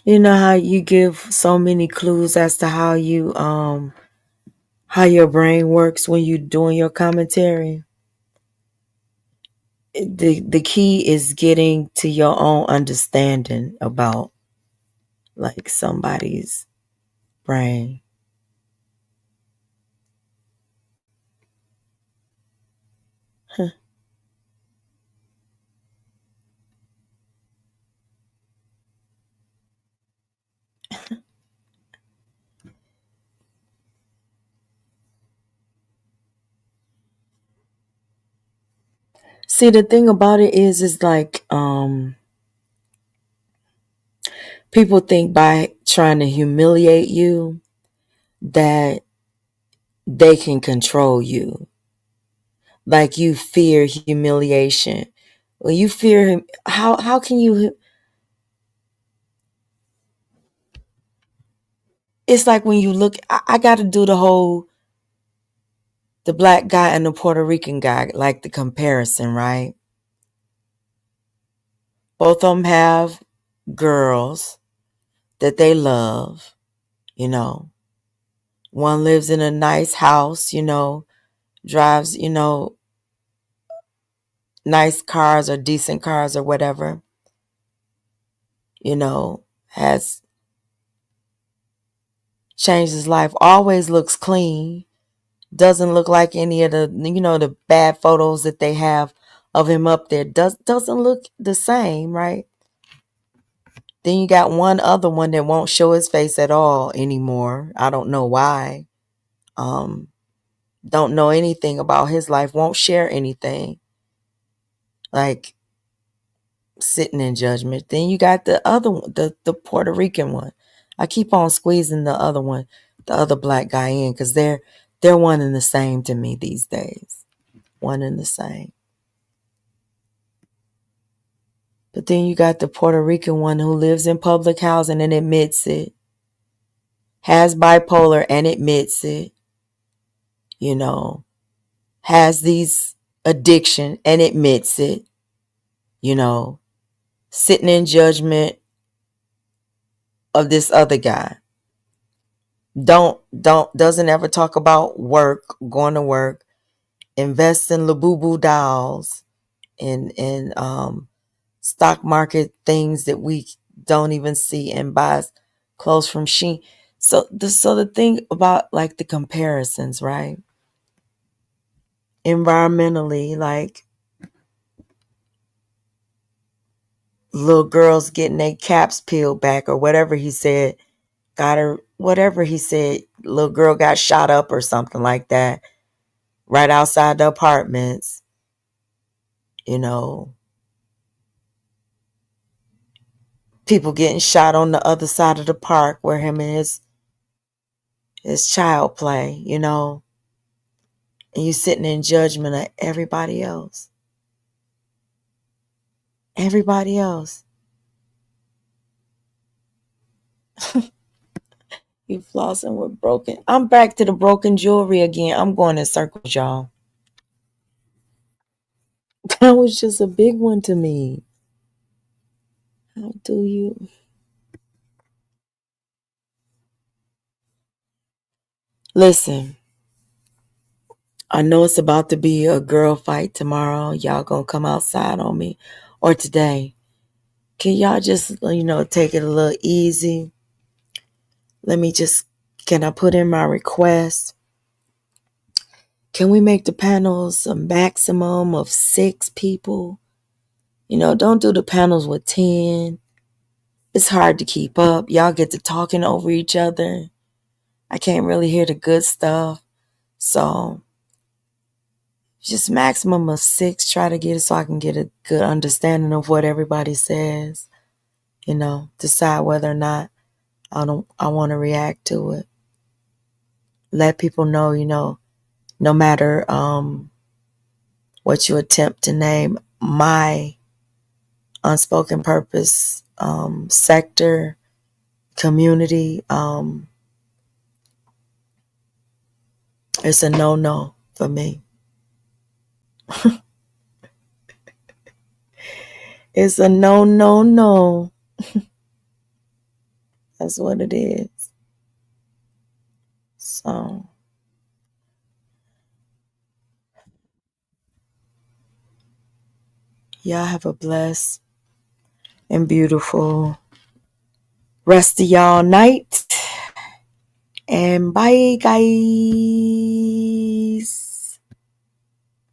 You know how you give so many clues as to how your brain works when you're doing your commentary? The key is getting to your own understanding about like somebody's brain. See, the thing about it is like people think by trying to humiliate you that they can control you. Like you fear humiliation. Well, you fear him. How can you? It's like when you look. I got to do the black guy and the Puerto Rican guy, like the comparison, right? Both of them have girls that they love. You know, one lives in a nice house. You know, drives. You know, nice cars or decent cars or whatever. You know, has changed his life. Always looks clean. Doesn't look like any of the, the bad photos that they have of him up there. Doesn't look the same, right? Then you got one other one that won't show his face at all anymore. I don't know why. Don't know anything about his life. Won't share anything. Like sitting in judgment. Then you got the other one, the Puerto Rican one. I keep on squeezing the other one, the other black guy in, because they're one and the same to me these days. One and the same. But then you got the Puerto Rican one who lives in public housing and admits it. Has bipolar and admits it. You know, has these addiction and admits it. You know, sitting in judgment of this other guy. Doesn't ever talk about work, going to work, invest in Labubu dolls and stock market things that we don't even see, and buys clothes from Shein. So the thing about like the comparisons, right? Environmentally, like little girls getting their caps peeled back or whatever he said, whatever he said, little girl got shot up or something like that right outside the apartments, you know, people getting shot on the other side of the park where him and his child play, you know, and you sitting in judgment of everybody else. Everybody else. You flossing with broken. I'm back to the broken jewelry again. I'm going in circles, y'all. That was just a big one to me. How do you? Listen, I know it's about to be a girl fight tomorrow. Y'all gonna come outside on me, or today. Can y'all just, take it a little easy? Can I put in my request? Can we make the panels a maximum of 6 people? Don't do the panels with 10. It's hard to keep up. Y'all get to talking over each other. I can't really hear the good stuff. So just maximum of 6. Try to get it so I can get a good understanding of what everybody says. Decide whether or not I want to react to it. Let people know, no matter what you attempt to name my unspoken purpose sector, community, it's a no for me. It's a no. That's what it is. So y'all have a blessed and beautiful rest of y'all night. And bye, guys.